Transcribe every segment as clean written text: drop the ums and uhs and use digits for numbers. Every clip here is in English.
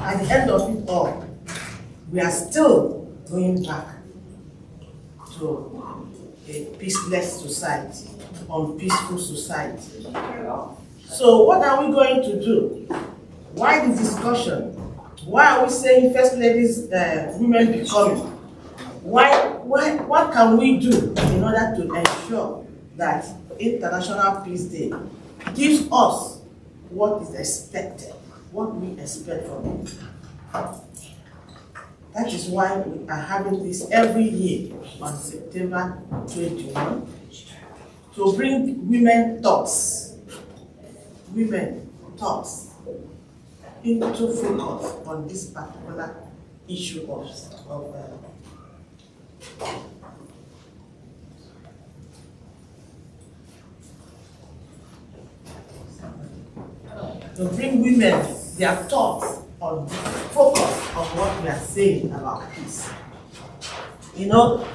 At the end of it all, we are still going back to a peaceless society, unpeaceful society. So what are we going to do? Why the discussion? Why are we saying First Ladies, women becoming? What can we do in order to ensure that International Peace Day gives us what is expected, what we expect from it? That is why we are having this every year on September 21 to bring women thoughts into focus on this particular issue to bring women their thoughts on focus on what we are saying about peace. You know,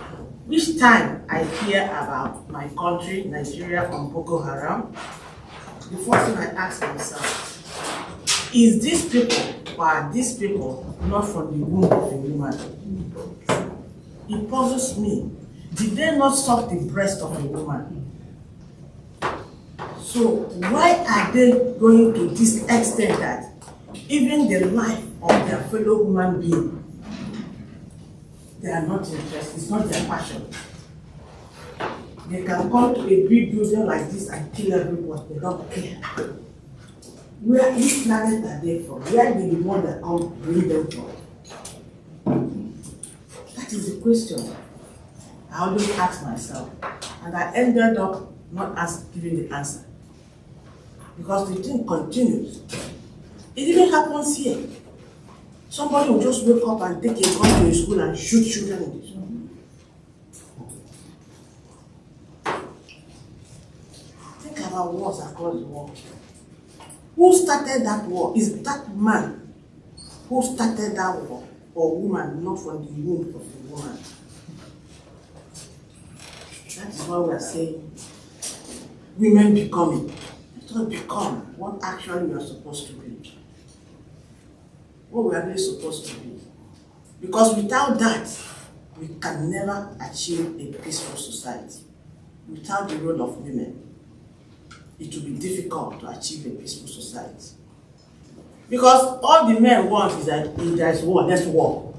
each time I hear about my country, Nigeria, and Boko Haram, the first thing I ask myself, is these people, or are these people not from the womb of a woman? It puzzles me. Did they not suck the breast of a woman? So why are they going to this extent that even the life of their fellow human being, they are not interested, it's not their passion. They can come to a big building like this and kill everyone, they don't care. Which planet are they from? Where did the one that come bring them from? That is the question I always ask myself, and I ended up not giving the answer. Because the thing continues. It even happens here. Somebody will just wake up and take a gun to a school and shoot children in the school. Think about wars across the world. Who started that war? Is that man who started that war, or woman not from the womb of the woman? That is why we are saying women becoming. Let us become what actually we are supposed to be. What we are really supposed to be. Because without that, we can never achieve a peaceful society. Without the role of women, it will be difficult to achieve a peaceful society. Because all the men want is that if there is war, let's war.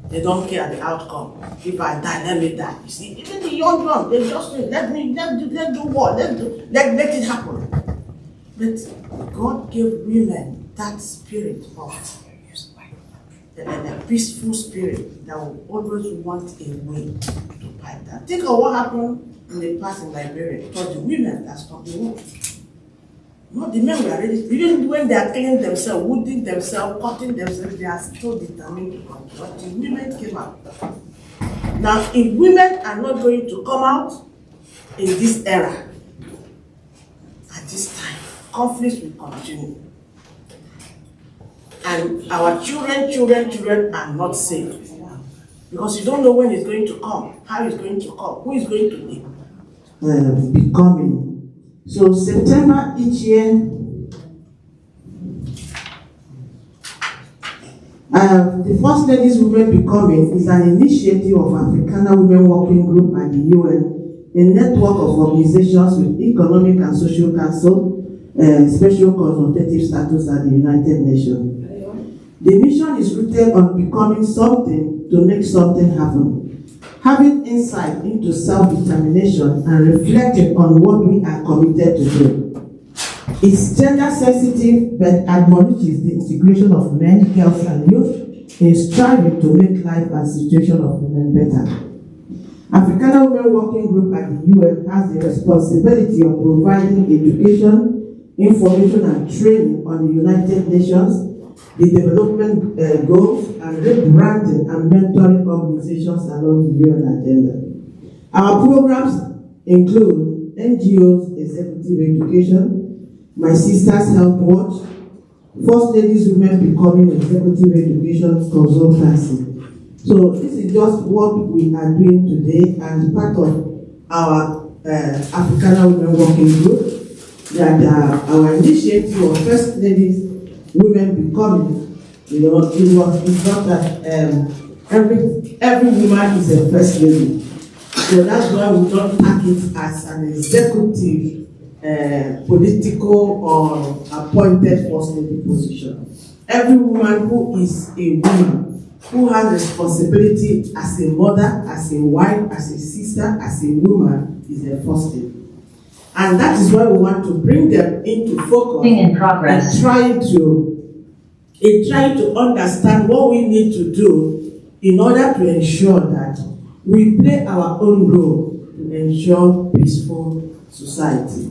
They don't care the outcome. If I die, let me die. You see, even the young ones, they just say, let's do war, let it happen. But God gave women that spirit of a peaceful spirit that will always want a way to fight that. Think of what happened in the past in Liberia. It was the women that stopped the war. Not the men were ready. Even when they are killing themselves, wounding themselves, cutting themselves, they are still determined to control. But the women came out. Now, if women are not going to come out in this era, at this time, conflicts will continue. And our children are not safe. Because you don't know when it's going to come, how it's going to come, who is going to be becoming. So September each year, the First Ladies Women Becoming is an initiative of Africana Women Working Group at the UN, a network of organizations with Economic and Social Council, special consultative status at the United Nations. The mission is rooted on becoming something to make something happen, having insight into self-determination and reflecting on what we are committed to do. It's gender-sensitive but admonishes the integration of men, girls, and youth in striving to make life and situation of women better. Africana Women Working Group at the UN has the responsibility of providing education, information, and training on the United Nations, the development goals, and rebranding and mentoring organizations along the UN agenda. Our programs include NGOs Executive Education, My Sister's Health Watch, First Ladies Women Becoming Executive Education Consultancy. So this is just what we are doing today as part of our Africana Women Working Group, that our initiative of First Ladies women becoming. It's not that every woman is a first lady. So that's why we don't pack it as an executive, political or appointed first lady position. Every woman who is a woman, who has responsibility as a mother, as a wife, as a sister, as a woman, is a first lady. And that is why we want to bring them into focus in progress. In trying to understand what we need to do in order to ensure that we play our own role to ensure peaceful society.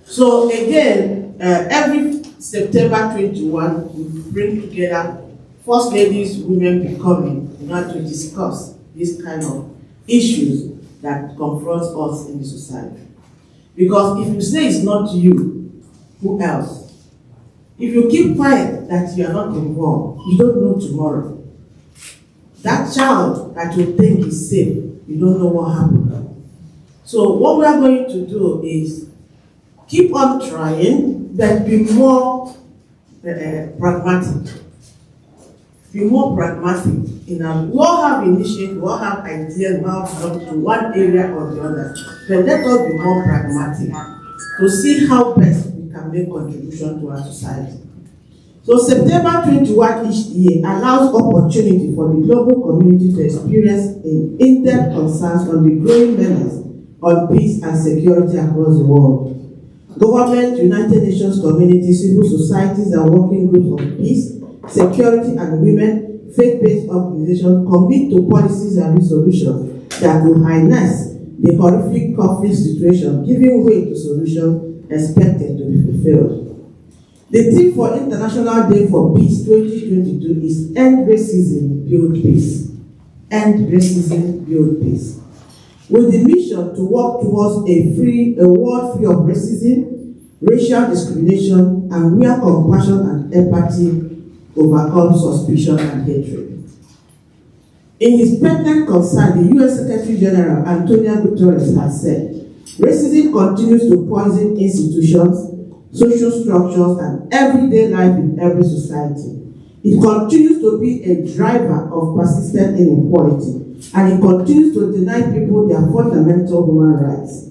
So again, every September 21, we bring together First Ladies, Women Becoming in order to discuss these kind of issues that confront us in the society. Because if you say it's not you, who else? If you keep quiet that you are not involved, you don't know tomorrow. That child that you think is safe, you don't know what happened. So what we are going to do is keep on trying, but be more pragmatic. Be more pragmatic. We all have initiatives, we all have ideas, we all have to one area or the other. But let us be more pragmatic to see how best we can make contribution to our society. So September 21 each year allows opportunity for the global community to experience in-depth concerns on the growing menace on peace and security across the world. Government, United Nations communities, civil societies, and working groups of peace, security, and women, faith-based organizations commit to policies and resolutions that will harness the horrific conflict situation, giving way to solutions expected to be fulfilled. The theme for International Day for Peace 2022 is End Racism, Build Peace. End Racism, Build Peace. With the mission to work towards a world free of racism, racial discrimination, and where compassion and empathy overcome suspicion and hatred. In his pertinent concern, the U.S. Secretary General Antonio Guterres has said, racism continues to poison institutions, social structures, and everyday life in every society. It continues to be a driver of persistent inequality, and it continues to deny people their fundamental human rights.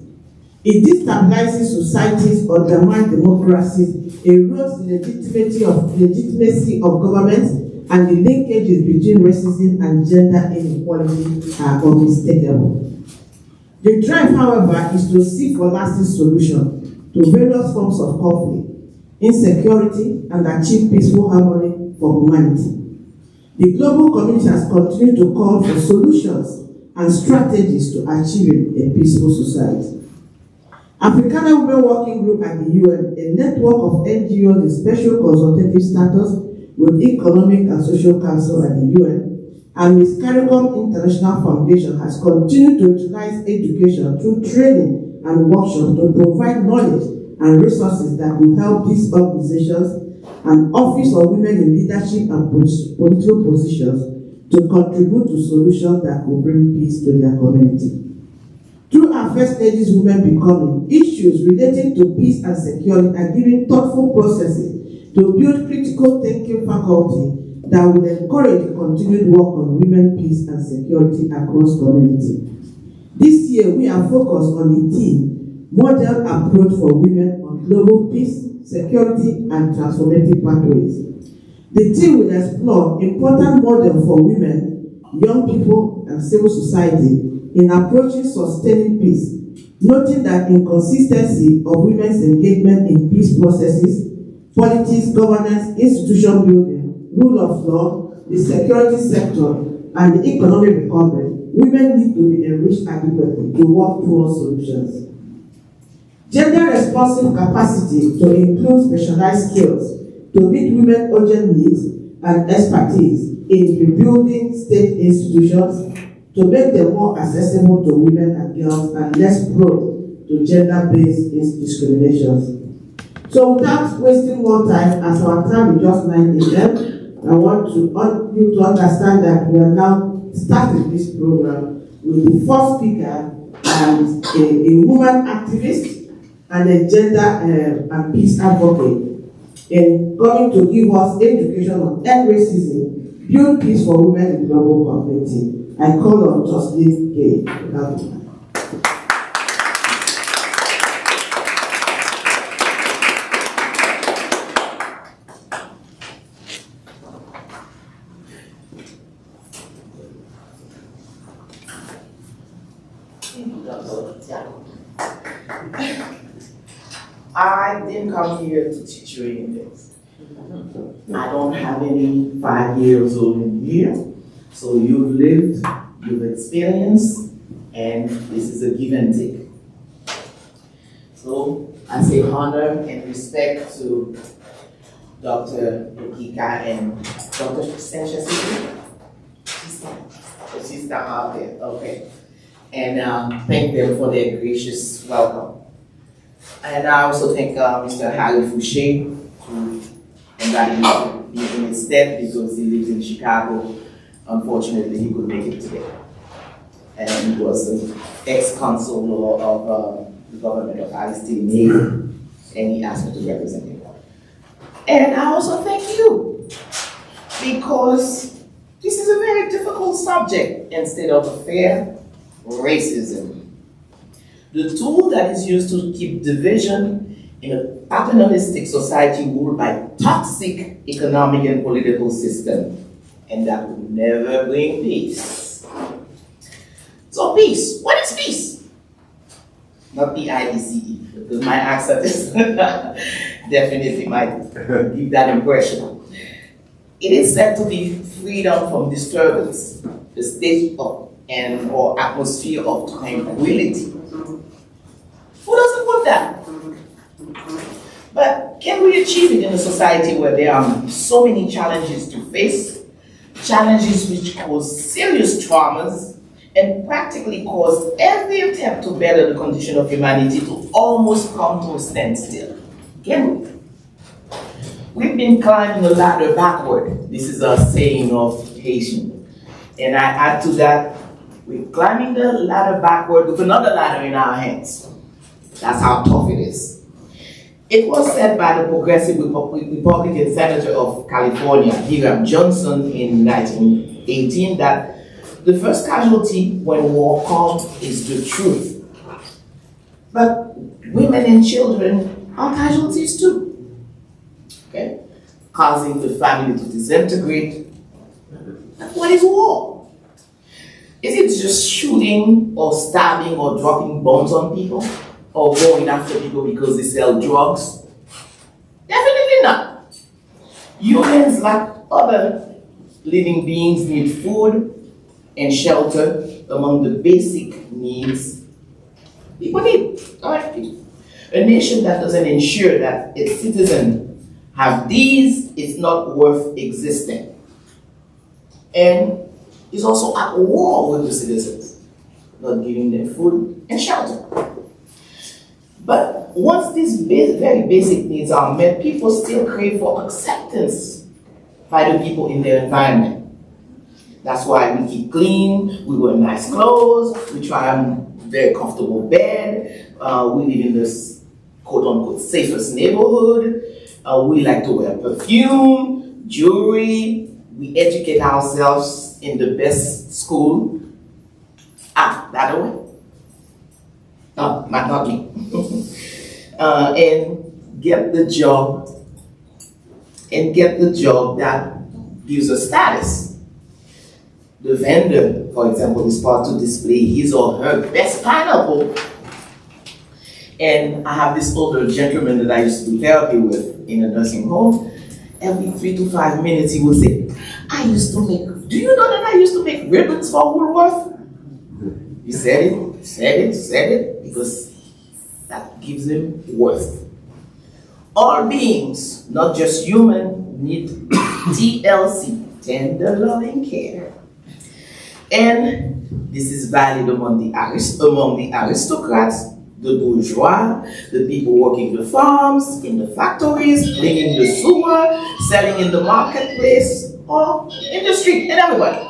It destabilizes societies, undermines democracies, erodes the legitimacy of governments, and the linkages between racism and gender inequality are unmistakable. The drive, however, is to seek for lasting solutions to various forms of conflict, insecurity, and achieve peaceful harmony for humanity. The global community has continued to call for solutions and strategies to achieving a peaceful society. Africana Women Working Group at the UN, a network of NGOs in special consultative status with Economic and Social Council at the UN, and Ms. CARICOM International Foundation has continued to utilize education through training and workshops to provide knowledge and resources that will help these organizations and Office of Women in Leadership and Political Positions to contribute to solutions that will bring peace to their community. Through our First Ladies Women Becoming, issues relating to peace and security are given thoughtful processes to build critical thinking faculty that will encourage the continued work on women, peace, and security across community. This year, we are focused on the theme, Model Approach for Women on Global Peace, Security, and Transformative Pathways. The team will explore important models for women, young people, and civil society in approaching sustaining peace, noting that inconsistency of women's engagement in peace processes, politics, governance, institution building, rule of law, the security sector, and the economic recovery, women need to be enriched adequately to work towards solutions. Gender-responsive capacity to include specialized skills to meet women's urgent needs and expertise in rebuilding state institutions to make them more accessible to women and girls and less prone to gender-based discriminations. So without wasting more time, as our time is just 9 a.m., I want you to understand that we are now starting this program with the first speaker and a woman activist and a gender and peace advocate, in coming to give us education on end racism, build peace for women in global community. I call on Jocelyn Gay. I didn't come here to teach you anything. I don't have any 5 years old in here. So you've lived, you've experienced, and this is a give and take. So I say honor and respect to Dr. Okika and Dr. Sanchez. She's down out there, okay. And thank them for their gracious welcome. And I also thank Mr. Harry Fouché, who invited me to be in his stead because he lives in Chicago. Unfortunately, he couldn't make it today. And he was the ex-consul of the government of Palestine, and he asked me to represent him. And I also thank you, because this is a very difficult subject instead of fair racism. The tool that is used to keep division in a paternalistic society ruled by toxic economic and political system, and that will never bring peace. So peace, what is peace? Not P-I-E-C-E, because my accent is definitely might give that impression. It is said to be freedom from disturbance, the state of or atmosphere of tranquility. Who doesn't want that? But can we achieve it in a society where there are so many challenges to face, challenges which cause serious traumas and practically cause every attempt to better the condition of humanity to almost come to a standstill? Can we? We've been climbing the ladder backward. This is a saying of Haitian. And I add to that, we're climbing the ladder backward with another ladder in our hands. That's how tough it is. It was said by the progressive Republican senator of California, Hiram Johnson, in 1918 that the first casualty when war comes is the truth. But women and children are casualties too, okay? Causing the family to disintegrate. What is war? Is it just shooting or stabbing or dropping bombs on people? Or going after people because they sell drugs? Definitely not. Humans, like other living beings, need food and shelter among the basic needs people need. All right. A nation that doesn't ensure that its citizens have these is not worth existing. And is also at war with the citizens, not giving them food and shelter. But once these very basic needs are met, people still crave for acceptance by the people in their environment. That's why we keep clean, we wear nice clothes, we try a very comfortable bed, we live in this quote-unquote safest neighborhood, we like to wear perfume, jewelry, we educate ourselves in the best school. That way? No, not me. And get the job that gives us status. The vendor, for example, is part to display his or her best pineapple. And I have this older gentleman that I used to do therapy with in a nursing home. Every 3 to 5 minutes he would say, do you know that I used to make ribbons for Woolworth? He said it, because that gives him worth. All beings, not just human, need TLC, tender loving care. And this is valid among the aristocrats, the bourgeois, the people working the farms, in the factories, cleaning the sewer, selling in the marketplace, or in the street, and everybody.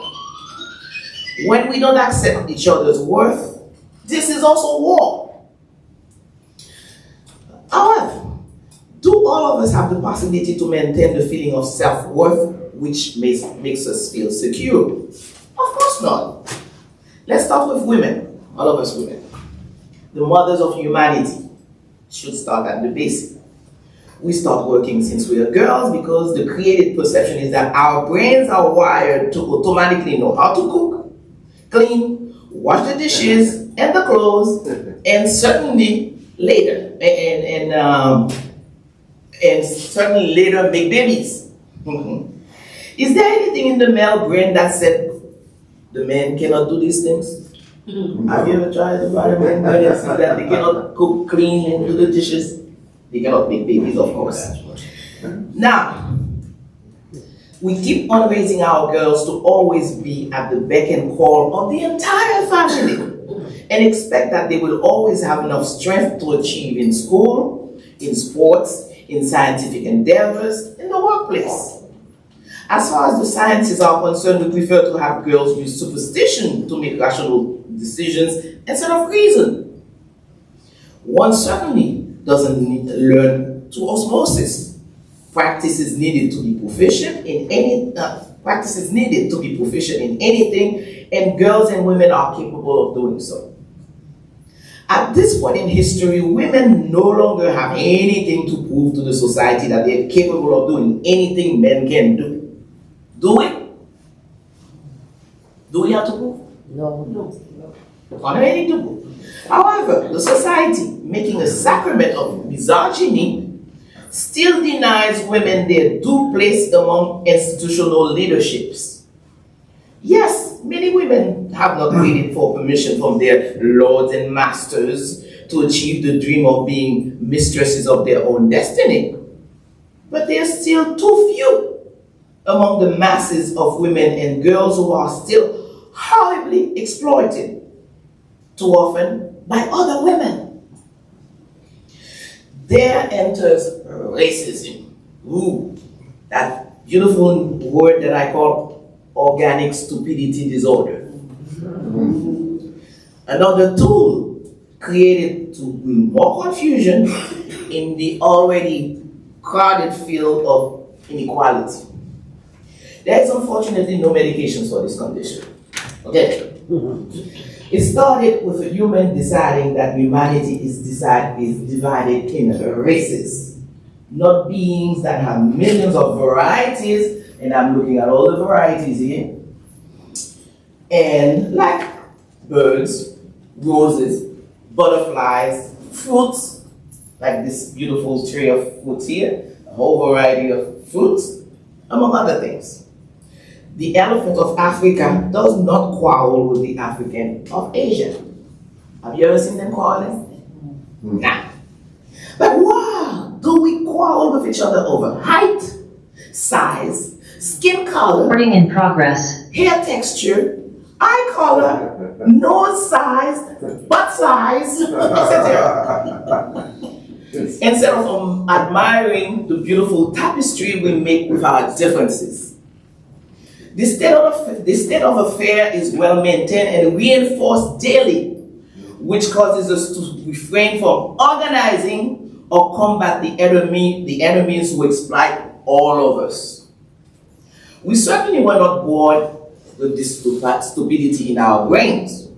When we don't accept each other's worth, this is also war. However, Do all of us have the possibility to maintain the feeling of self-worth which makes us feel secure? Of course not. Let's start with women, all of us women. The mothers of humanity should start at the basic. We start working since we are girls because the created perception is that our brains are wired to automatically know how to cook, clean, wash the dishes and the clothes, and certainly later, and certainly later make babies. Is there anything in the male brain that said the men cannot do these things? Have you ever tried to find a man and see that they cannot cook, clean, and do the dishes? They cannot make babies, of course. Now, we keep on raising our girls to always be at the beck and call of the entire family and expect that they will always have enough strength to achieve in school, in sports, in scientific endeavors, in the workplace. As far as the sciences are concerned, we prefer to have girls use superstition to make rational decisions instead of reason. One certainly doesn't need to learn to osmosis. Practice is needed to be proficient in anything, and girls and women are capable of doing so. At this point in history, women no longer have anything to prove to the society that they're capable of doing anything men can do. Do we? Do we have to prove? No. Not anything to prove. However, the society, making a sacrament of misogyny, still denies women their due place among institutional leaderships. Yes, many women have not waited for permission from their lords and masters to achieve the dream of being mistresses of their own destiny. But they are still too few among the masses of women and girls who are still horribly exploited, too often by other women. There enters racism. Ooh, that beautiful word that I call organic stupidity disorder. Another tool created to bring more confusion in the already crowded field of inequality. There is unfortunately no medications for this condition. Okay? It started with a human deciding that humanity is divided in races, not beings that have millions of varieties, and I'm looking at all the varieties here, and like birds, roses, butterflies, fruits, like this beautiful tree of fruits here, a whole variety of fruits, among other things. The elephant of Africa does not quarrel with the African of Asia. Have you ever seen them quarreling? Nah. But why do we quarrel with each other over height, size, skin color, Recording in progress. hair texture, eye color, nose size, butt size, etc.? Instead of admiring the beautiful tapestry we make with our differences. This state of affair is well maintained and reinforced daily, which causes us to refrain from organizing or combat the enemies who exploit all of us. We certainly were not born with this stupidity in our brains.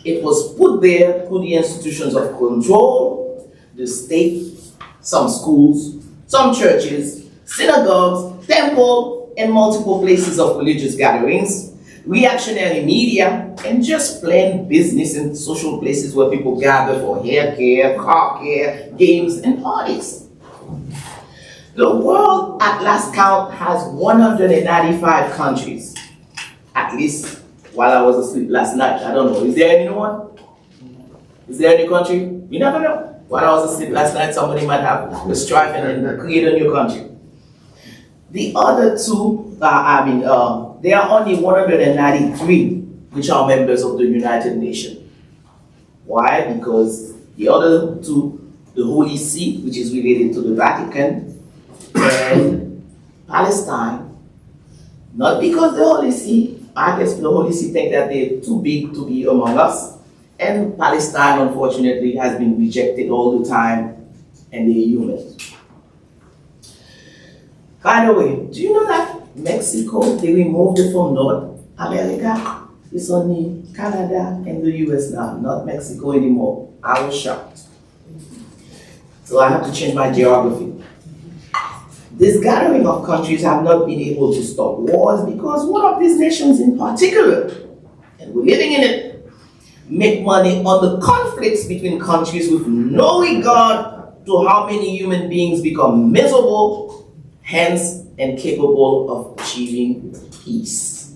It was put there through the institutions of control, the state, some schools, some churches, synagogues, temples, and multiple places of religious gatherings, reactionary media, and just plain business and social places where people gather for hair care, car care, games, and parties. The world at last count has 195 countries. At least while I was asleep last night. I don't know. Is there any one? Is there any country? You never know. While I was asleep last night, somebody might have a strife and create a new country. The other two, there are only 193 which are members of the United Nations. Why? Because the other two, the Holy See, which is related to the Vatican, and Palestine, not because the Holy See, I guess the Holy See think that they're too big to be among us, and Palestine, unfortunately, has been rejected all the time, and they're humans. By the way, do you know that Mexico, they removed it from North America? It's only Canada and the US now, not Mexico anymore. I was shocked. So I have to change my geography. This gathering of countries have not been able to stop wars because one of these nations in particular, and we're living in it, make money on the conflicts between countries with no regard to how many human beings become miserable, hence incapable of achieving peace.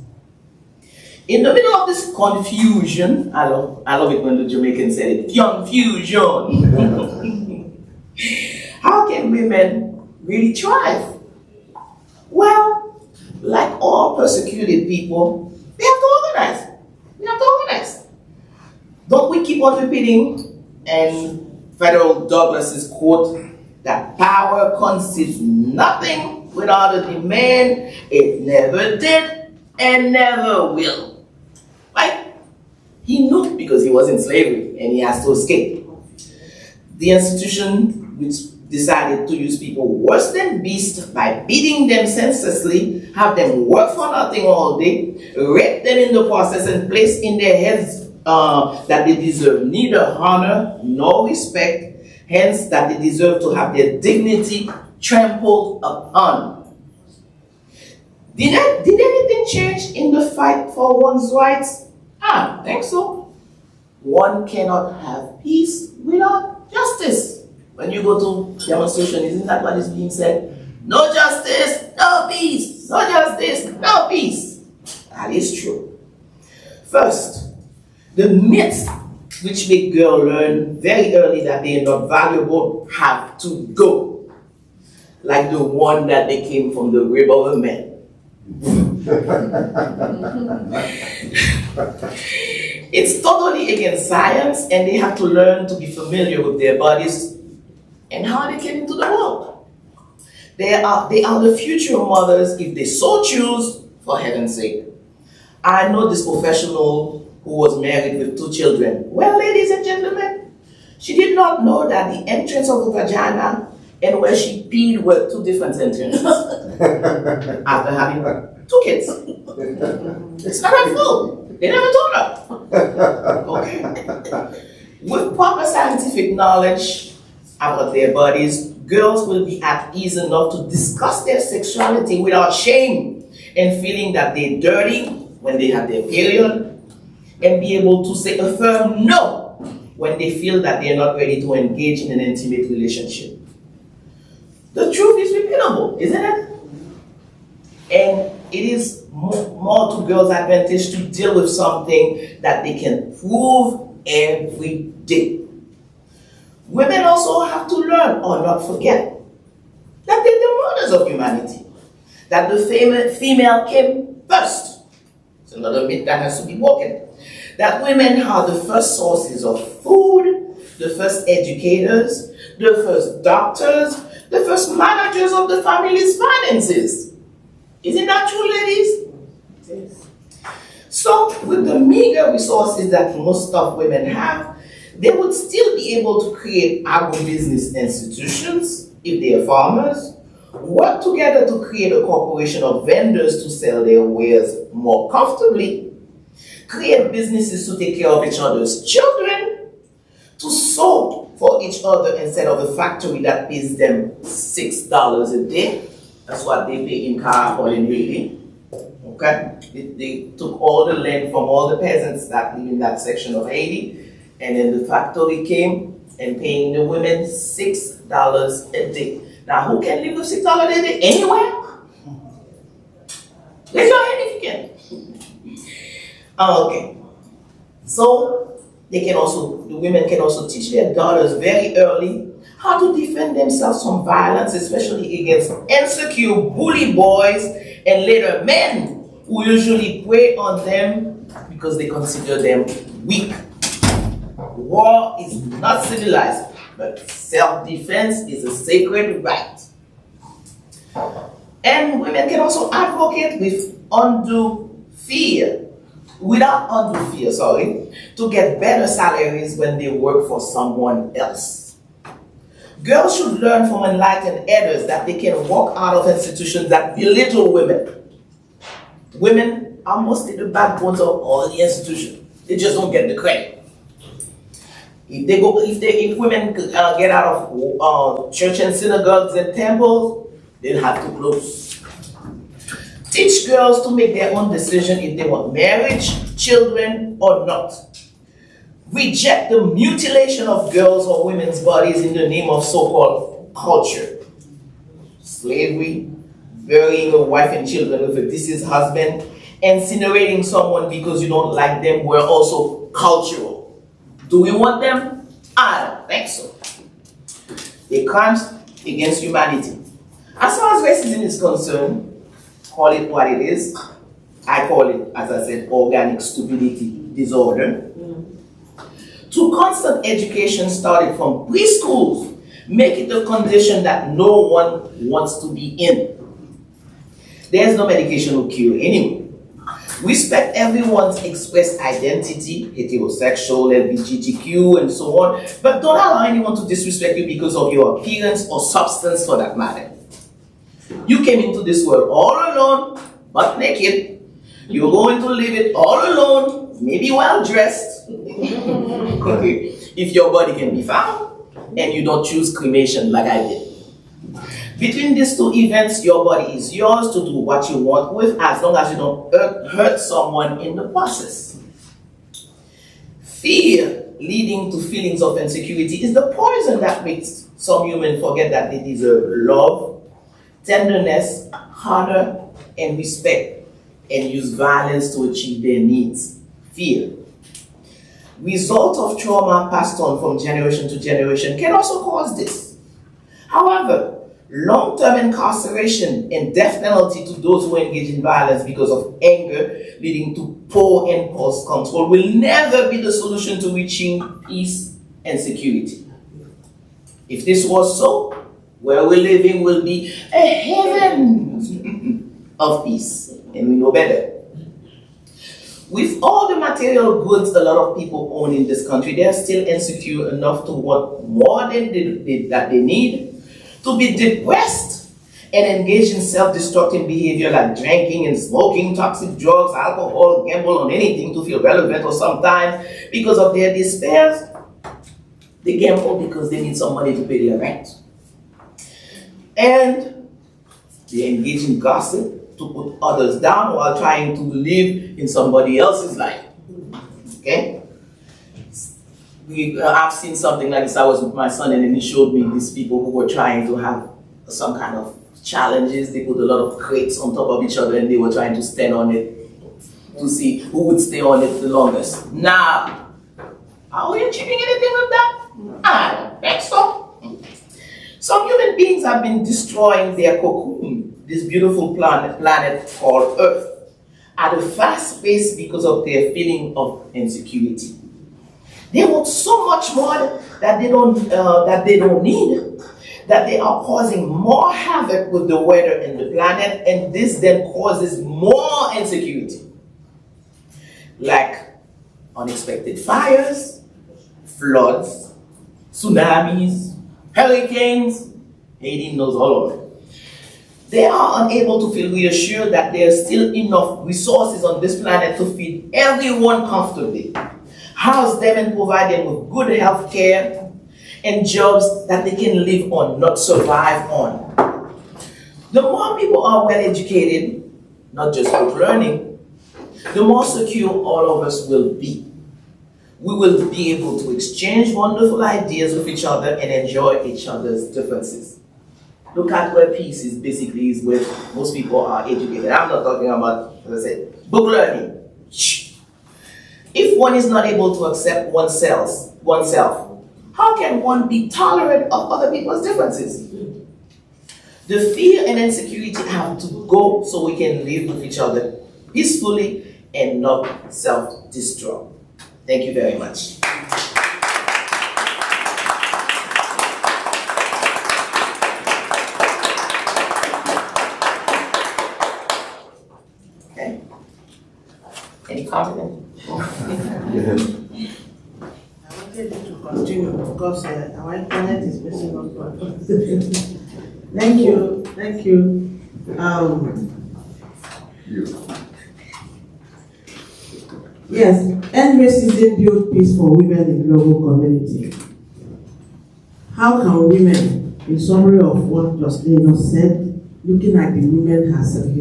In the middle of this confusion, I love it when the Jamaicans say it, confusion. How can women really thrive? Well, like all persecuted people, we have to organize. We have to organize. Don't we keep on repeating, and Federal Douglass's quote, that power consists nothing without a demand, it never did and never will. Right? He knew because he was in slavery and he has to escape. The institution which decided to use people worse than beasts by beating them senselessly, have them work for nothing all day, rape them in the process, and place in their heads that they deserve neither honor nor respect, hence that they deserve to have their dignity trampled upon. Did anything change in the fight for one's rights? I think so. One cannot have peace without justice. When you go to demonstration, isn't that what is being said? No justice, no peace. No justice, no peace. That is true. First, the myths which make girls learn very early that they are not valuable have to go. Like the one that they came from the rib of a man. It's totally against science, and they have to learn to be familiar with their bodies and how they came into the world. They are the future mothers if they so choose, for heaven's sake. I know this professional who was married with 2 children. Well, ladies and gentlemen, she did not know that the entrance of the vagina and where she peed were 2 different entrances after having 2 kids. It's not her fault. They never told her. Okay. With proper scientific knowledge about their bodies, girls will be at ease enough to discuss their sexuality without shame and feeling that they're dirty when they have their period, and be able to say a firm no when they feel that they're not ready to engage in an intimate relationship. The truth is repeatable, isn't it? And it is more to girls' advantage to deal with something that they can prove every day. Women also have to learn or not forget that they're the mothers of humanity, that the female came first. It's another myth that has to be broken. That women are the first sources of food, the first educators, the first doctors, the first managers of the family's finances. Isn't that true, ladies? Yes. So, with the meager resources that most of women have, they would still be able to create agribusiness institutions if they are farmers, work together to create a corporation of vendors to sell their wares more comfortably, create businesses to take care of each other's children, to sew for each other instead of a factory that pays them $6 a day. That's what they pay in Caracol in Haiti. Okay? They took all the land from all the peasants that live in that section of Haiti, and then the factory came and paying the women $6 a day. Now, who can live with $6 a day? Anywhere? Raise your hand if you can. Okay. So, the women can also teach their daughters very early how to defend themselves from violence, especially against insecure bully boys and later men who usually prey on them because they consider them weak. War is not civilized, but self-defense is a sacred right. And women can also advocate without undue fear, to get better salaries when they work for someone else. Girls should learn from enlightened elders that they can walk out of institutions that belittle women. Women are mostly the backbones of all the institutions. They just don't get the credit. If women get out of church and synagogues and temples, they'll have to close. Teach girls to make their own decision if they want marriage, children, or not. Reject the mutilation of girls' or women's bodies in the name of so-called culture. Slavery, burying a wife and children with a deceased husband, incinerating someone because you don't like them were also cultural. Do we want them? I don't think so. They're crimes against humanity. As far as racism is concerned, call it what it is. I call it, as I said, organic stupidity disorder. To constant education starting from preschools, make it a condition that no one wants to be in. There's no medication or cure anyway. Respect everyone's expressed identity, heterosexual, LGBTQ, and so on, but don't allow anyone to disrespect you because of your appearance or substance for that matter. You came into this world all alone, but naked. You're going to live it all alone, maybe well dressed. Okay. If your body can be found and you don't choose cremation like I did. Between these two events, your body is yours to do what you want with as long as you don't hurt someone in the process. Fear leading to feelings of insecurity is the poison that makes some humans forget that they deserve love, tenderness, honor, and respect, and use violence to achieve their needs. Fear. Result of trauma passed on from generation to generation can also cause this. However, long-term incarceration and death penalty to those who engage in violence because of anger, leading to poor impulse control, will never be the solution to reaching peace and security. If this was so, where we're living will be a heaven of peace, and we know better. With all the material goods a lot of people own in this country, they are still insecure enough to want more than that they need, to be depressed and engage in self-destructive behavior like drinking and smoking, toxic drugs, alcohol, gamble on anything to feel relevant, or sometimes because of their despairs, they gamble because they need some money to pay their rent. And they engage in gossip to put others down while trying to live in somebody else's life. Okay? I've seen something like this. I was with my son and then he showed me these people who were trying to have some kind of challenges. They put a lot of crates on top of each other and they were trying to stand on it to see who would stay on it the longest. Now, are we achieving anything with that? I don't think so. Some human beings have been destroying their cocoon, this beautiful planet called Earth, at a fast pace because of their feeling of insecurity. They want so much more that they don't need, that they are causing more havoc with the weather and the planet, and this then causes more insecurity, like unexpected fires, floods, tsunamis, hurricanes. Haiti knows all of it. They are unable to feel reassured that there is still enough resources on this planet to feed everyone comfortably, house them and provide them with good health care and jobs that they can live on, not survive on. The more people are well educated, not just with learning, the more secure all of us will be. We will be able to exchange wonderful ideas with each other and enjoy each other's differences. Look at where peace is basically is where most people are educated. I'm not talking about, as I said, book learning. If one is not able to accept oneself, how can one be tolerant of other people's differences? The fear and insecurity have to go so we can live with each other peacefully and not self-destruct. Thank you very much. Okay. Any comment? I want need to continue because our internet is messing up. Thank you, thank you. Yes, end racism build peace for women in global community. How can women, in summary of what Jocelyn just said, looking at the women themselves,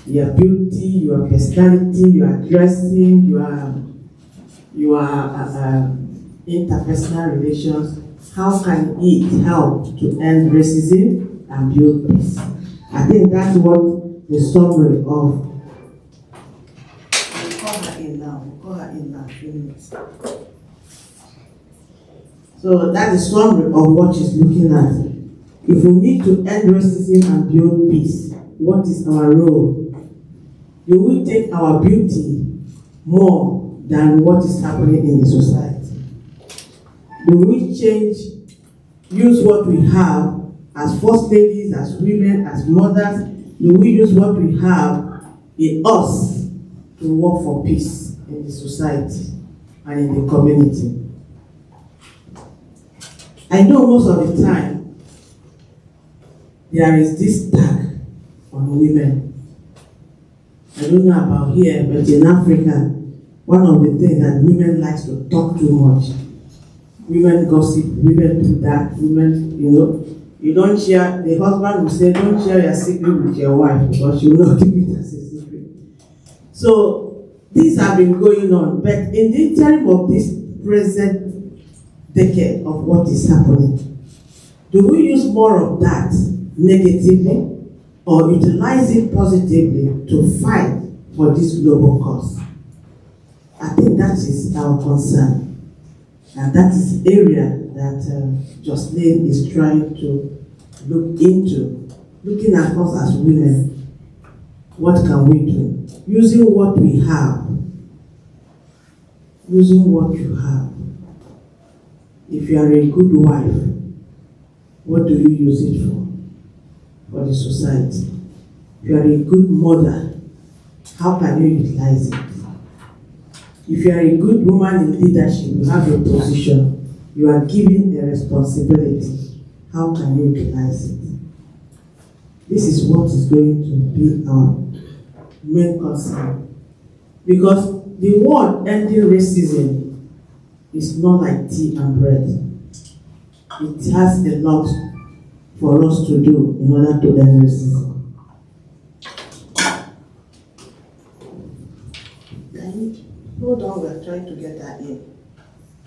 your beauty, your personality, your dressing, your interpersonal relations, how can it help to end racism and build peace? I think that's what the summary of. We'll call her in now. We'll call her in now. 3 minutes. So that's the summary of what she's looking at. If we need to end racism and build peace, what is our role? Do we take our beauty more than what is happening in the society? Do we use what we have as first ladies, as women, as mothers? Do we use what we have in us to work for peace in the society and in the community? I know most of the time there is this tag on women. I don't know about here, but in Africa, one of the things that women likes to talk too much. Women gossip, women do that, women, you don't share, the husband will say, don't share your secret with your wife because you will not keep it as a secret. So, these have been going on, but in the interim of this present decade of what is happening, do we use more of that negatively or utilize it positively to fight for this global cause? I think that is our concern. And that is the area that Jocelyn is trying to look into. Looking at us as women, what can we do? Using what we have. Using what you have. If you are a good wife, what do you use it for the society? If you are a good mother, how can you utilize it? If you are a good woman in leadership, you have a position, you are given a responsibility, how can you utilize it? This is what is going to be our main concern. Because the word ending racism is not like tea and bread. It has a lot for us to do in order to end racism. Hold on, we're trying to get her in.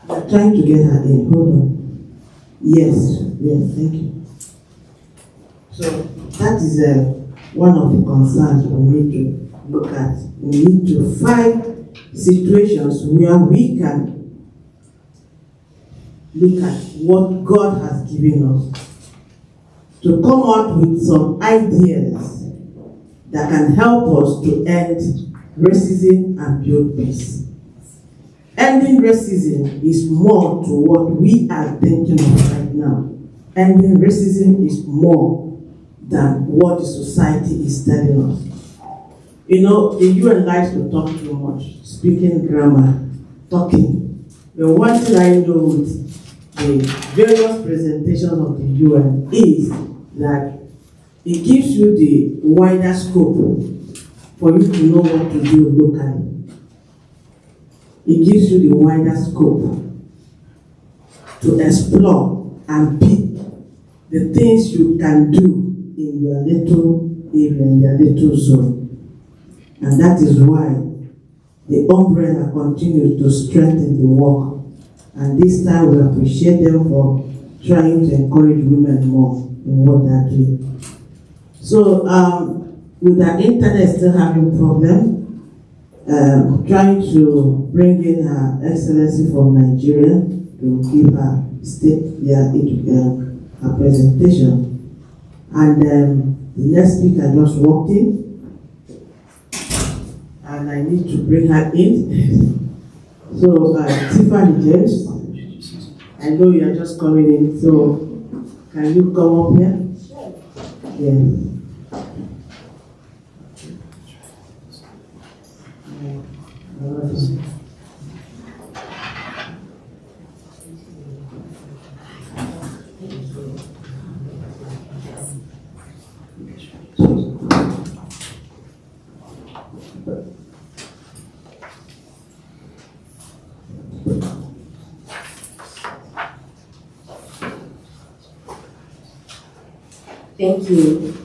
We're trying to get her in. Hold on. Yes, thank you. So that is one of the concerns we need to look at. We need to find situations where we can look at what God has given us to come out with some ideas that can help us to end racism and build peace. Ending racism is more to what we are thinking of right now. Ending racism is more than what the society is telling us. The UN likes to talk too much, speaking grammar, talking. The one thing I know with the various presentations of the UN is that it gives you the wider scope for you to know what to do locally. It gives you the wider scope to explore and pick the things you can do in your little area, in your little zone. And that is why the umbrella continues to strengthen the work. And this time we appreciate them for trying to encourage women more in what they're doing. So, with the internet still having problem, trying to bring in Her Excellency from Nigeria to give her her presentation. And the next speaker just walked in, and I need to bring her in. So, Tiffany James, I know you are just coming in, so can you come up here? Sure. Yeah. Thank you.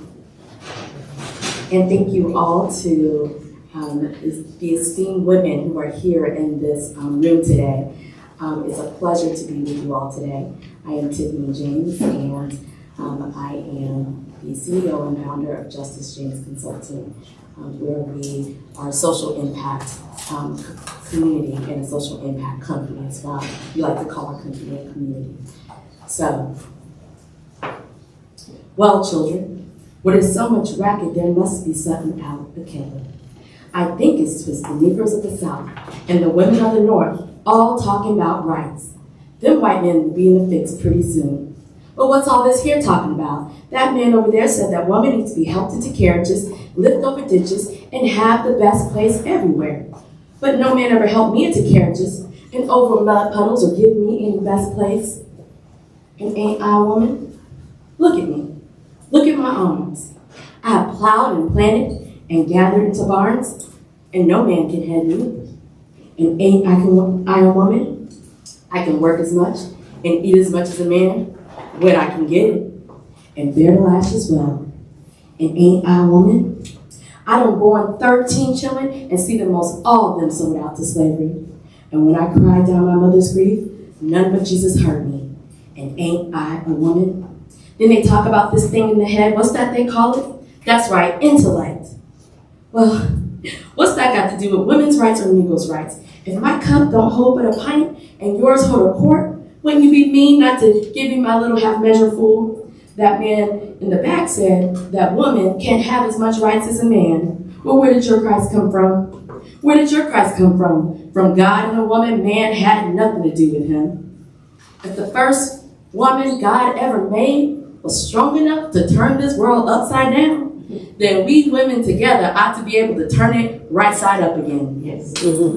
And thank you all to the esteemed women who are here in this room today. It's a pleasure to be with you all today. I am Tiffany James, and I am the CEO and founder of Justice James Consulting, where we are a social impact community and a social impact company as well. We like to call our company a community. So, well, children, where there's so much racket, there must be something out the killer. I think it's just the Negroes of the South and the women of the North all talking about rights. Them white men will be in the fix pretty soon. But what's all this here talking about? That man over there said that women need to be helped into carriages, lift over ditches, and have the best place everywhere. But no man ever helped me into carriages and over mud puddles or give me any best place. And ain't I a woman? Look at me. Look at my arms. I have plowed and planted and gathered into barns, and no man can head me. And ain't I a woman? I can work as much and eat as much as a man when I can get it, and bear the lash as well. And ain't I a woman? I done born 13 children and see the most all of them sold out to slavery. And when I cried down my mother's grief, none but Jesus heard me. And ain't I a woman? Then they talk about this thing in the head. What's that they call it? That's right, intellect. Well, what's that got to do with women's rights or Negroes' rights? If my cup don't hold but a pint and yours hold a quart, wouldn't you be mean not to give me my little half measure full? That man in the back said that women can't have as much rights as a man. Well, where did your Christ come from? Where did your Christ come from? From God and a woman? Man had nothing to do with him. If the first woman God ever made was strong enough to turn this world upside down, then we women together ought to be able to turn it right side up again. Yes. And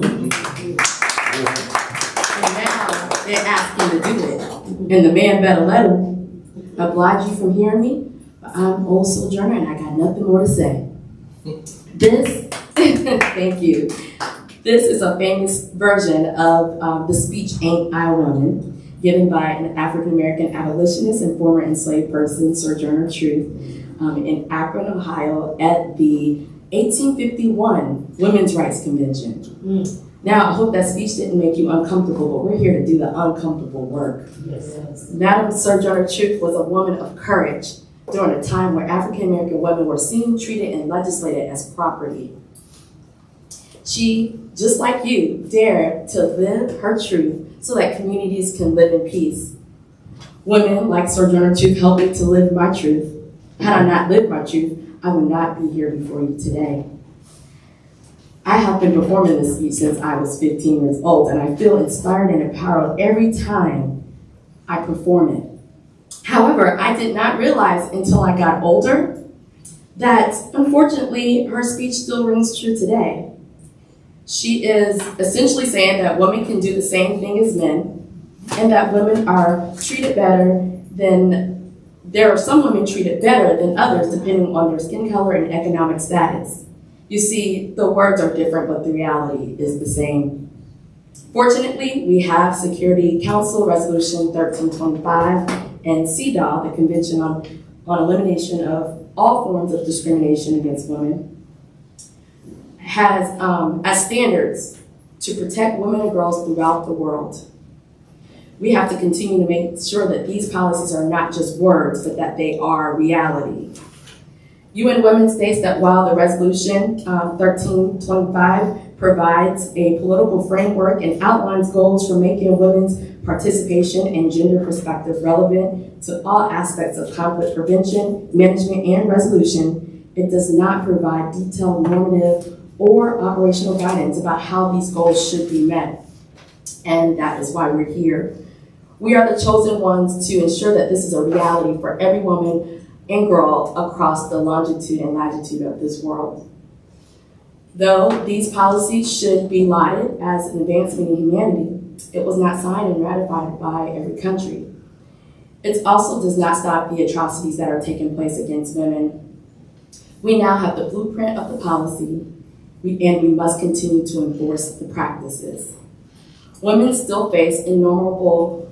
now they're asking to do it. And the man better let him oblige you from hearing me. But I'm old sojourner and I got nothing more to say. This, thank you. This is a famous version of the speech Ain't I a Woman, given by an African-American abolitionist and former enslaved person, Sojourner Truth, in Akron, Ohio, at the 1851 Women's Rights Convention. Now, I hope that speech didn't make you uncomfortable, but we're here to do the uncomfortable work. Yes. Madam Sojourner Truth was a woman of courage during a time where African-American women were seen, treated, and legislated as property. She, just like you, dared to live her truth so that communities can live in peace. Women like Sojourner Truth helped me to live my truth. Had I not lived my truth, I would not be here before you today. I have been performing this speech since I was 15 years old, and I feel inspired and empowered every time I perform it. However, I did not realize until I got older that, unfortunately, her speech still rings true today. She is essentially saying that women can do the same thing as men, and that women are treated better than, there are some women treated better than others depending on their skin color and economic status. You see, the words are different, but the reality is the same. Fortunately, we have Security Council Resolution 1325 and CEDAW, the Convention on Elimination of All Forms of Discrimination Against Women, has as standards to protect women and girls throughout the world. We have to continue to make sure that these policies are not just words, but that they are reality. UN Women states that while the resolution 1325 provides a political framework and outlines goals for making women's participation and gender perspective relevant to all aspects of conflict prevention, management, and resolution, it does not provide detailed normative or operational guidance about how these goals should be met. And that is why we're here. We are the chosen ones to ensure that this is a reality for every woman and girl across the longitude and latitude of this world. Though these policies should be lauded as an advancement in humanity, it was not signed and ratified by every country. It also does not stop the atrocities that are taking place against women. We now have the blueprint of the policy, and we must continue to enforce the practices. Women still face innumerable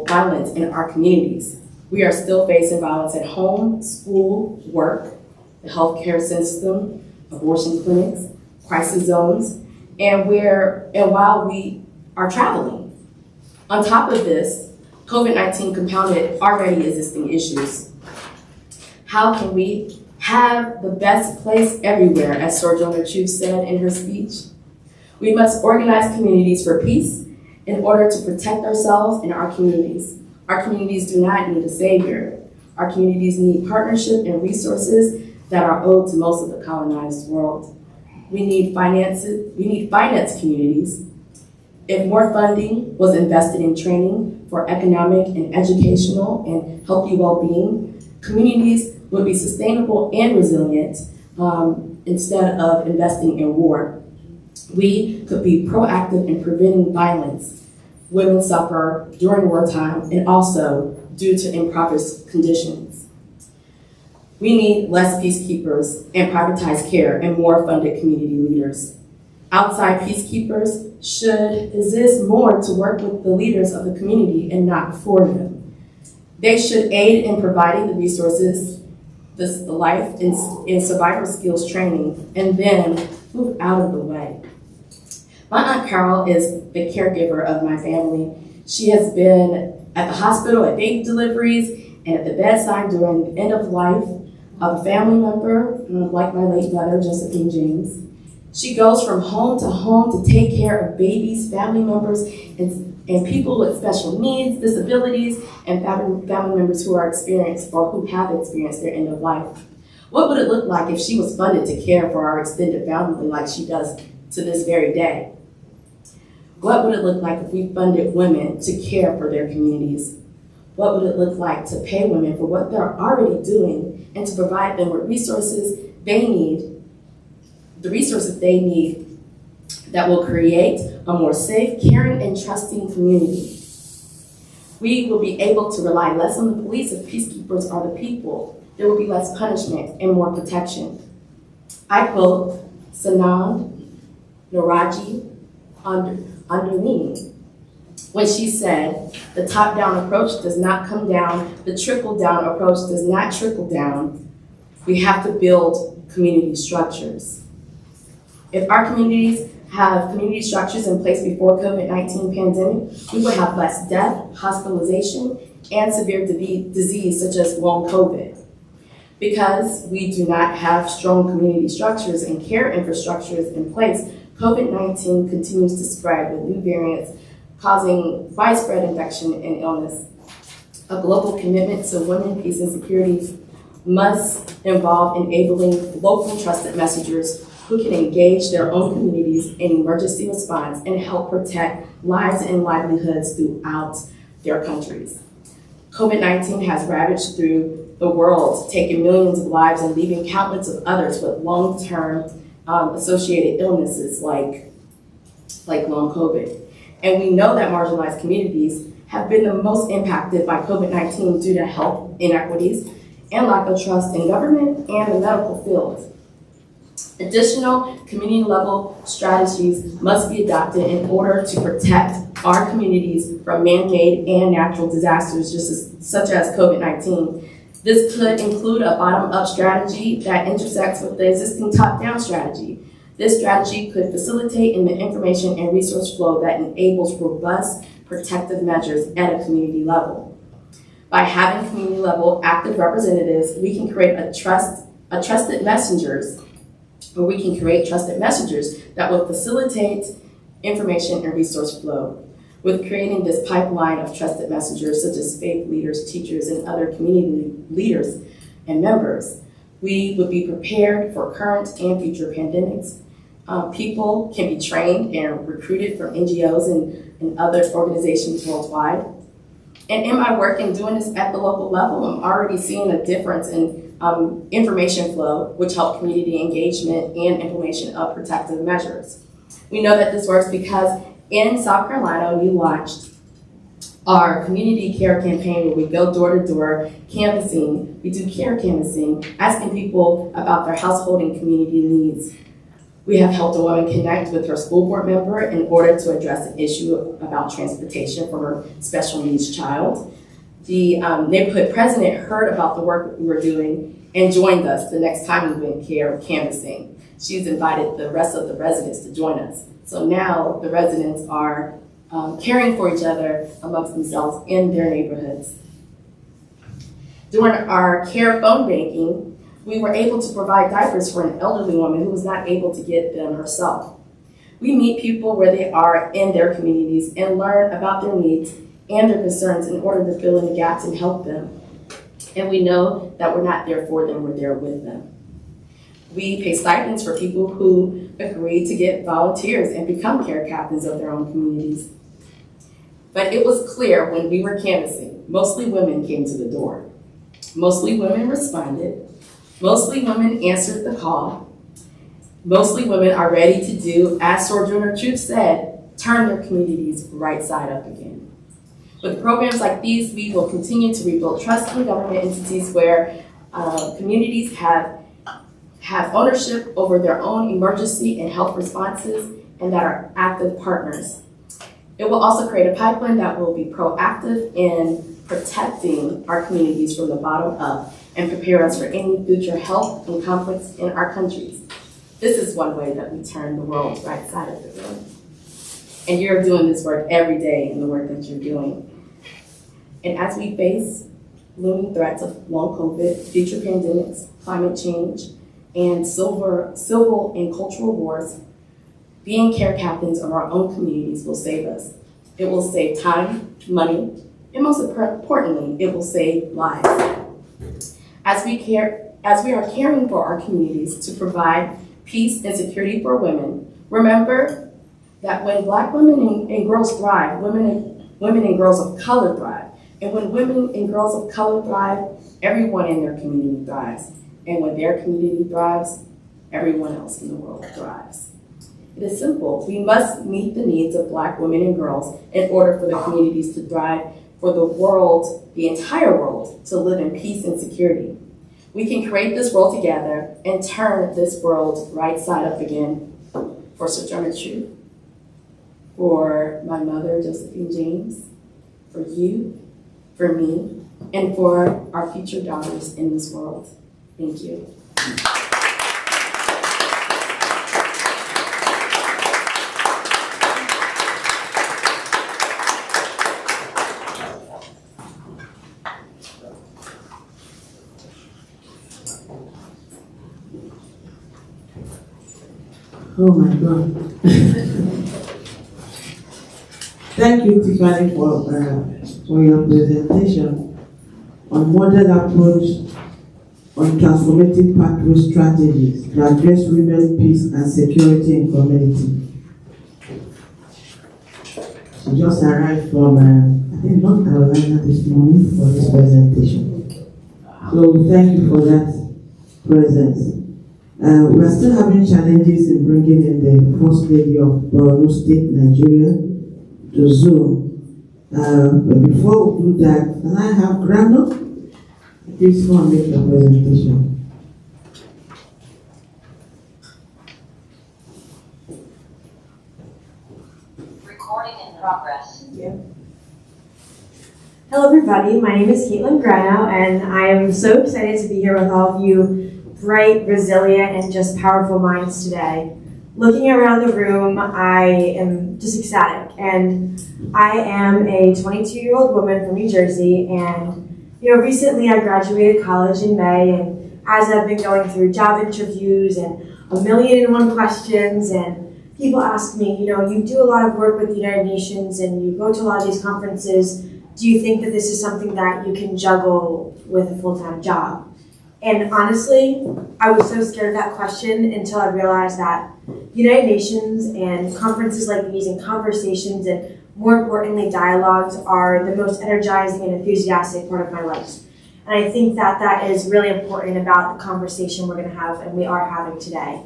violence in our communities. We are still facing violence at home, school, work, the healthcare system, abortion clinics, crisis zones, and while we are traveling. On top of this, COVID-19 compounded already existing issues. How can we have the best place everywhere, as Sojourner Truth said in her speech? We must organize communities for peace in order to protect ourselves and our communities. Our communities do not need a savior. Our communities need partnership and resources that are owed to most of the colonized world. We need finance communities. If more funding was invested in training for economic and educational and healthy well-being, communities would be sustainable and resilient instead of investing in war. We could be proactive in preventing violence women suffer during wartime and also due to improvised conditions. We need less peacekeepers and privatized care and more funded community leaders. Outside peacekeepers should exist more to work with the leaders of the community and not for them. They should aid in providing the resources, the life and survival skills training, and then move out of the way. My Aunt Carol is the caregiver of my family. She has been at the hospital at baby deliveries and at the bedside during the end of life of a family member, like my late mother, Josephine James. She goes from home to take care of babies, family members, and people with special needs, disabilities, and family members who are experienced or who have experienced their end of life. What would it look like if she was funded to care for our extended family like she does to this very day? What would it look like if we funded women to care for their communities? What would it look like to pay women for what they're already doing and to provide them with resources they need, the resources they need that will create a more safe, caring, and trusting community? We will be able to rely less on the police if peacekeepers are the people. There will be less punishment and more protection. I quote Sanam Noraji Underneath when she said, "The top-down approach does not come down, the trickle-down approach does not trickle down. We have to build community structures." If our communities have community structures in place before COVID-19 pandemic, we would have less death, hospitalization, and severe disease such as long COVID. Because we do not have strong community structures and care infrastructures in place, COVID-19 continues to spread with new variants causing widespread infection and illness. A global commitment to women, peace, and security must involve enabling local trusted messengers who can engage their own communities in emergency response and help protect lives and livelihoods throughout their countries. COVID-19 has ravaged through the world, taking millions of lives and leaving countless of others with long-term associated illnesses like long COVID. And we know that marginalized communities have been the most impacted by COVID-19 due to health inequities and lack of trust in government and the medical field. Additional community-level strategies must be adopted in order to protect our communities from man-made and natural disasters such as COVID-19. This could include a bottom-up strategy that intersects with the existing top-down strategy. This strategy could facilitate in the information and resource flow that enables robust protective measures at a community level. By having community-level active representatives, we can create trusted messengers that will facilitate information and resource flow. With creating this pipeline of trusted messengers such as faith leaders, teachers, and other community leaders and members, we would be prepared for current and future pandemics. People can be trained and recruited from NGOs and other organizations worldwide. And in my work in doing this at the local level, I'm already seeing a difference in information flow, which help community engagement and implementation of protective measures. We know that this works because in South Carolina, we launched our community care campaign where we go door to door canvassing. We do care canvassing, asking people about their household and community needs. We have helped a woman connect with her school board member in order to address an issue about transportation for her special needs child. The neighborhood president heard about the work that we were doing and joined us the next time we went canvassing. She's invited the rest of the residents to join us. So now the residents are caring for each other amongst themselves in their neighborhoods. During our care phone banking, we were able to provide diapers for an elderly woman who was not able to get them herself. We meet people where they are in their communities and learn about their needs and their concerns in order to fill in the gaps and help them. And we know that we're not there for them, we're there with them. We pay stipends for people who agree to get volunteers and become care captains of their own communities. But it was clear when we were canvassing, mostly women came to the door. Mostly women responded. Mostly women answered the call. Mostly women are ready to do, as Sojourner Truth said, turn their communities right side up again. With programs like these, we will continue to rebuild trust in government entities where communities have ownership over their own emergency and health responses and that are active partners. It will also create a pipeline that will be proactive in protecting our communities from the bottom up and prepare us for any future health and conflicts in our countries. This is one way that we turn the world right side of the room. And you're doing this work every day in the work that you're doing. And as we face looming threats of long COVID, future pandemics, climate change, and civil and cultural wars, being care captains of our own communities will save us. It will save time, money, and most importantly, it will save lives. As we are caring for our communities to provide peace and security for women, remember that when Black women and girls thrive, women and girls of color thrive. And when women and girls of color thrive, everyone in their community thrives. And when their community thrives, everyone else in the world thrives. It is simple. We must meet the needs of Black women and girls in order for the communities to thrive, for the world, the entire world, to live in peace and security. We can create this world together and turn this world right side up again for Sojourner Truth, for my mother, Josephine James, for you, for me, and for our future daughters in this world. Thank you. Oh my God. Thank you, Tiffany, for your presentation on model approach on transformative pathway strategies to address women, peace, and security in community. She just arrived from, I think, North Carolina this morning for this presentation. So we thank you for that presence. We are still having challenges in bringing in the First Lady of Borno State, Nigeria, to Zoom. But before we do that, can I have Grano? Please come and make your presentation. Recording in progress. Thank you. Hello everybody, my name is Caitlin Grano and I am so excited to be here with all of you bright, resilient, and just powerful minds today. Looking around the room, I am just ecstatic, and I am a 22-year-old woman from New Jersey, and recently I graduated college in May, and as I've been going through job interviews and 1,000,001 questions, and people ask me, you do a lot of work with the United Nations and you go to a lot of these conferences, do you think that this is something that you can juggle with a full-time job? And honestly, I was so scared of that question until I realized that United Nations and conferences like these and conversations and more importantly dialogues are the most energizing and enthusiastic part of my life. And I think that that is really important about the conversation we're going to have and we are having today.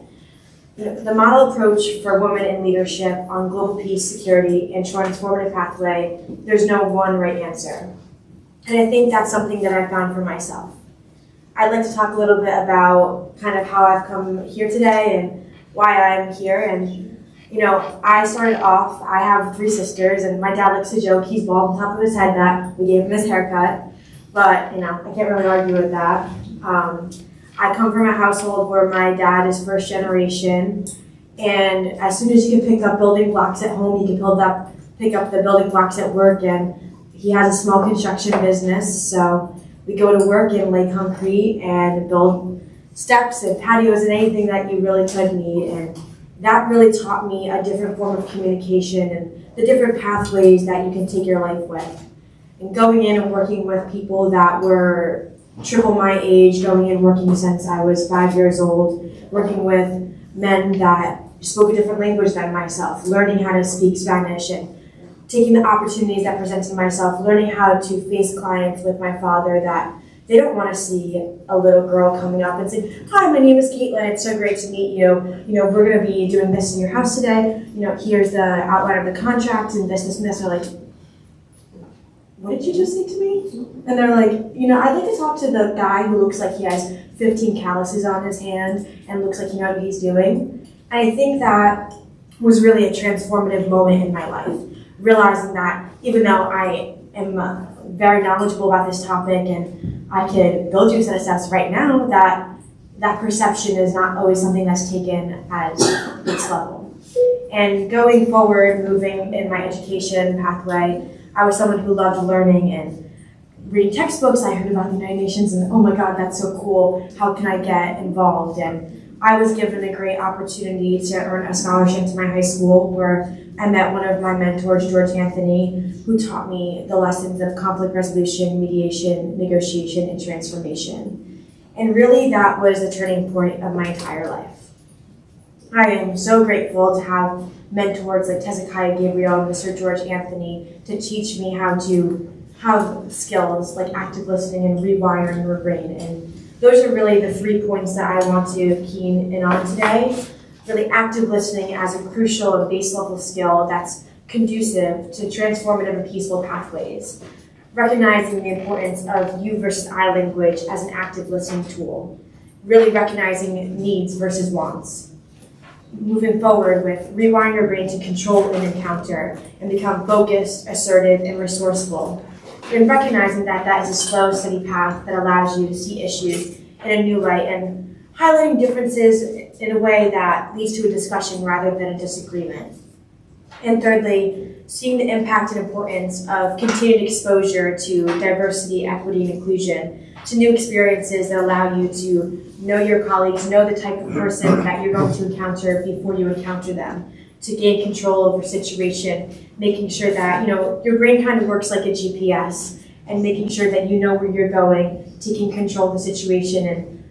The model approach for women in leadership on global peace, security, and transformative pathway, there's no one right answer. And I think that's something that I found for myself. I'd like to talk a little bit about kind of how I've come here today and why I'm here. And I started off, I have 3 sisters, and my dad likes to joke, he's bald on top of his head that we gave him his haircut, but, I can't really argue with that. I come from a household where my dad is first generation, and as soon as he can pick up building blocks at home, he can pick up the building blocks at work, and he has a small construction business, so we go to work and lay concrete and build steps and patios and anything that you really could need, and that really taught me a different form of communication and the different pathways that you can take your life with. And going in and working with people that were triple my age, going in working since I was 5 years old, working with men that spoke a different language than myself, learning how to speak Spanish and taking the opportunities that presented myself, learning how to face clients with my father that they don't want to see a little girl coming up and saying, "Hi, my name is Caitlin. It's so great to meet you. We're going to be doing this in your house today. Here's the outline of the contract and this, and this." They're like, "What did you just say to me?" And they're like, "I'd like to talk to the guy who looks like he has 15 calluses on his hand and looks like he knows what he's doing." And I think that was really a transformative moment in my life, realizing that even though I am very knowledgeable about this topic and I could build you a set of steps right now, that perception is not always something that's taken as its level. And going forward, moving in my education pathway, I was someone who loved learning and reading textbooks. I heard about the United Nations and, oh my God, that's so cool. How can I get involved? And I was given a great opportunity to earn a scholarship to my high school where I met one of my mentors, George Anthony, who taught me the lessons of conflict resolution, mediation, negotiation, and transformation. And really that was the turning point of my entire life. I am so grateful to have mentors like Hezekiah Gabriel and Mr. George Anthony to teach me how to have skills like active listening and rewiring your brain. And those are really the 3 points that I want to keen in on today. Really active listening as a crucial and base level skill that's conducive to transformative and peaceful pathways. Recognizing the importance of you versus I language as an active listening tool. Really recognizing needs versus wants. Moving forward with rewiring your brain to control an encounter and become focused, assertive, and resourceful. And recognizing that that is a slow, steady path that allows you to see issues in a new light and highlighting differences in a way that leads to a discussion rather than a disagreement. And thirdly, seeing the impact and importance of continued exposure to diversity, equity, and inclusion, to new experiences that allow you to know your colleagues, know the type of person that you're going to encounter before you encounter them, to gain control over situation, making sure that your brain kind of works like a GPS, and making sure that you know where you're going, taking control of the situation and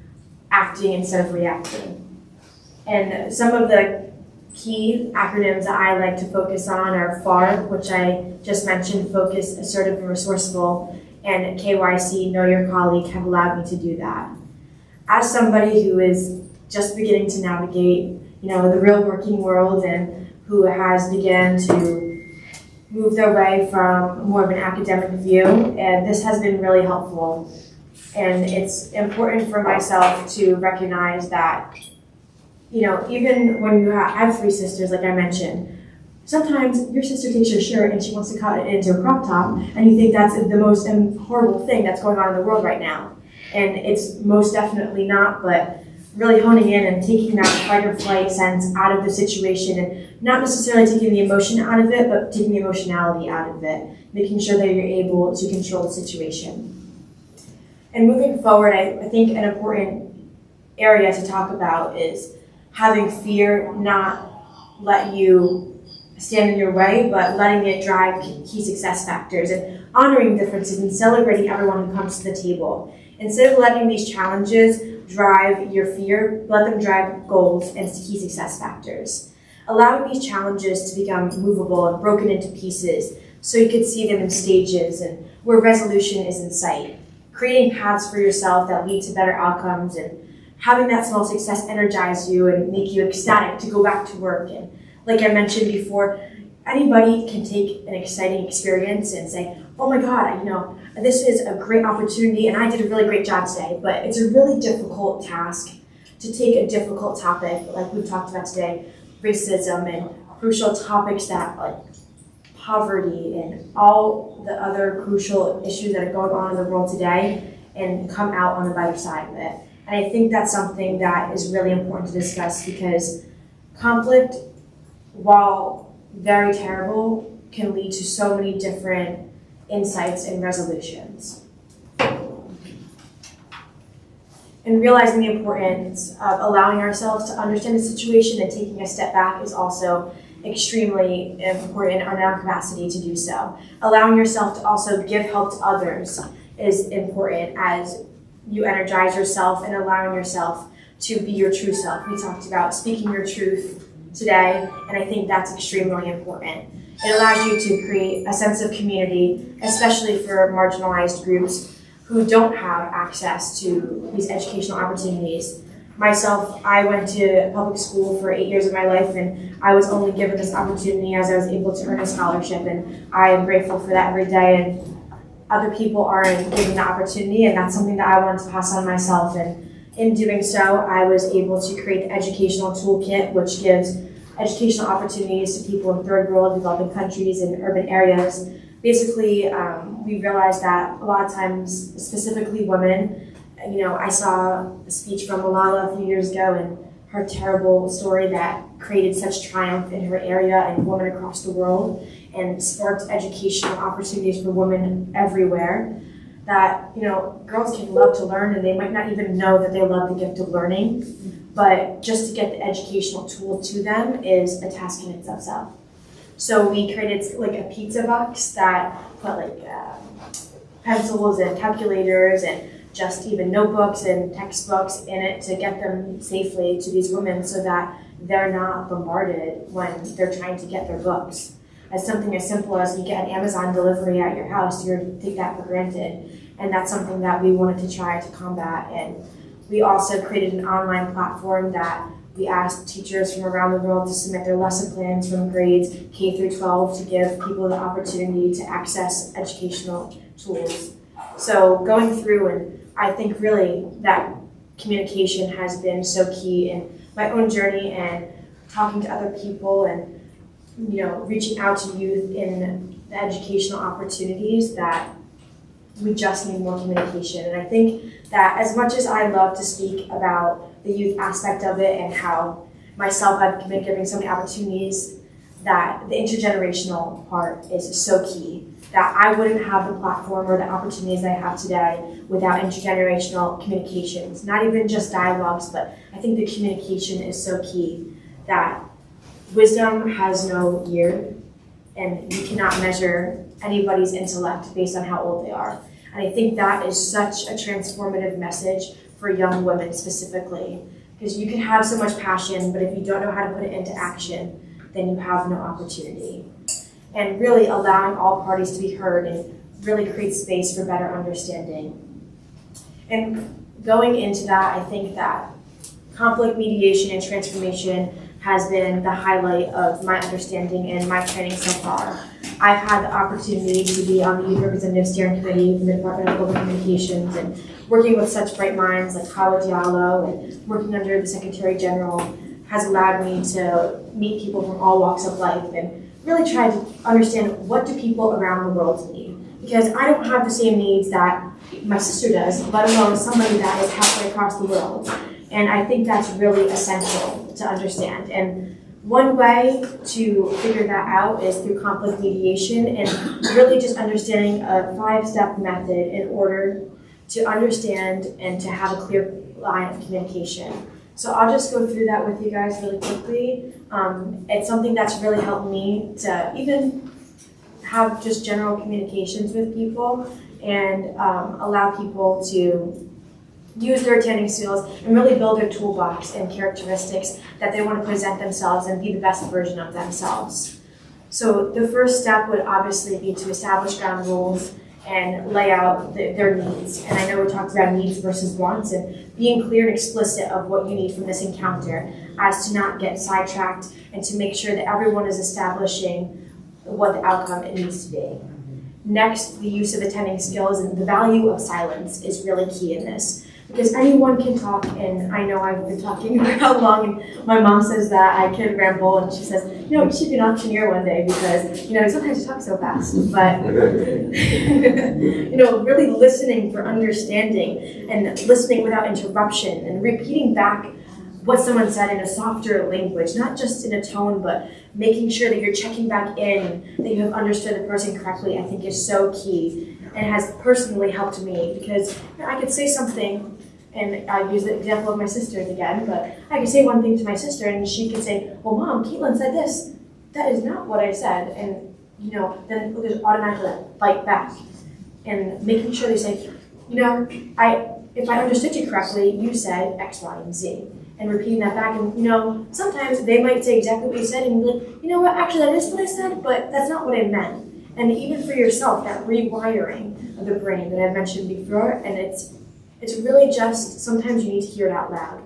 acting instead of reacting. And some of the key acronyms that I like to focus on are FAR, which I just mentioned, focus, assertive, and resourceful, and KYC, know your colleague, have allowed me to do that. As somebody who is just beginning to navigate, the real working world and who has begun to move their way from more of an academic view, and this has been really helpful. And it's important for myself to recognize that, even when you I have 3 sisters, like I mentioned, sometimes your sister takes your shirt and she wants to cut it into a crop top, and you think that's the most horrible thing that's going on in the world right now. And it's most definitely not, but really honing in and taking that fight or flight sense out of the situation and not necessarily taking the emotion out of it, but taking the emotionality out of it, making sure that you're able to control the situation. And moving forward, I think an important area to talk about is having fear not let you stand in your way, but letting it drive key success factors and honoring differences and celebrating everyone who comes to the table. Instead of letting these challenges drive your fear, let them drive goals and key success factors. Allowing these challenges to become movable and broken into pieces so you can see them in stages and where resolution is in sight. Creating paths for yourself that lead to better outcomes and having that small success energize you and make you ecstatic to go back to work. And like I mentioned before, anybody can take an exciting experience and say, oh my God, this is a great opportunity and I did a really great job today, but it's a really difficult task to take a difficult topic like we've talked about today, racism and crucial topics that like poverty and all the other crucial issues that are going on in the world today and come out on the better side of it. And I think that's something that is really important to discuss because conflict, while very terrible, can lead to so many different insights and resolutions. And realizing the importance of allowing ourselves to understand the situation and taking a step back is also extremely important in our capacity to do so. Allowing yourself to also give help to others is important as you energize yourself and allowing yourself to be your true self. We talked about speaking your truth today, and I think that's extremely important. It allows you to create a sense of community, especially for marginalized groups who don't have access to these educational opportunities. Myself, I went to public school for 8 years of my life, and I was only given this opportunity as I was able to earn a scholarship, and I am grateful for that every day. And other people aren't given the opportunity, and that's something that I wanted to pass on myself. And in doing so, I was able to create the educational toolkit, which gives educational opportunities to people in third world, developing countries, and urban areas. Basically, we realized that a lot of times, specifically women, I saw a speech from Malala a few years ago and her terrible story that created such triumph in her area and women across the world and sparked educational opportunities for women everywhere. That, girls can love to learn and they might not even know that they love the gift of learning, but just to get the educational tool to them is a task in itself. So we created like a pizza box that put pencils and calculators and just even notebooks and textbooks in it to get them safely to these women so that they're not bombarded when they're trying to get their books. As something as simple as you get an Amazon delivery at your house, you take that for granted. And that's something that we wanted to try to combat. And we also created an online platform that we asked teachers from around the world to submit their lesson plans from grades K through 12 to give people the opportunity to access educational tools. So going through, and I think really that communication has been so key in my own journey and talking to other people and reaching out to youth in the educational opportunities that we just need more communication. And I think that as much as I love to speak about the youth aspect of it and how myself I've been giving so many opportunities, that the intergenerational part is so key. That I wouldn't have the platform or the opportunities I have today without intergenerational communications. Not even just dialogues, but I think the communication is so key. That wisdom has no year, and you cannot measure anybody's intellect based on how old they are. And I think that is such a transformative message for young women specifically, because you can have so much passion, but if you don't know how to put it into action, then you have no opportunity. And really allowing all parties to be heard and really create space for better understanding. And going into that, I think that conflict mediation and transformation has been the highlight of my understanding and my training so far. I've had the opportunity to be on the Youth Representative Steering Committee in the Department of Global Communications and working with such bright minds like Hawa Diallo and working under the Secretary General has allowed me to meet people from all walks of life and really try to understand what do people around the world need. Because I don't have the same needs that my sister does, let alone somebody that is halfway across the world. And I think that's really essential to understand. And one way to figure that out is through conflict mediation and really just understanding a 5-step method in order to understand and to have a clear line of communication. So I'll just go through that with you guys really quickly. It's something that's really helped me to even have just general communications with people and allow people to use their attending skills and really build their toolbox and characteristics that they want to present themselves and be the best version of themselves. So the first step would obviously be to establish ground rules and lay out their needs. And I know we talked about needs versus wants and being clear and explicit of what you need from this encounter as to not get sidetracked and to make sure that everyone is establishing what the outcome it needs to be. Next, the use of attending skills and the value of silence is really key in this. because anyone can talk, and I know I've been talking for how long, and my mom says that I can ramble, and she says, you should be an auctioneer one day, because, sometimes you talk so fast, but, really listening for understanding, and listening without interruption, and repeating back what someone said in a softer language, not just in a tone, but making sure that you're checking back in, that you have understood the person correctly, I think is so key, and has personally helped me, because I could say something, and I use the example of my sisters again, but I could say one thing to my sister, and she could say, well, Mom, Caitlin said this. That is not what I said, and, then there's automatically that fight back, and making sure they say, if I understood you correctly, you said X, Y, and Z. And repeating that back, and sometimes they might say exactly what you said, and be like, you know what, actually that is what I said, but that's not what I meant. And even for yourself, that rewiring of the brain that I mentioned before, and it's really just, sometimes you need to hear it out loud.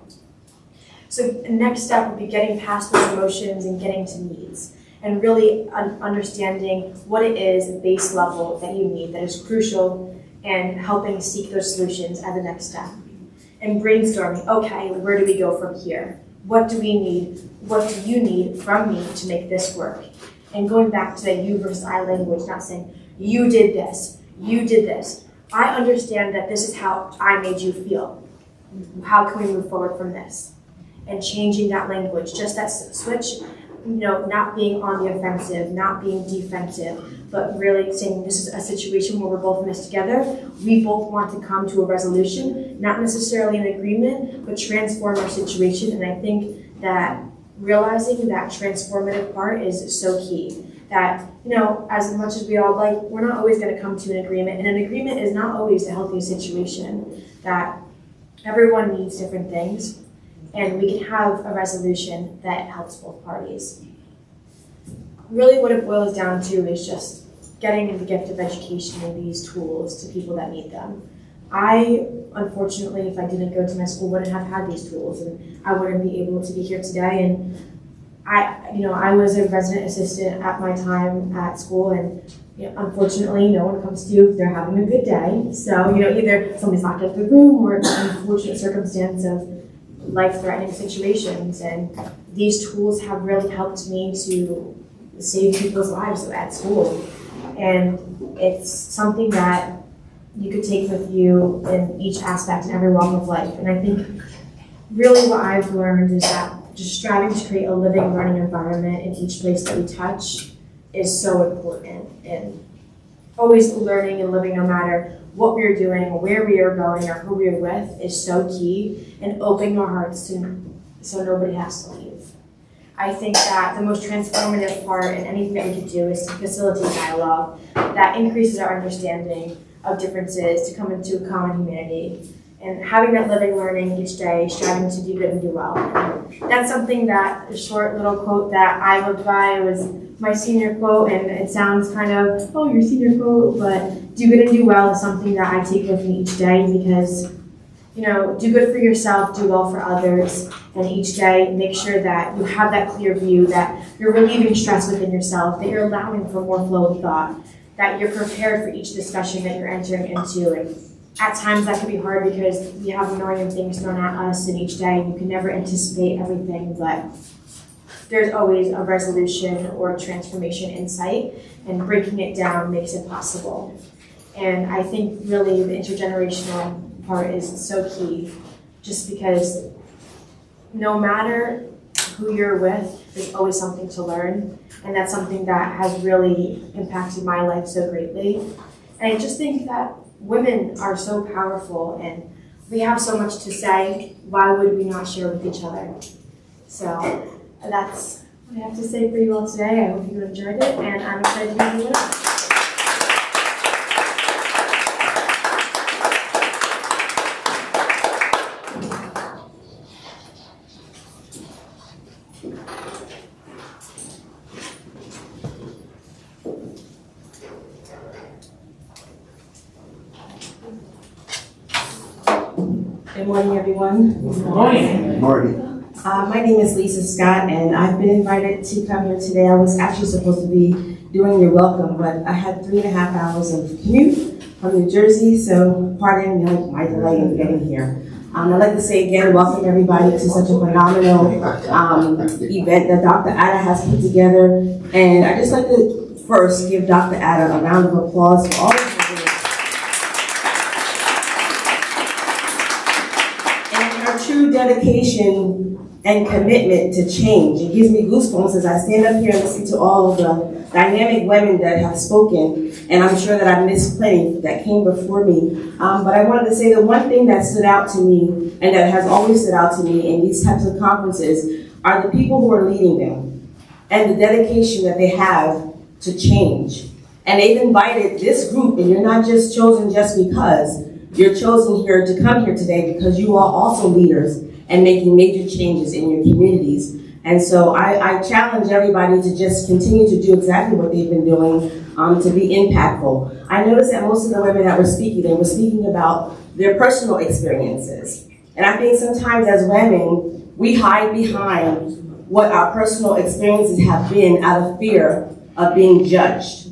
So the next step would be getting past those emotions and getting to needs, and really understanding what it is at base level that you need that is crucial, and helping seek those solutions as the next step. And brainstorming, okay, where do we go from here? What do we need? What do you need from me to make this work? And going back to that you versus I language, not saying, you did this, you did this. I understand that this is how I made you feel. How can we move forward from this? And changing that language, just that switch, not being on the offensive, not being defensive, but really saying this is a situation where we're both in this together. We both want to come to a resolution, not necessarily an agreement, but transform our situation. And I think that realizing that transformative part is so key. That, as much as we all like, we're not always going to come to an agreement. And an agreement is not always a healthy situation. That everyone needs different things. And we can have a resolution that helps both parties. Really what it boils down to is just getting the gift of education and these tools to people that need them. I, unfortunately, if I didn't go to my school, wouldn't have had these tools, and I wouldn't be able to be here today. And I was a resident assistant at my time at school, and unfortunately, no one comes to you if they're having a good day. So, either somebody's locked up in the room, or it's an unfortunate circumstance of life-threatening situations, and these tools have really helped me to save people's lives at school. And it's something that you could take with you in each aspect and every walk of life. And I think really what I've learned is that just striving to create a living, learning environment in each place that we touch is so important. And always learning and living, no matter what we're doing, or where we are going, or who we're with, is so key. And opening our hearts so nobody has to leave. I think that the most transformative part in anything that we can do is to facilitate dialogue that increases our understanding of differences to come into a common humanity. And having that living learning each day, striving to do good and do well. And that's something that, a short little quote that I lived by, was my senior quote, and it sounds kind of, oh, your senior quote, but do good and do well is something that I take with me each day, because, do good for yourself, do well for others, and each day make sure that you have that clear view, that you're relieving stress within yourself, that you're allowing for more flow of thought, that you're prepared for each discussion that you're entering into. And at times that can be hard because we have a million things thrown at us in each day, and you can never anticipate everything, but there's always a resolution or a transformation in sight, and breaking it down makes it possible. And I think really the intergenerational part is so key, just because no matter who you're with, there's always something to learn, and that's something that has really impacted my life so greatly. And I just think that women are so powerful, and we have so much to say. Why would we not share with each other? So that's what I have to say for you all today. I hope you enjoyed it, and I'm excited to meet you all. Good morning, everyone. Good morning. Morning. My name is Lisa Scott, and I've been invited to come here today. I was actually supposed to be doing your welcome, but I had 3.5 hours of commute from New Jersey, so pardon my delay in getting here. I'd like to say again, welcome everybody to such a phenomenal event that Dr. Ada has put together. And I'd just like to first give Dr. Ada a round of applause for all of her work and her true dedication and commitment to change. It gives me goosebumps as I stand up here and listen to all of the dynamic women that have spoken, and I'm sure that I missed plenty that came before me. But I wanted to say the one thing that stood out to me, and that has always stood out to me in these types of conferences, are the people who are leading them, and the dedication that they have to change. And they've invited this group, and you're not just chosen just because, you're chosen here to come here today because you are also leaders and making major changes in your communities. And so I challenge everybody to just continue to do exactly what they've been doing to be impactful. I noticed that most of the women that were speaking, they were speaking about their personal experiences. And I think sometimes as women, we hide behind what our personal experiences have been out of fear of being judged.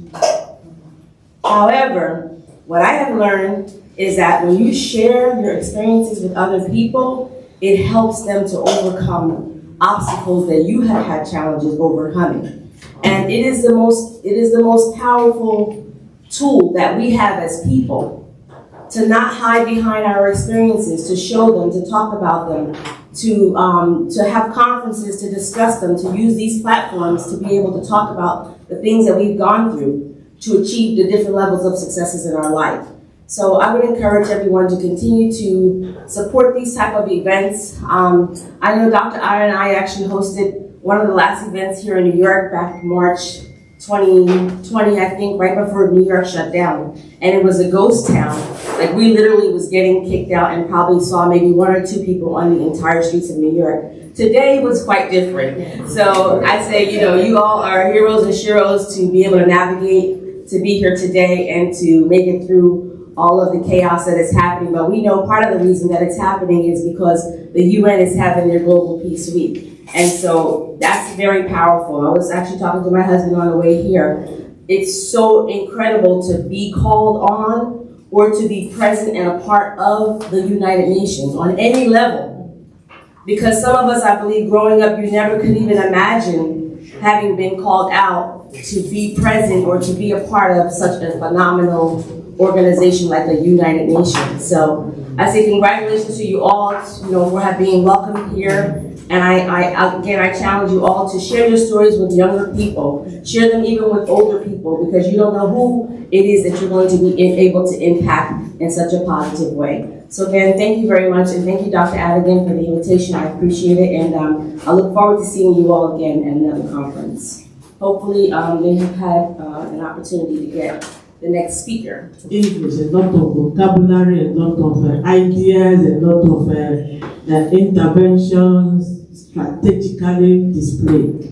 However, what I have learned is that when you share your experiences with other people, it helps them to overcome obstacles that you have had challenges overcoming. And it is the most powerful tool that we have as people, to not hide behind our experiences, to show them, to talk about them, to have conferences to discuss them, to use these platforms to be able to talk about the things that we've gone through to achieve the different levels of successes in our life. So I would encourage everyone to continue to support these type of events. I know Dr. Ada and I actually hosted one of the last events here in New York back March 2020, I think, right before New York shut down. And it was a ghost town. Like, we literally was getting kicked out and probably saw maybe 1 or 2 people on the entire streets of New York. Today was quite different. So I say, you all are heroes and sheroes to be able to navigate, to be here today and to make it through all of the chaos that is happening. But we know part of the reason that it's happening is because the UN is having their Global Peace Week. And so that's very powerful. I was actually talking to my husband on the way here. It's so incredible to be called on or to be present and a part of the United Nations on any level. Because some of us, I believe, growing up, you never could even imagine having been called out to be present or to be a part of such a phenomenal organization like the United Nations. So I say congratulations to you all, for being welcomed here. And I challenge you all to share your stories with younger people. Share them even with older people, because you don't know who it is that you're going to be able to impact in such a positive way. So again, thank you very much, and thank you, Dr. Ada, again, for the invitation. I appreciate it, and I look forward to seeing you all again at another conference. Hopefully, they have had an opportunity to get the next speaker. English, a lot of vocabulary, a lot of ideas, a lot of interventions strategically displayed.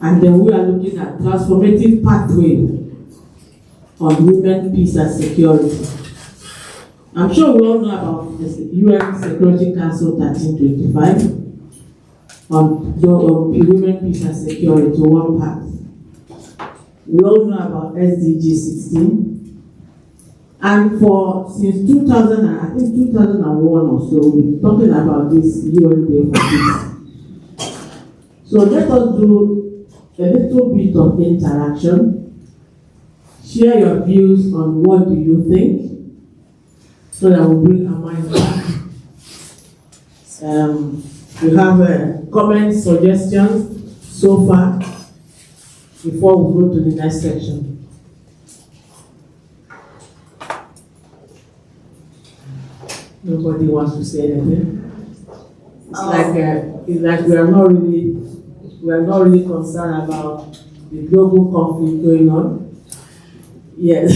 And then we are looking at transformative pathway on women, peace and security. I'm sure we all know about the UN Security Council 1325 on women, peace and security, one path. We all know about SDG 16. And since 2001 or so, we've been talking about this UN Day for Peace. So let us do a little bit of interaction. Share your views on what do you think, so that we'll bring our minds back. We have comments, suggestions so far before we go to the next section. Nobody wants to say anything. It's like we are not really concerned about the global conflict going on. Yes.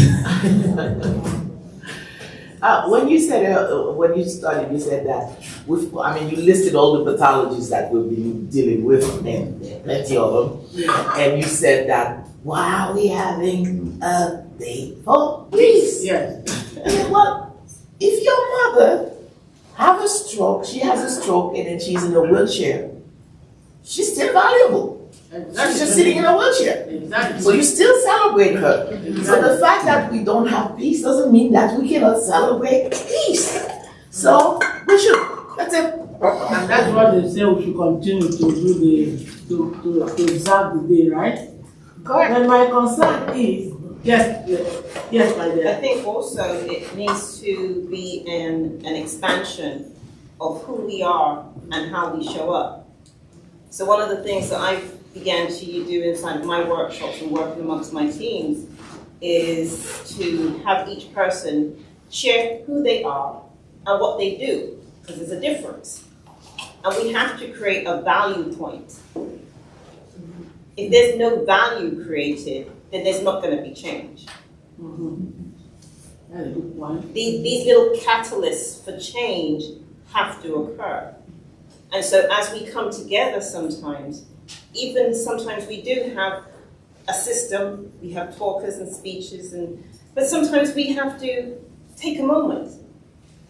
When you said, when you started, you said that, you listed all the pathologies that we've been dealing with, and plenty of them. Yeah. And you said that, why are we having a day for peace? Yes. Well, if your mother have a stroke, she has a stroke, and then she's in a wheelchair, she's still valuable. Exactly. She's just sitting in a wheelchair. Exactly. So you still celebrate her. Exactly. So the fact that we don't have peace doesn't mean that we cannot celebrate peace. So we should. That's it. And that's what they say we should continue to do to observe the day, right? Correct. And my concern is, yes, my I dear. think also it needs to be an expansion of who we are and how we show up. So one of the things that I began to do inside of my workshops and working amongst my teams is to have each person share who they are and what they do, because there's a difference. And we have to create a value point. If there's no value created, then there's not going to be change. That's a good point. These little catalysts for change have to occur. And so as we come together sometimes, even sometimes we do have a system, we have talkers and speeches, but sometimes we have to take a moment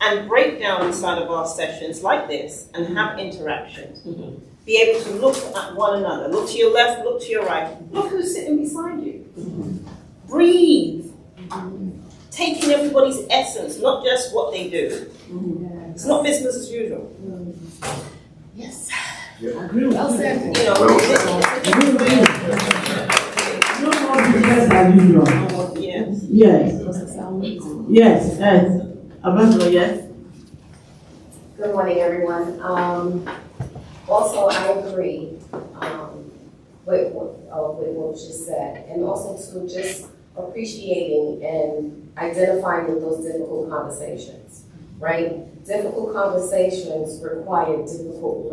and break down inside of our sessions like this and have interactions. Be able to look at one another, look to your left, look to your right, look who's sitting beside you. Breathe. Taking everybody's essence, not just what they do. It's not business as usual. Yes. Agree with Well you. said. You know, No more business as usual. yes. Yes. Yes. Ambassador, yes. Good morning, everyone. Also, I agree with what was just said, and also to just appreciating and identifying with those difficult conversations, right? Difficult conversations require difficult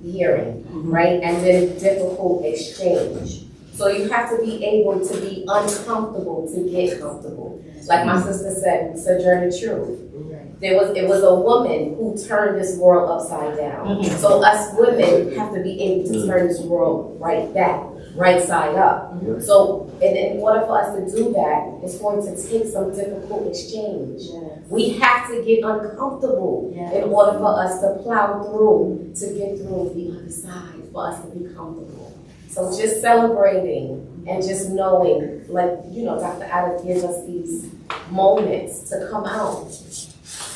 hearing, right? And then difficult exchange. So you have to be able to be uncomfortable to get comfortable. Like my sister said, Sojourner Truth. It was a woman who turned this world upside down. So us women have to be able to turn this world right back, right side up. So in order for us to do that, it's going to take some difficult exchange. We have to get uncomfortable in order for us to plow through, to get through the other side, for us to be comfortable. So just celebrating and just knowing, like, Dr. Ada gives us these moments to come out.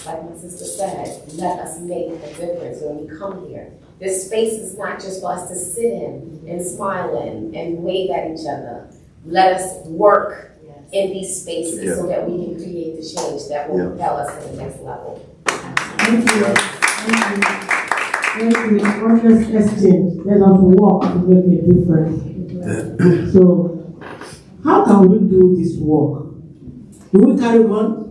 Like my sister said, let us make a difference when we come here. This space is not just for us to sit in and smile in and wave at each other. Let us work in these spaces so that we can create the change that will propel us to the next level. Thank you. Honest exchange. Let us work to make a difference. So, how can we do this work? Do we carry on?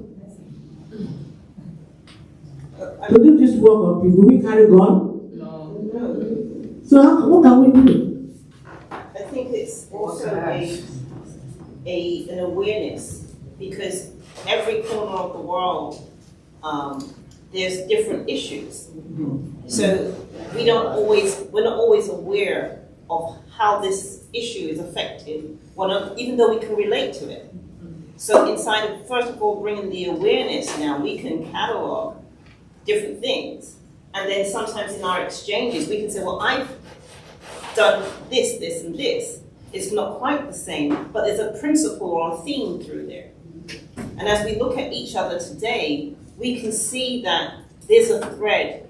To do this work of peace, do we carry gun? No. So what can we do? I think it's also an awareness, because every corner of the world, there's different issues. So we're not always aware of how this issue is affected, even though we can relate to it. So inside of, first of all, bringing the awareness now, we can catalog different things. And then sometimes in our exchanges, we can say, well, I've done this, this, and this. It's not quite the same, but there's a principle or a theme through there. And as we look at each other today, we can see that there's a thread.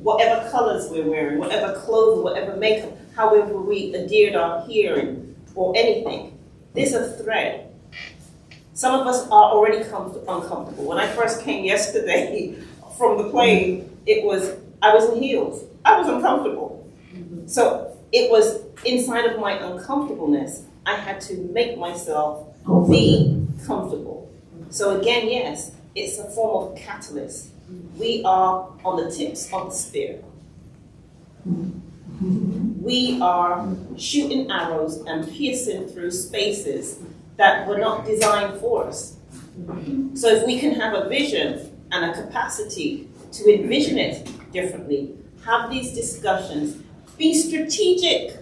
Whatever colors we're wearing, whatever clothing, whatever makeup, however we adhered our hearing or anything, there's a thread. Some of us are already uncomfortable. When I first came yesterday from the plane, I was in heels. I was uncomfortable. So it was inside of my uncomfortableness, I had to make myself be comfortable. So again, yes, it's a form of catalyst. We are on the tips of the spear. We are shooting arrows and piercing through spaces that were not designed for us. So if we can have a vision and a capacity to envision it differently, have these discussions, be strategic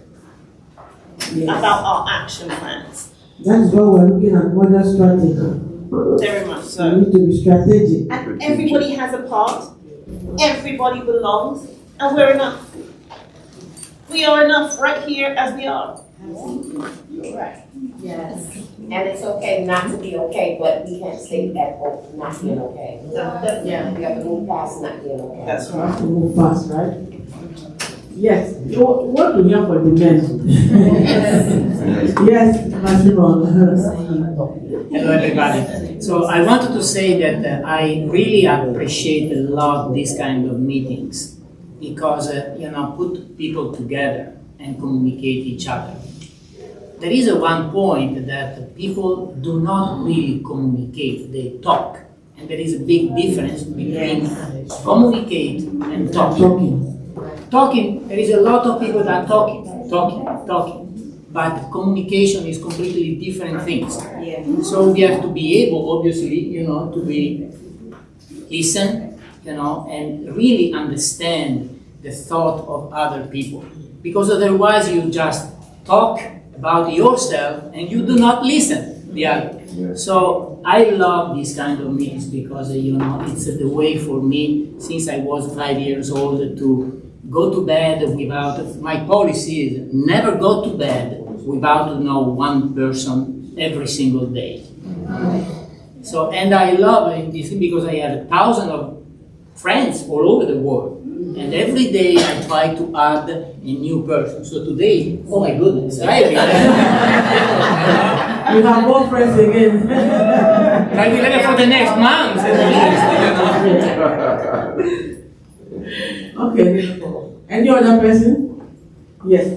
about our action plans. That's why we're looking at modern strategy. Very much We so. need to be strategic. And everybody has a part, everybody belongs, and we're enough. We are enough right here as we are. You're right. Yes. And it's okay not to be okay, but we can't stay at home not being okay. Yeah. We have to move past not being okay. That's We right. have to move fast, right? Yes. You what do we have for the men? Yes, Massimo. Hello, everybody. So I wanted to say that I really appreciate a lot these kind of meetings because put people together and communicate each other. There is one point that people do not really communicate; they talk, and there is a big difference between communicate and talk. Talking, there is a lot of people that are talking, but communication is completely different things. Yeah. So we have to be able, obviously, to be listen, and really understand the thought of other people. Because otherwise you just talk about yourself and you do not listen the other. So I love these kind of meetings because, it's the way for me, since I was 5 years old, to go to bed without, my policy is never go to bed without one person every single day. So, and I love this because I have thousands of friends all over the world. And every day I try to add a new person. So today, oh my goodness, right? You have more friends again. I will have for the next month at least, Okay. Any other person? Yes.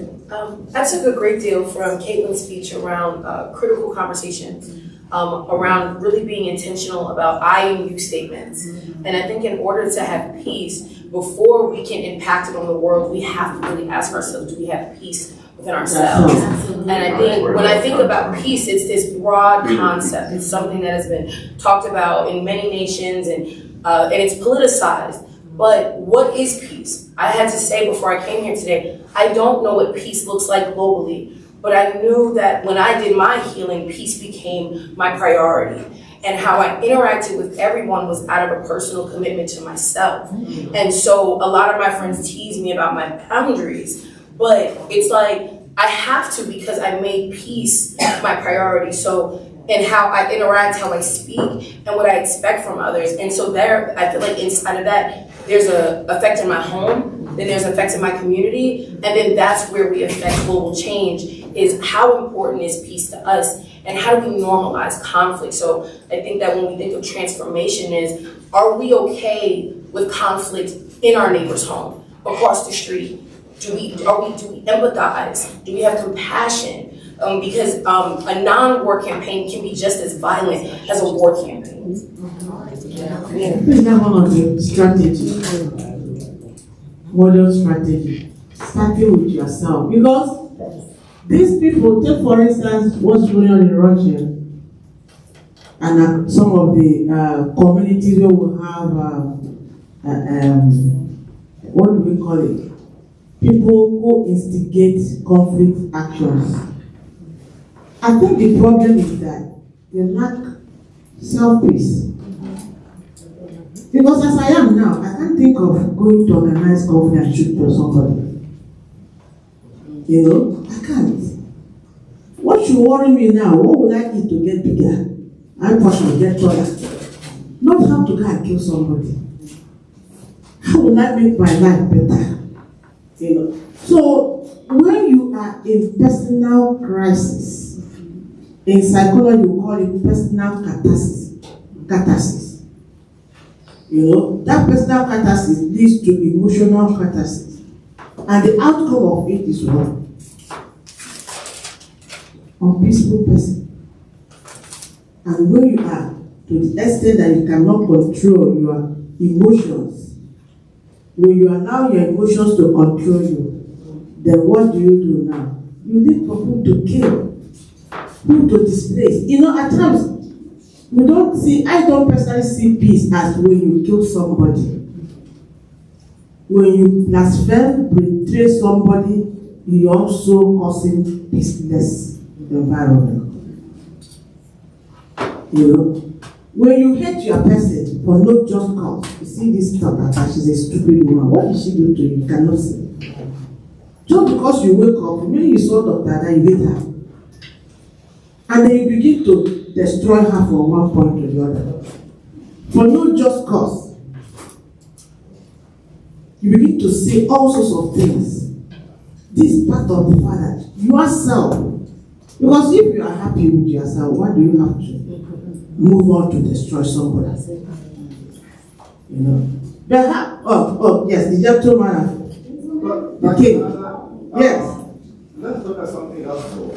I took a great deal from Caitlin's speech around critical conversations, around really being intentional about I and you statements. And I think in order to have peace, before we can impact it on the world, we have to really ask ourselves, do we have peace within ourselves? And I think when I think about peace, it's this broad concept. It's something that has been talked about in many nations and it's politicized. But what is peace? I had to say before I came here today, I don't know what peace looks like globally, but I knew that when I did my healing, peace became my priority. And how I interacted with everyone was out of a personal commitment to myself. And so a lot of my friends tease me about my boundaries, but it's like I have to because I made peace my priority. So, and how I interact, how I speak, and what I expect from others. And so there, I feel like inside of that, there's an effect in my home, then there's an effect in my community, and then that's where we affect global change, is how important is peace to us, and how do we normalize conflict? So I think that when we think of transformation is, are we okay with conflict in our neighbor's home, across the street? Do we empathize? Do we have compassion? Because a non-war campaign can be just as violent as a war campaign. Is that one of the strategies? Model strategy. Starting with yourself. Because these people, take for instance what's going on in Russia, and some of the communities where we have, what do we call it? People who instigate conflict actions. I think the problem is that they lack self-peace. Because as I am now, I can't think of going to organize conflict and shoot for somebody. I can't. What should worry me now? What would I eat to get bigger? I personally get taller. Not how to go and kill somebody. How will I make my life better? So when you are in personal crisis, in psychology we call it personal catharsis. That personal catharsis leads to emotional catharsis. And the outcome of it is what? Unpeaceful person. And when you are to the extent that you cannot control your emotions, when you allow your emotions to control you, then what do you do now? You look for who to kill, who to displace. At times, I don't personally see peace as when you kill somebody. When you blaspheme, betray somebody, you're also causing peaceless environment. When you hate your person for no just cause, you see this talk about she's a stupid woman. What did she do to you? You cannot say. Just because you wake up, maybe you saw Dr. Ada, you hate her. And then you begin to destroy her from one point to the other. For no just cause. You begin to say all sorts of things. This is part of the Father. Yourself. Because if you are happy with yourself, why do you have to move on to destroy somebody? You know. Yes, the gentleman. The king. Yes. Let's look at something else though.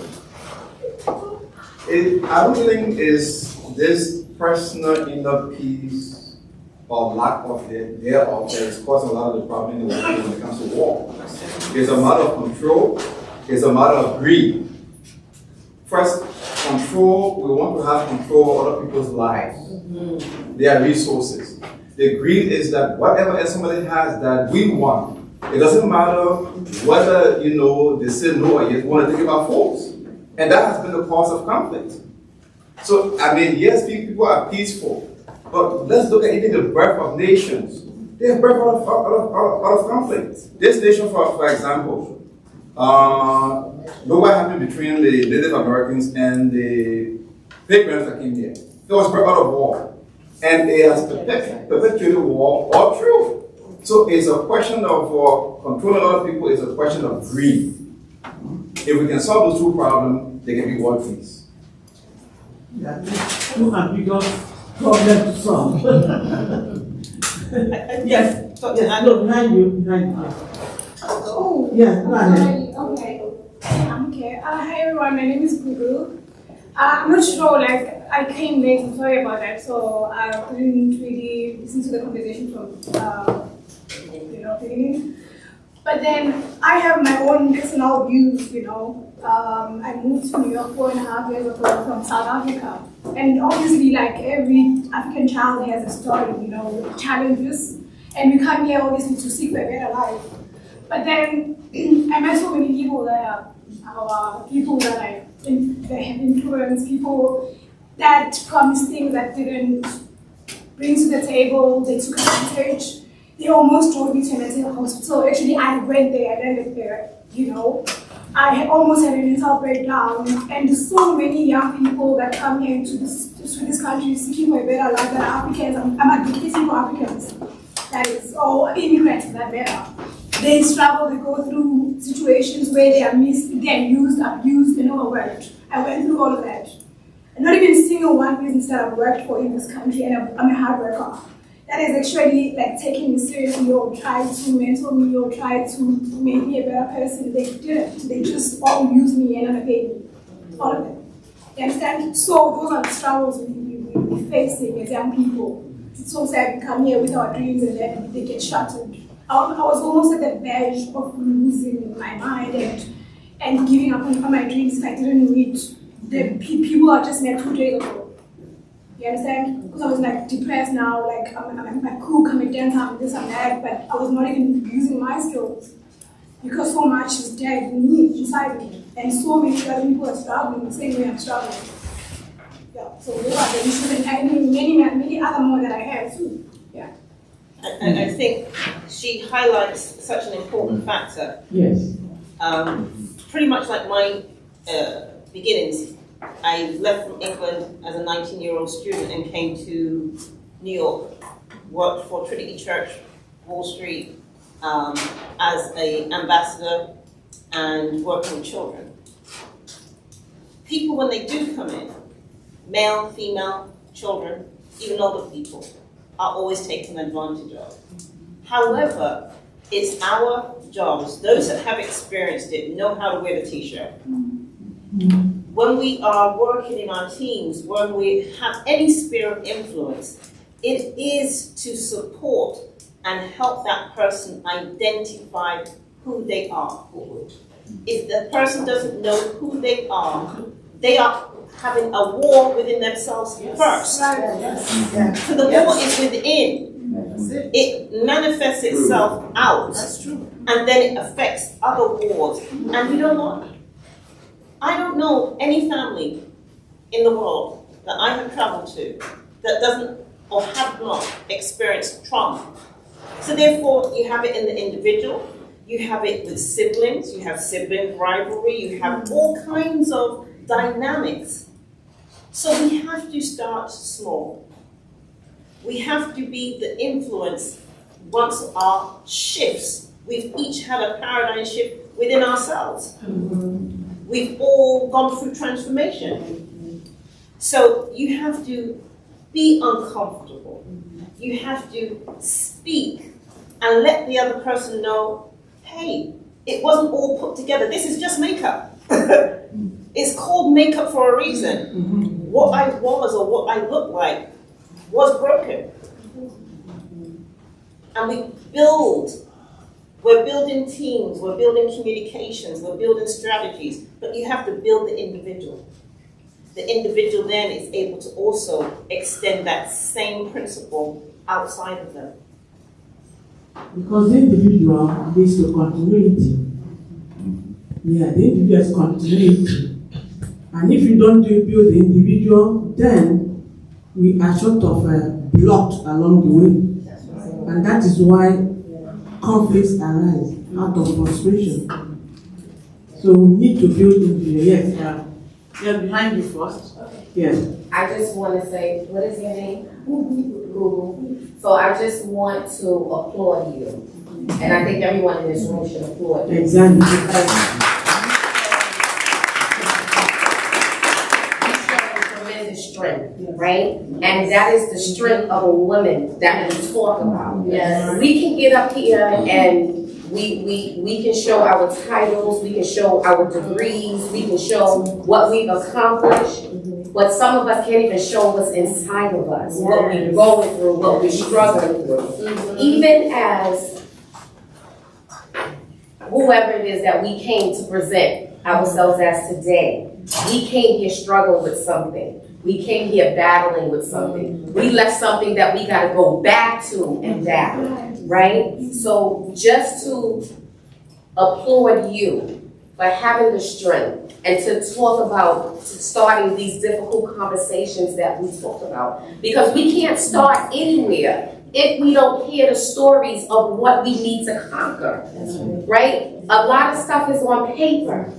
I don't think is this personal inner peace or lack of it thereof that is causing a lot of the problem in the world when it comes to war. It's a matter of control, it's a matter of greed. First, control, we want to have control of other people's lives, their resources. The greed is that whatever else somebody has that we want, it doesn't matter whether, they say no or yes, we want to take it by force. And that has been the cause of conflict. So, yes, people are peaceful, but let's look at even the birth of nations. They are birth out of conflict. This nation, for example, look what happened between the Native Americans and the Pilgrims that came here. It was birth out of war. And it has perpetuated war all through. So it's a question of controlling other people, it's a question of greed. If we can solve those two problems, there can be world peace. Yeah, two ambiguous problem to solve. Yes, Dr. No, behind you. Oh, yes, go ahead. Okay. Okay. Hi everyone, my name is Guru. I'm not sure, I came late, I'm sorry about that, so I couldn't really listen to the conversation from, beginning. But then I have my own personal views, I moved to New York 4.5 years ago from South Africa. And obviously, every African child has a story, with challenges. And we come here obviously to seek for a better life. But then I met so many people that are people that they have influence, people that promise things that didn't bring to the table, they took advantage. They almost drove me to a mental hospital. Actually, I went there, I ended there, I almost had a mental breakdown. And there's so many young people that come here to this country seeking for a better life that are Africans. I'm advocating for Africans, that is, or immigrants for that matter. They struggle, they go through situations where they are used, abused, and overworked. I went through all of that. And not even a single one business that I've worked for in this country, and I'm a hard worker. That is actually taking me seriously or try to mentor me or try to make me a better person. They didn't. They just all used me and underpaid me. All of them. You understand? So those are the struggles we're facing as young people. It's so sad we come here with our dreams and then they get shattered. I was almost at the verge of losing my mind and giving up on my dreams if I didn't meet the people I just met 2 days ago. You understand? Because I was depressed now, I'm a cook, I'm a dancer, I'm this, I'm that, but I was not even using my skills because so much is dead in me, inside me, and so many other people are struggling the same way I'm struggling. Yeah, so those are the issues, and many other more that I have too. Yeah. And I think she highlights such an important factor. Yes. Pretty much like my beginnings. I left from England as a 19-year-old student and came to New York, worked for Trinity Church, Wall Street, as an ambassador and working with children. People, when they do come in, male, female, children, even older people, are always taken advantage of. However, it's our jobs, those that have experienced it, know how to wear the t-shirt. When we are working in our teams, when we have any sphere of influence, it is to support and help that person identify who they are. If the person doesn't know who they are having a war within themselves first. So the war is within. It manifests itself out. That's true. And then it affects other wars. And you know what? I don't know any family in the world that I have traveled to that doesn't or have not experienced trauma. So therefore, you have it in the individual, You have it with siblings, you have sibling rivalry, you have all kinds of dynamics. So we have to start small. We have to be the influence once our shifts. We've each had a paradigm shift within ourselves. We've all gone through transformation. So you have to be uncomfortable. You have to speak and let the other person know, hey, it wasn't all put together. This is just makeup. It's called makeup for a reason. What I was or what I looked like was broken. And we build. We're building teams, we're building communications, we're building strategies, but you have to build the individual. The individual then is able to also extend that same principle outside of them. Because the individual leads to continuity. Yeah, the individual is continuity. And if you don't build the individual, then we are sort of blocked along the way. And that is why conflicts arise out of frustration. So we need to build individual. Yes. Yeah, behind you first. Yes. I just want to say, what is your name? Google. So I just want to applaud you. And I think everyone in this room should applaud you. Exactly. Strength, right? And that is the strength of a woman that we talk about. Yes. We can get up here and we can show our titles, we can show our degrees, we can show what we've accomplished, but some of us can't even show what's inside of us, what we're going through, what we're struggling through. Even as whoever it is that we came to present ourselves as today, we came here struggling with something. We came here battling with something. We left something that we got to go back to and battle, right? So just to applaud you for having the strength and to talk about starting these difficult conversations that we talked about. Because we can't start anywhere if we don't hear the stories of what we need to conquer, right? A lot of stuff is on paper.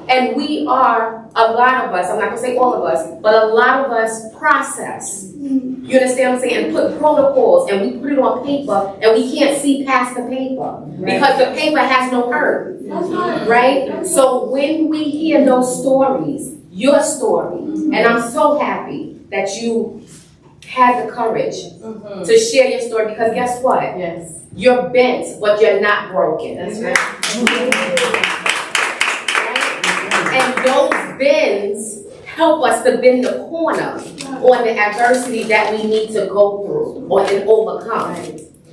And we are, a lot of us, I'm not going to say all of us, but a lot of us process. You understand what I'm saying? And put protocols and we put it on paper and we can't see past the paper because the paper has no hurt. Right? So when we hear those stories, your story, and I'm so happy that you had the courage to share your story because guess what? Yes. You're bent, but you're not broken. That's right. And those bends help us to bend the corner on the adversity that we need to go through or and overcome.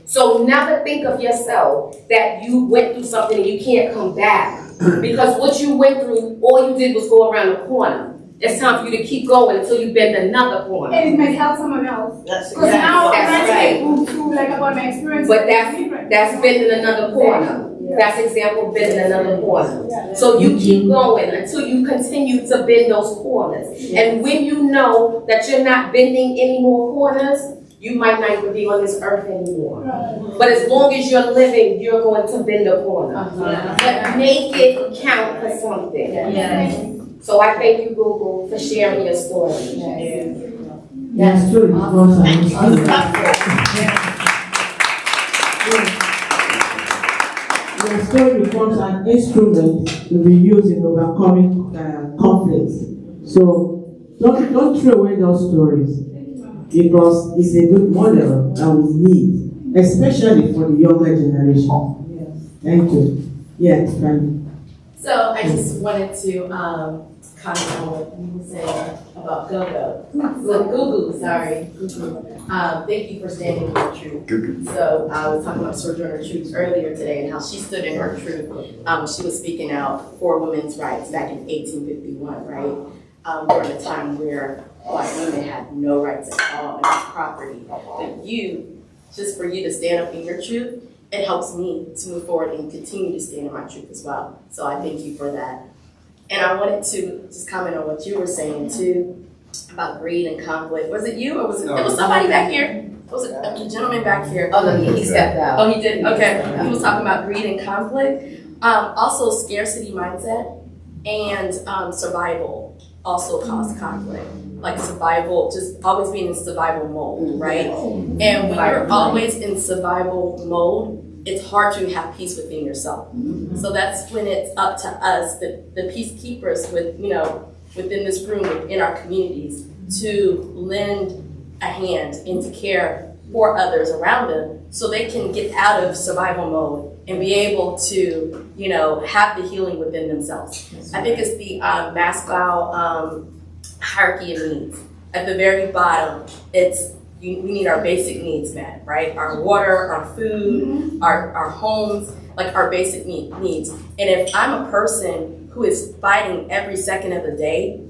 So never think of yourself that you went through something and you can't come back. Because what you went through, all you did was go around the corner. It's time for you to keep going until you bend another corner. And it might help someone else. That's Because now I'm trying to right. move through like about my experience. But that's bending another corner. That's example of bending another corner. So you keep going until you continue to bend those corners. And when you know that you're not bending any more corners, you might not even be on this earth anymore. But as long as you're living, you're going to bend a corner. But make it count for something. So I thank you, Google, for sharing your story. Yes, true. The story becomes an instrument to be used in overcoming conflicts. So don't throw away those stories because it's a good model that we need, especially for the younger generation. Thank you. Yes, Frank. So I just wanted to comment on what you were saying about Gugu, sorry. Thank you for standing in your truth. So I was talking about Sojourner Truth earlier today and how she stood in her truth. She was speaking out for women's rights back in 1851, right? During a time where Black women had no rights at all in this property. But just for you to stand up in your truth, it helps me to move forward and continue to stand in my truth as well. So I thank you for that. And I wanted to just comment on what you were saying too about greed and conflict. Was it you or was it? No. It was somebody back here. Was it a gentleman back here? Oh, no, he stepped out. Oh, he did, okay. He was talking about greed and conflict. Also scarcity mindset and survival also cause conflict. Like survival, just always being in survival mode, right? And when you're always in survival mode, it's hard to have peace within yourself. So that's when it's up to us, the peacekeepers within this room, within our communities, to lend a hand and to care for others around them so they can get out of survival mode and be able to, have the healing within themselves. I think it's the Maslow hierarchy of needs. At the very bottom, we need our basic needs met, right? Our water, our food, our homes, like our basic needs. And if I'm a person who is fighting every second of the day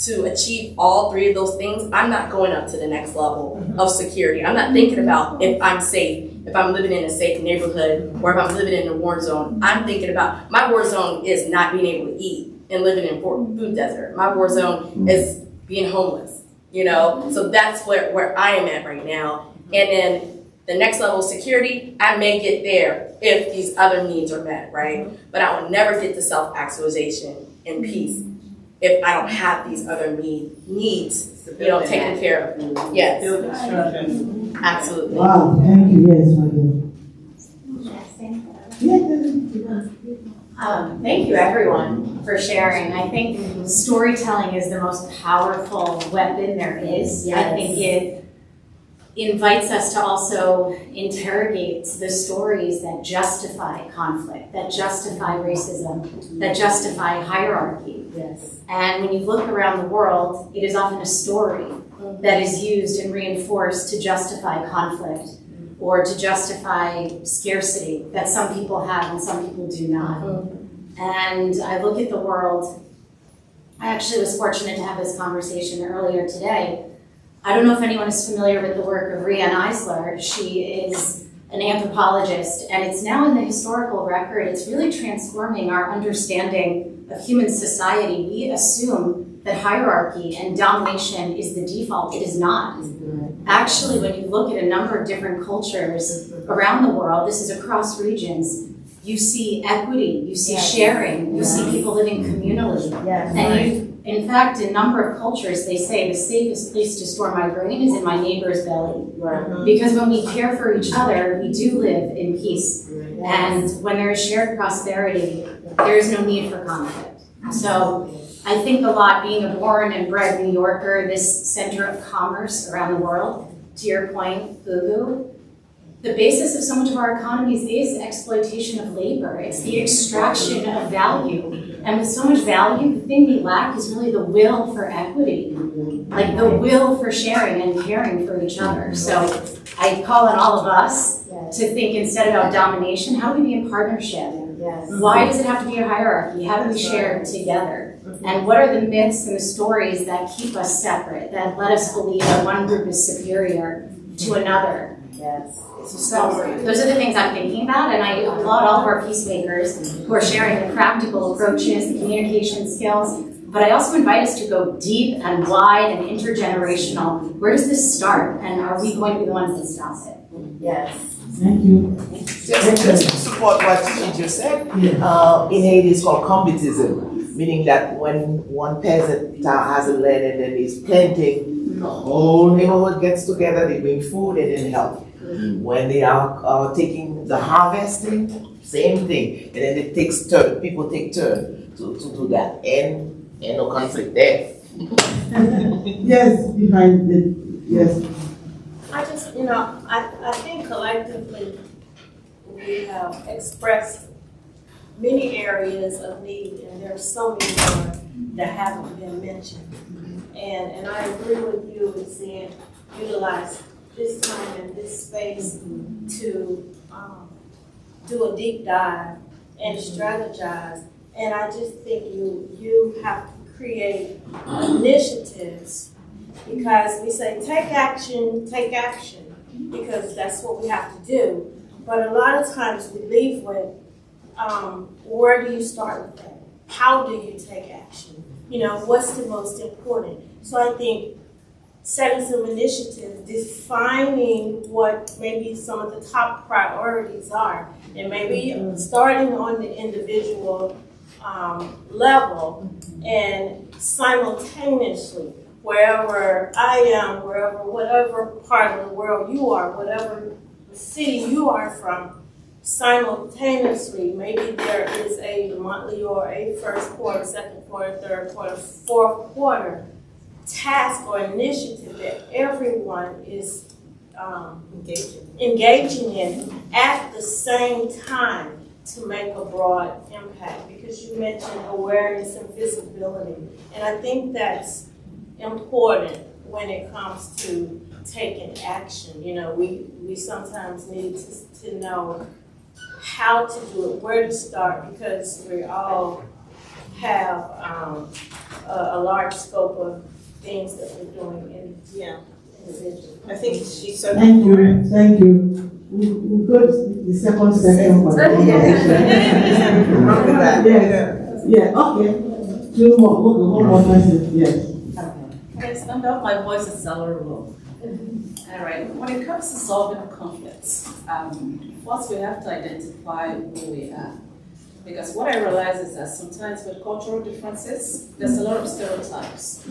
to achieve all three of those things, I'm not going up to the next level of security. I'm not thinking about if I'm safe, if I'm living in a safe neighborhood, or if I'm living in a war zone. I'm thinking about my war zone is not being able to eat and living in food desert. My war zone is being homeless, So that's where I am at right now. And then the next level of security, I may get there if these other needs are met, right? But I will never get to self-actualization and peace if I don't have these other needs, taken care of. Yes. Absolutely. Wow, thank you, yes, Thank you, everyone, for sharing. I think storytelling is the most powerful weapon there is. Yes. I think it invites us to also interrogate the stories that justify conflict, that justify racism, that justify hierarchy. Yes. And when you look around the world, it is often a story that is used and reinforced to justify conflict or to justify scarcity that some people have and some people do not. And I look at the world, I actually was fortunate to have this conversation earlier today. I don't know if anyone is familiar with the work of Riane Eisler. She is an anthropologist, and it's now in the historical record. It's really transforming our understanding of human society. We assume that hierarchy and domination is the default. It is not. Actually, when you look at a number of different cultures around the world, this is across regions, you see equity, you see sharing, you see people living communally. And in fact, in a number of cultures, they say the safest place to store my grain is in my neighbor's belly. Because when we care for each other, we do live in peace. And when there is shared prosperity, there is no need for conflict. So I think a lot, being a born and bred New Yorker, this center of commerce around the world, to your point, Gugu, the basis of so much of our economies is exploitation of labor. It's the extraction of value. And with so much value, the thing we lack is really the will for equity, like the will for sharing and caring for each other. So I call on all of us to think instead about domination, how do we be in partnership? Why does it have to be a hierarchy? How do we share together? And what are the myths and the stories that keep us separate, that let us believe that one group is superior to another? So those are the things I'm thinking about, and I applaud all of our peacemakers who are sharing the practical approaches, the communication skills, but I also invite us to go deep and wide and intergenerational. Where does this start, and are we going to be the ones that stop it? Yes. Thank you. Just to support what you just said, in Haiti it's called combitism, meaning that when one peasant has a land and then is planting, the whole neighborhood gets together, they bring food and then help. When they are taking the harvesting, same thing. And then it takes turn, people take turn to do that. And no conflict there. Yes, behind it, yes. I just, I think collectively we have expressed many areas of need, and there are so many more that haven't been mentioned. And I agree with you in saying utilize this time and this space to do a deep dive and strategize. And I just think you have to create initiatives, because we say take action, because that's what we have to do. But a lot of times we leave with, where do you start with that? How do you take action? What's the most important? So I think setting some initiatives, defining what maybe some of the top priorities are, and maybe starting on the individual level, and simultaneously, wherever I am, whatever part of the world you are, whatever city you are from, simultaneously, maybe there is a monthly or a first quarter, second quarter, third quarter, fourth quarter task or initiative that everyone is engaging in at the same time to make a broad impact. Because you mentioned awareness and visibility, and I think that's important when it comes to taking action. You know, we sometimes need to know how to do it, where to start, because we all have a large scope of things that we're doing individually. I think she's so Thank you. We'll go to the second section for the Yeah, okay. Two more. Okay, one more person. Yes. Okay, stand up. My voice is tolerable. All right. When it comes to solving conflicts, first we have to identify who we are. Because what I realize is that sometimes with cultural differences, there's a lot of stereotypes.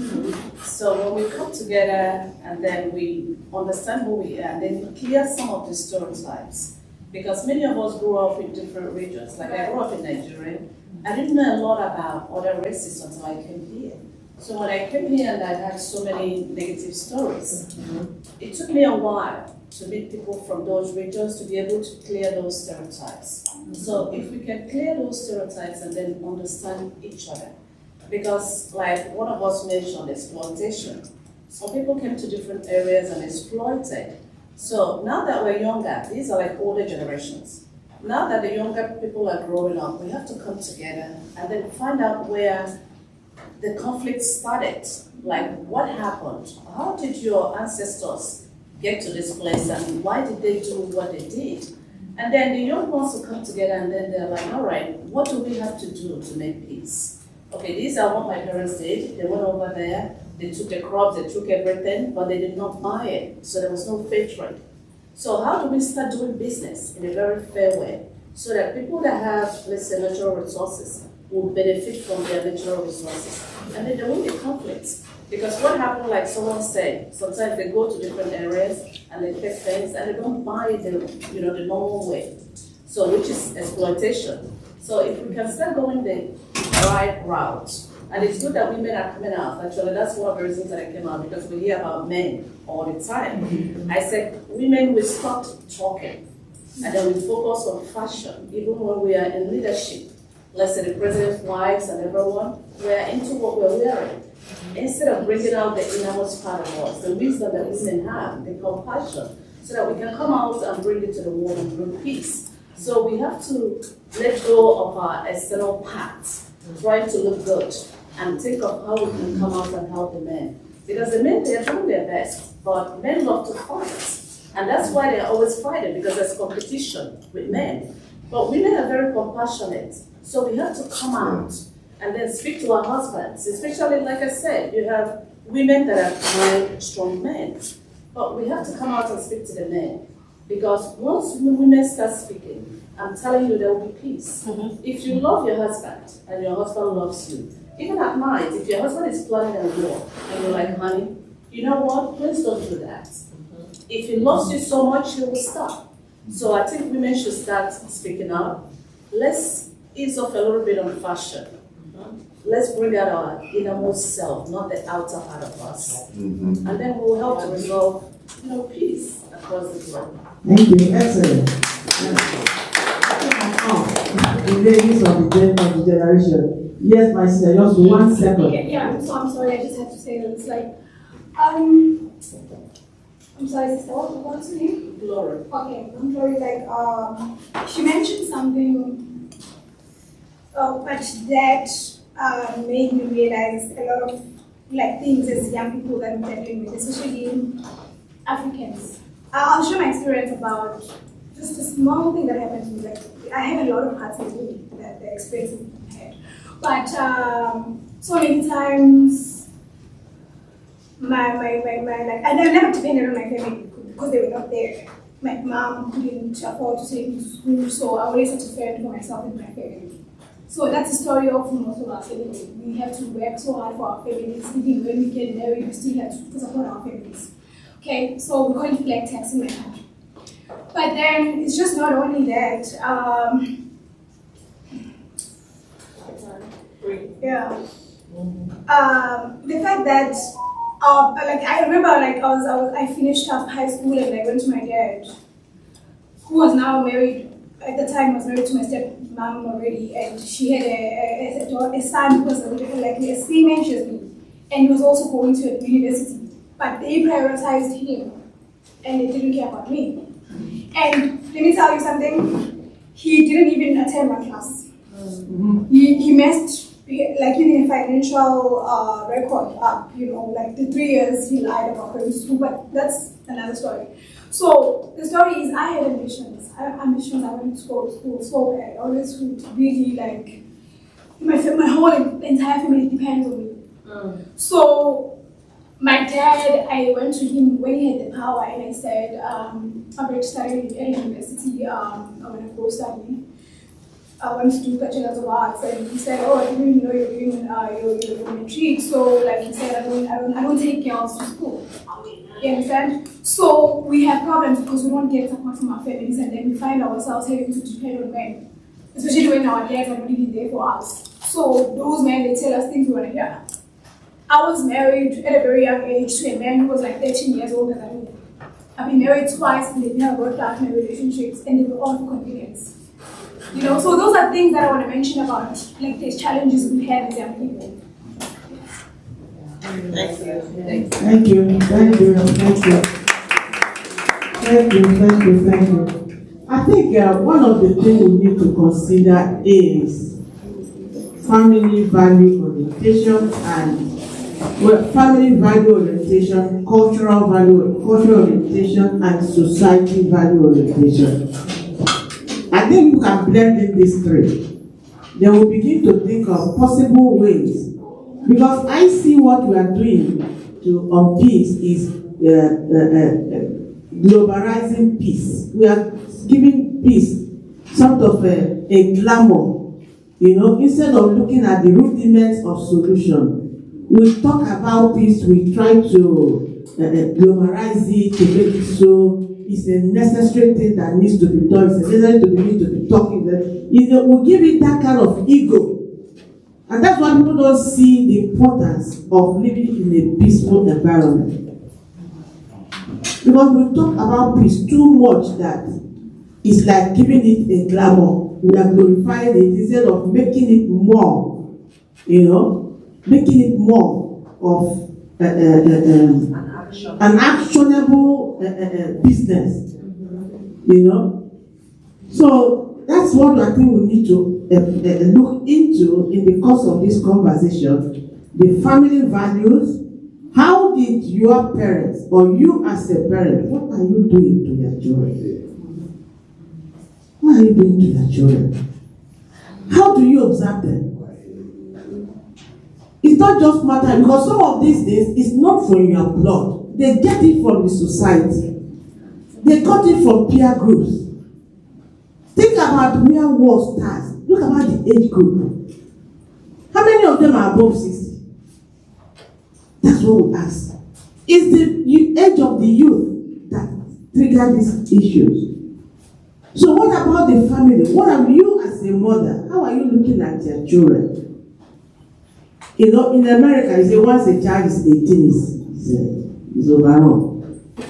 So when we come together and then we understand who we are, and then we clear some of the stereotypes. Because many of us grew up in different regions. Like I grew up in Nigeria. I didn't know a lot about other races until I came here. So when I came here and I had so many negative stories, it took me a while to meet people from those regions to be able to clear those stereotypes. So if we can clear those stereotypes and then understand each other, because like one of us mentioned exploitation. Some people came to different areas and exploited. So now that we're younger, these are like older generations. Now that the younger people are growing up, we have to come together and then find out where the conflict started. Like what happened? How did your ancestors get to this place and why did they do what they did? And then the young ones will come together and then they're like, all right, what do we have to do to make peace? Okay, these are what my parents did. They went over there, they took the crops, they took everything, but they did not buy it. So there was no fair trade. So how do we start doing business in a very fair way so that people that have, let's say, natural resources will benefit from their natural resources? And then there won't be conflicts. Because what happened, like someone said, sometimes they go to different areas and they take things and they don't buy the normal way. So which is exploitation. So if we can start going the right route, and it's good that women are coming out. Actually, that's one of the reasons that I came out, because we hear about men all the time. I said, women, we stopped talking, and then we focus on fashion, even when we are in leadership. Let's say the president's wives and everyone, we are into what we're wearing. Instead of bringing out the innermost part of us, the wisdom that women have, the compassion, so that we can come out and bring it to the world and bring peace. So we have to let go of our external parts, trying to look good, and think of how we can come out and help the men. Because the men, they are doing their best, but men love to fight. And that's why they're always fighting, because there's competition with men. But women are very compassionate. So we have to come out and then speak to our husbands. Especially, like I said, you have women that are kind, strong men. But we have to come out and speak to the men. Because once women start speaking, I'm telling you there will be peace. If you love your husband and your husband loves you, even at night, if your husband is planning a war and you're like, honey, you know what, please don't do that. If he loves you so much, he will stop. So I think women should start speaking up. Let's ease off a little bit on fashion. Let's bring out our innermost self, not the outer part of us. And then we'll help to resolve, peace across the globe. Thank you. Excellent. The ladies of the generation. Yes, my sister, just 1 second. Yeah, so I'm sorry, I just have to say that it's like, I'm sorry, sister, what's your name? Glory. Okay, I'm sorry, like, she mentioned something, but that made me realize a lot of, like, things as young people that we're dealing with, especially Africans. I'll share my experience about just a small thing that happened to me. Like, I had a lot of hearts in that the experience I had. But so many times, like, I never depended on my family because they were not there. My mom couldn't afford to take me to school, so I always had to fend for myself and my family. So that's the story of most of us anyway. We have to work so hard for our families. Even when we get married, we still have to support our families. Okay, so we call it black tax in my country. But then it's just not only that. The fact that, like I remember, like I finished up high school and I went to my dad, who was now married. At the time, was married to my stepmom already, and she had a son who was like the same age as me, and he was also going to university. But they prioritized him, and they didn't care about me. And let me tell you something, he didn't even attend my class. He messed, like, in a financial record up, like the 3 years he lied about going to school, but that's another story. So the story is I had ambitions. I wanted to go to school so bad. I always would really, like, my whole entire family depends on me. So my dad, I went to him when he had the power and I said, I'm going to study at university, I want to go study. I want to do Bachelor's of Arts, and he said, "Oh, I didn't even know you're doing your retreat." So, like he said, I don't take girls to school. You understand? So we have problems because we don't get support from our families, and then we find ourselves having to depend on men, especially when our dads are not even there for us. So those men, they tell us things we want to hear. I was married at a very young age to a man who was like 13 years older than me. I've been married twice, and they've never worked out in my relationships, and they were all for convenience. So those are things that I want to mention about, like, these challenges we have as young people. Thank you. I think one of the things we need to consider is family value orientation family value orientation, cultural orientation, and society value orientation. I think you can blend in these three. Then we'll begin to think of possible ways. Because I see what we are doing on peace is globalizing peace. We are giving peace sort of a glamour. Instead of looking at the rudiments of solution, we talk about peace, we try to globalize it to make it so it's a necessary thing that needs to be done. It's necessary to be talking. We give it that kind of ego. And that's why people don't see the importance of living in a peaceful environment. Because we talk about peace too much that it's like giving it a glamour. We are glorifying it instead of making it more, making it more of an actionable business, So that's what I think we need to look into in the course of this conversation. The family values. How did your parents, or you as a parent, what are you doing to your children? What are you doing to your children? How do you observe them? It's not just matter, because some of these things is not from your blood. They get it from the society. They got it from peer groups. Think about where war starts. Look about the age group. How many of them are above 60? That's what we ask. It's the age of the youth that triggers these issues. So what about the family? What are you as a mother? How are you looking at your children? In America, you say once a child is 18, is overall.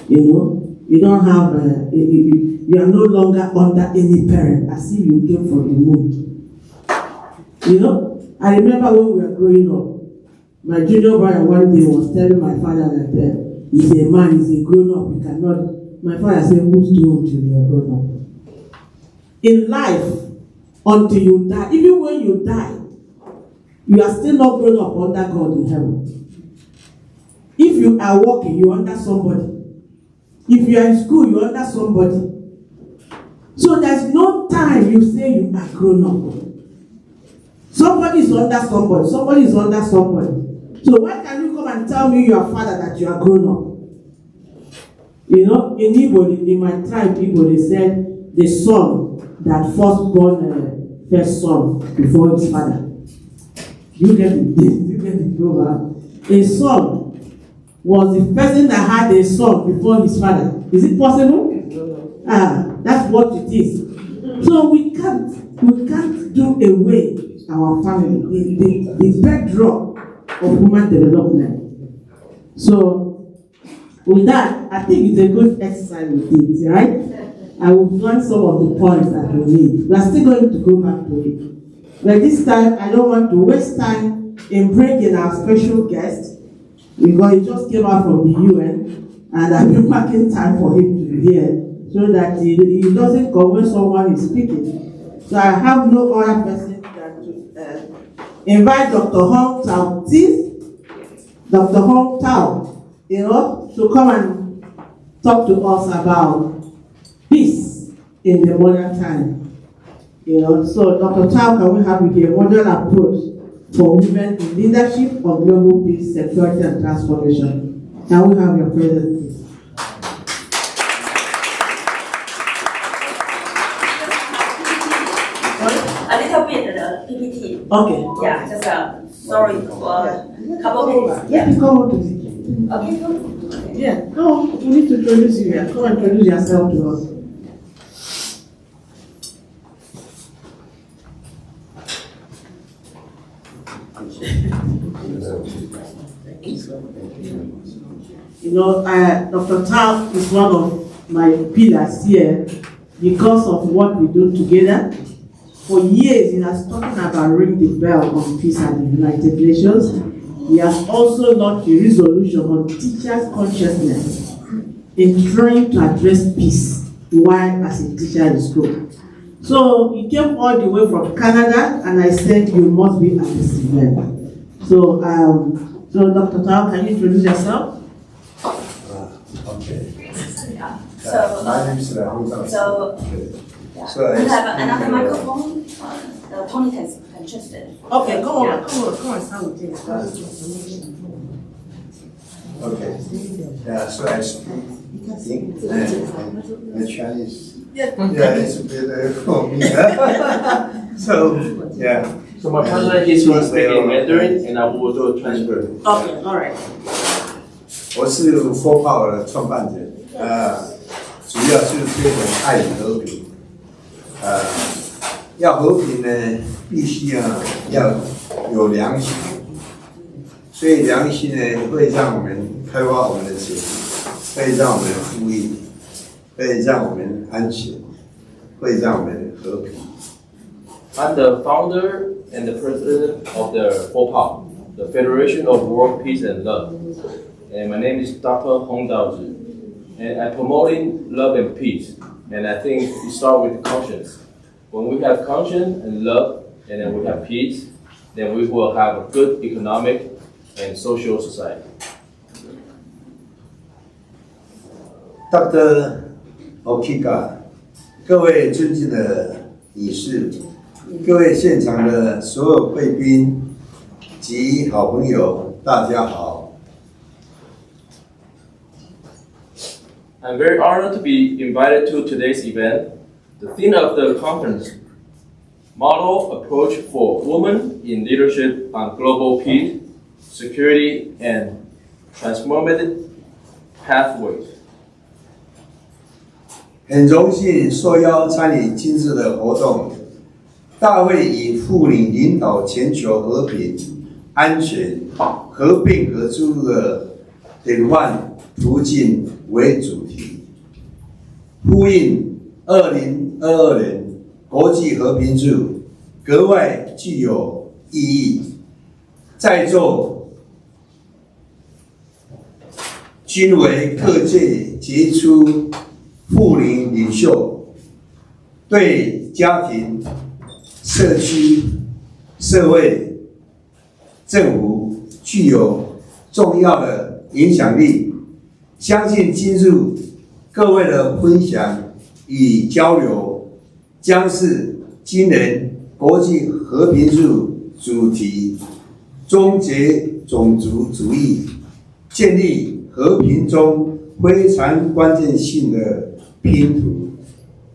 You don't have, you are no longer under any parent, as if you came from the moon. I remember when we were growing up, my junior brother one day was telling my father that he's a man, he's a grown up, he cannot. My father said, who's doing till you're grown up? In life, until you die, even when you die, you are still not grown up under God in heaven. If you are working, you're under somebody. If you are in school, you're under somebody. So there's no time you say you are grown up. Somebody is under somebody. Somebody is under somebody. So why can you come and tell me your father that you are grown up? You know, in Igbo, in my tribe, Igbo, they said the son that first born first son before his father. You get the proverb. A son was the person that had a son before his father. Is it possible? That's what it is. So we can't do away our family, the bedrock of human development. So with that, I think it's a good exercise with it, right? I will learn some of the points that we need. We are still going to go back to it. But this time, I don't want to waste time in bringing our special guest, because he just came out from the UN, and I've been marking time for him to be here, so that he doesn't come when someone is speaking. So I have no other person than to invite Dr. Hong Tao Tis, Dr. Hong Tao, to come and talk to us about peace in the modern time. So Dr. Tao, can we have a modern approach for women in leadership of global peace, security, and transformation? Can we have your presence, please? A little bit PPT. Okay. Yeah, just sorry for a couple minutes. Let me come on to the. Okay, come. Yeah, come on. We need to introduce you here. Come and introduce yourself to us. Dr. Tao is one of my pillars here because of what we do together. For years, he has talking about ring the bell on peace at the United Nations. He has also launched a resolution on teachers' consciousness in trying to address peace while as a teacher in school. So he came all the way from Canada, and I said, you must be at this event. So Dr. Tao, can you introduce yourself? Okay. So, my name is Hong Tao. So we have another microphone. Tony can just. Okay, come on, stand with you. Okay. Yeah, so I speak and Chinese. Yeah, it's a bit for me. So, yeah. So my partner is speaking Mandarin, and I will do a transfer. Okay, all right. 我是 Four Power 的创办人，主要是推动爱与和平。要和平呢，必须要有良心，所以良心呢会让我们开发我们的潜力，会让我们富裕，会让我们安全，会让我们和平。I'm the founder and the president of the FOPA, the Federation of World Peace and Love. And my name is Dr. Hong Daozhi. And I'm promoting love and peace. And I think we start with conscience. When we have conscience and love, and then we have peace, then we will have a good economic and social society. Dr. Okika, 各位尊敬的女士，各位现场的所有贵宾及好朋友，大家好。I'm very honored to be invited to today's event. The theme of the conference, Model Approach for Women in Leadership on Global Peace, Security, and Transformative Pathways. 很荣幸受邀参与今次的活动。大会以妇女领导全球和平、安全、合并合作的典范途径为主题，呼应2022年国际和平日，格外具有意义。在座均为各界杰出妇女领袖，对家庭、社区、社会、政府具有重要的影响力。相信今日各位的分享与交流，将是今年国际和平日主题终结种族主义，建立和平中非常关键性的拼图。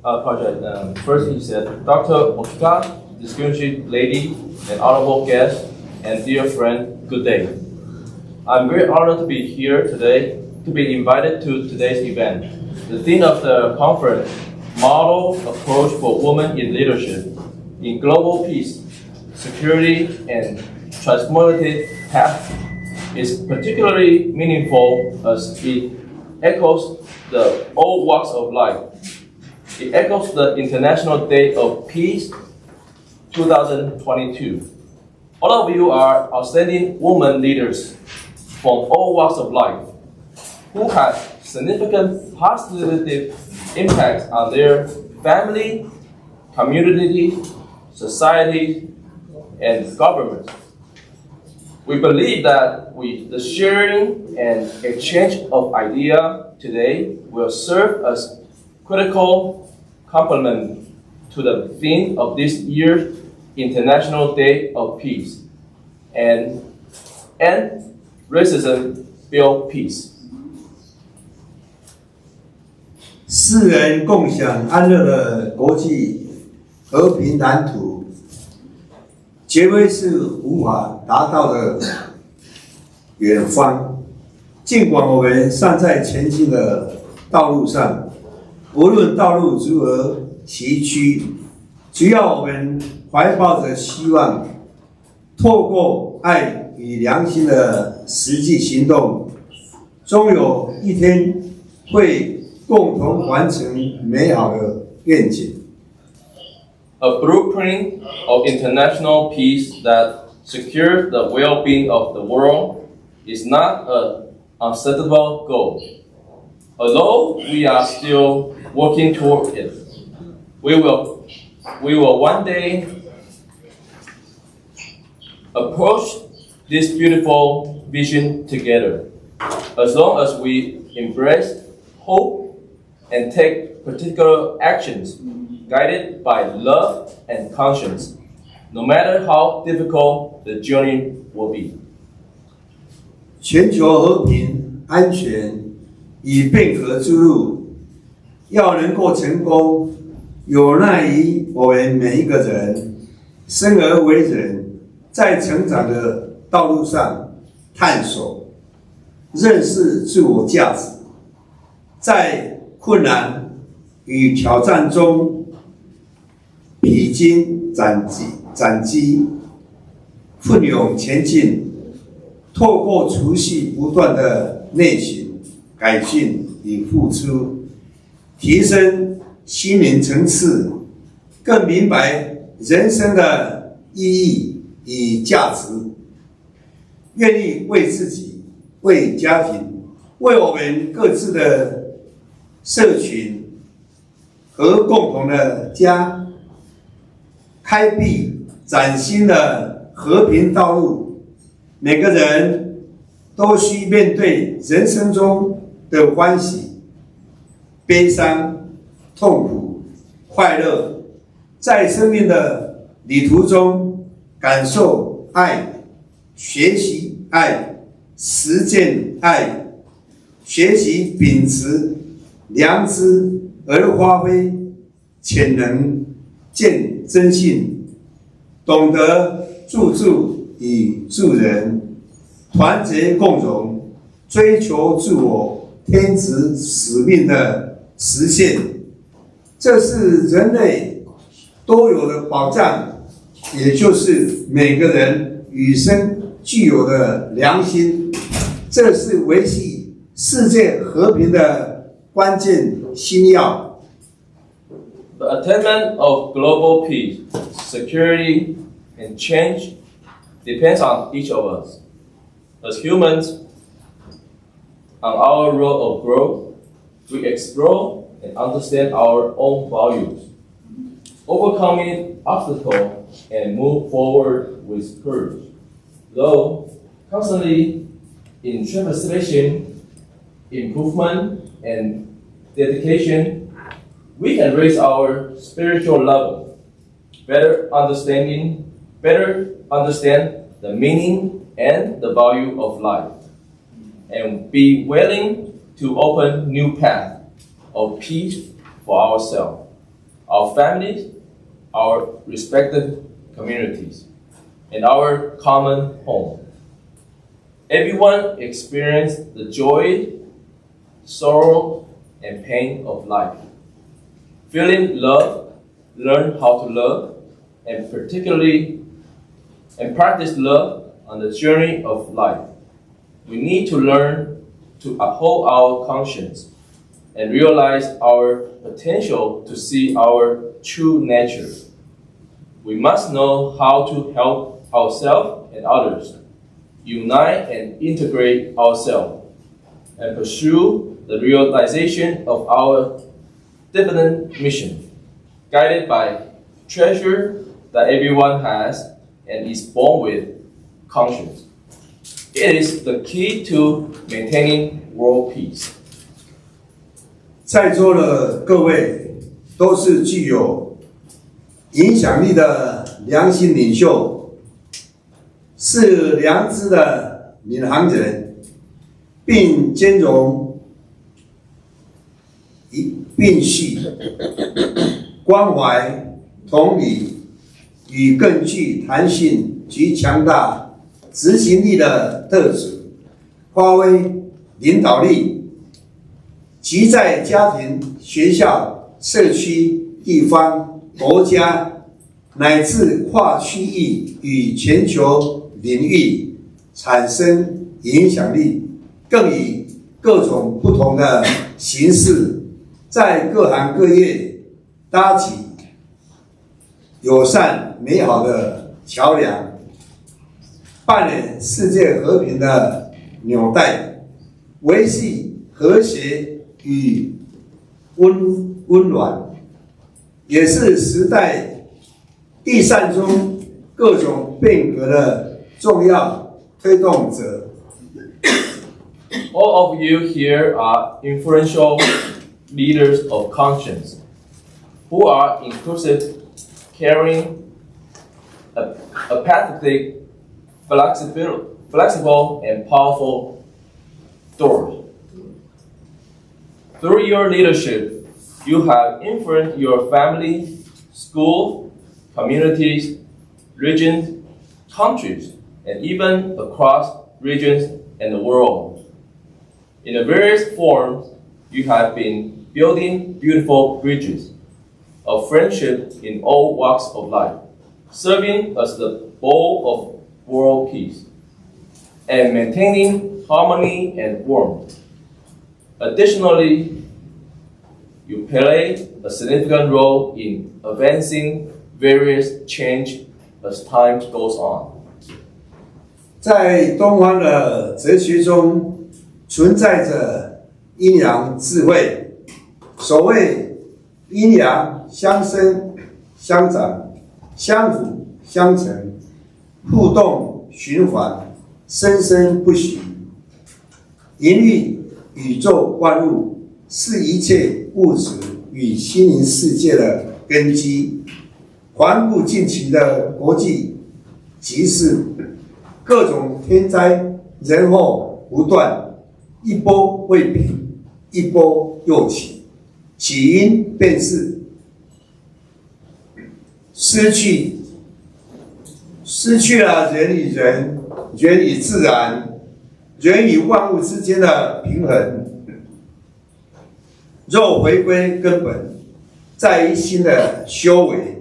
Project. First, he said, Dr. Okika, distinguished lady and honorable guest, and dear friend, good day. I'm very honored to be here today, to be invited to today's event. The theme of the conference, Model Approach for Women in Leadership, in Global Peace, Security, and Transformative Path, is particularly meaningful as it echoes the all walks of life. It echoes the International Day of Peace 2022. All of you are outstanding women leaders from all walks of life who have significant positive impacts on their family, community, society, and government. We believe that the sharing and exchange of ideas today will serve as critical complement to the theme of this year's International Day of Peace and racism build peace. 世人共享安乐的国际和平蓝图，绝非是无法达到的远方。尽管我们尚在前进的道路上，无论道路如何崎岖，只要我们怀抱着希望，透过爱与良心的实际行动，终有一天会共同完成美好的愿景。A blueprint of international peace that secures the well-being of the world is not an unsettable goal. Although we are still working toward it, we will one day approach this beautiful vision together. As long as we embrace hope and take particular actions guided by love and conscience, no matter how difficult the journey will be. 全球和平、安全与变革之路，要能够成功，有赖于我们每一个人生而为人，在成长的道路上探索、认识自我价值，在困难与挑战中披荆斩棘，奋勇前进。透过持续不断的内省、改进与付出，提升心灵层次，更明白人生的意义与价值，愿意为自己、为家庭、为我们各自的社群和共同的家，开辟崭新的和平道路。每个人都需面对人生中的欢喜、悲伤、痛苦、快乐，在生命的旅途中感受爱、学习爱、实践爱，学习秉持良知而发挥潜能，见真性，懂得助与助人，团结共荣，追求自我天职使命的实现，这是人类都有的保障，也就是每个人与生具有的良心，这是维系世界和平的关键心要。The attainment of global peace, security, and change depends on each of us. As humans, on our road of growth, we explore and understand our own values, overcoming obstacles and move forward with courage. Though constantly in transformation, improvement, and dedication, we can raise our spiritual level, better understand the meaning and the value of life, and be willing to open new paths of peace for ourselves, our families, our respective communities, and our common home. Everyone experiences the joy, sorrow, and pain of life. Feeling love, learn how to love, and practice love on the journey of life. We need to learn to uphold our conscience and realize our potential to see our true nature. We must know how to help ourselves and others, unite and integrate ourselves, and pursue the realization of our dividend mission, guided by treasure that everyone has and is born with, conscience. It is the key to maintaining world peace. 在座的各位都是具有影响力的良心领袖，是良知的领航人，并兼容并蓄关怀、同理与更具弹性及强大执行力的特质，发挥领导力，即在家庭、学校、社区、地方、国家乃至跨区域与全球领域产生影响力，更以各种不同的形式，在各行各业搭起友善美好的桥梁，扮演世界和平的纽带，维系和谐与温暖，也是时代地善中各种变革的重要推动者。All of you here are influential leaders of conscience, who are inclusive, caring, apathetic, flexible, and powerful doors. Through your leadership, you have influenced your family, school, communities, regions, countries, and even across regions and the world. In the various forms, you have been building beautiful bridges of friendship in all walks of life, serving as the bowl of world peace, and maintaining harmony and warmth. Additionally, you play a significant role in advancing various change as time goes on. 在东方的哲学中，存在着阴阳智慧。所谓阴阳相生相长，相辅相成，互动循环，生生不息。引领宇宙万物，是一切物质与心灵世界的根基。环顾近期的国际局势，各种天灾人祸不断，一波未平，一波又起，起因便是失去了人与人、人与自然、人与万物之间的平衡。若回归根本，在于新的修为，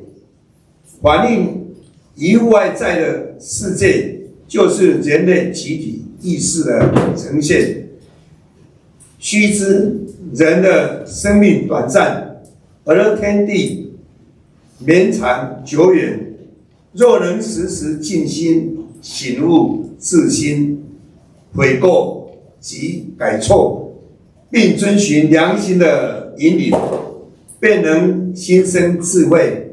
反映于外在的世界，就是人类集体意识的呈现。须知，人的生命短暂，而天地绵长久远。若能时时静心、醒悟、自心、悔过及改错，并遵循良心的引领，便能心生智慧，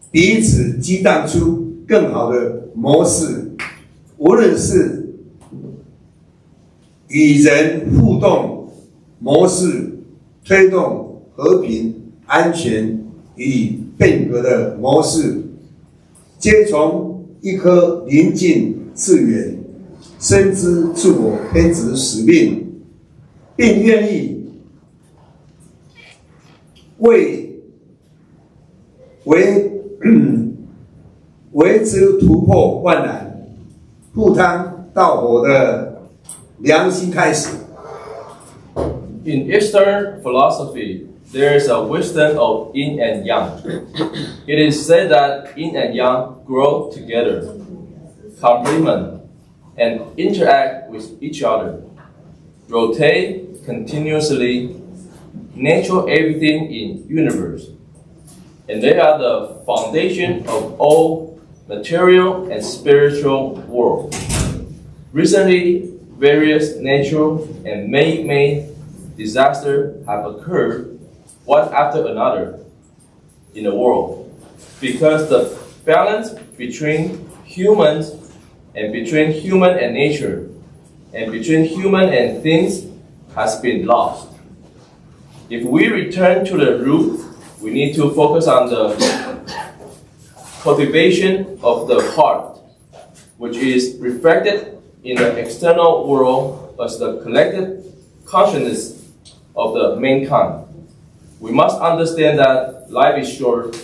彼此激荡出更好的模式。无论是与人互动模式，推动和平、安全与变革的模式，皆从一颗宁静致远、深知自我偏执使命，并愿意为之突破万难、赴汤蹈火的良心开始。In Eastern philosophy, there is a wisdom of yin and yang. It is said that yin and yang grow together, complement, and interact with each other, rotate continuously, natural everything in universe, and they are the foundation of all material and spiritual world. Recently, various natural and man-made disasters have occurred one after another in the world because the balance between humans and between human and nature and between human and things has been lost. If we return to the root, we need to focus on the cultivation of the heart, which is reflected in the external world as the collective consciousness of the mankind. We must understand that life is short,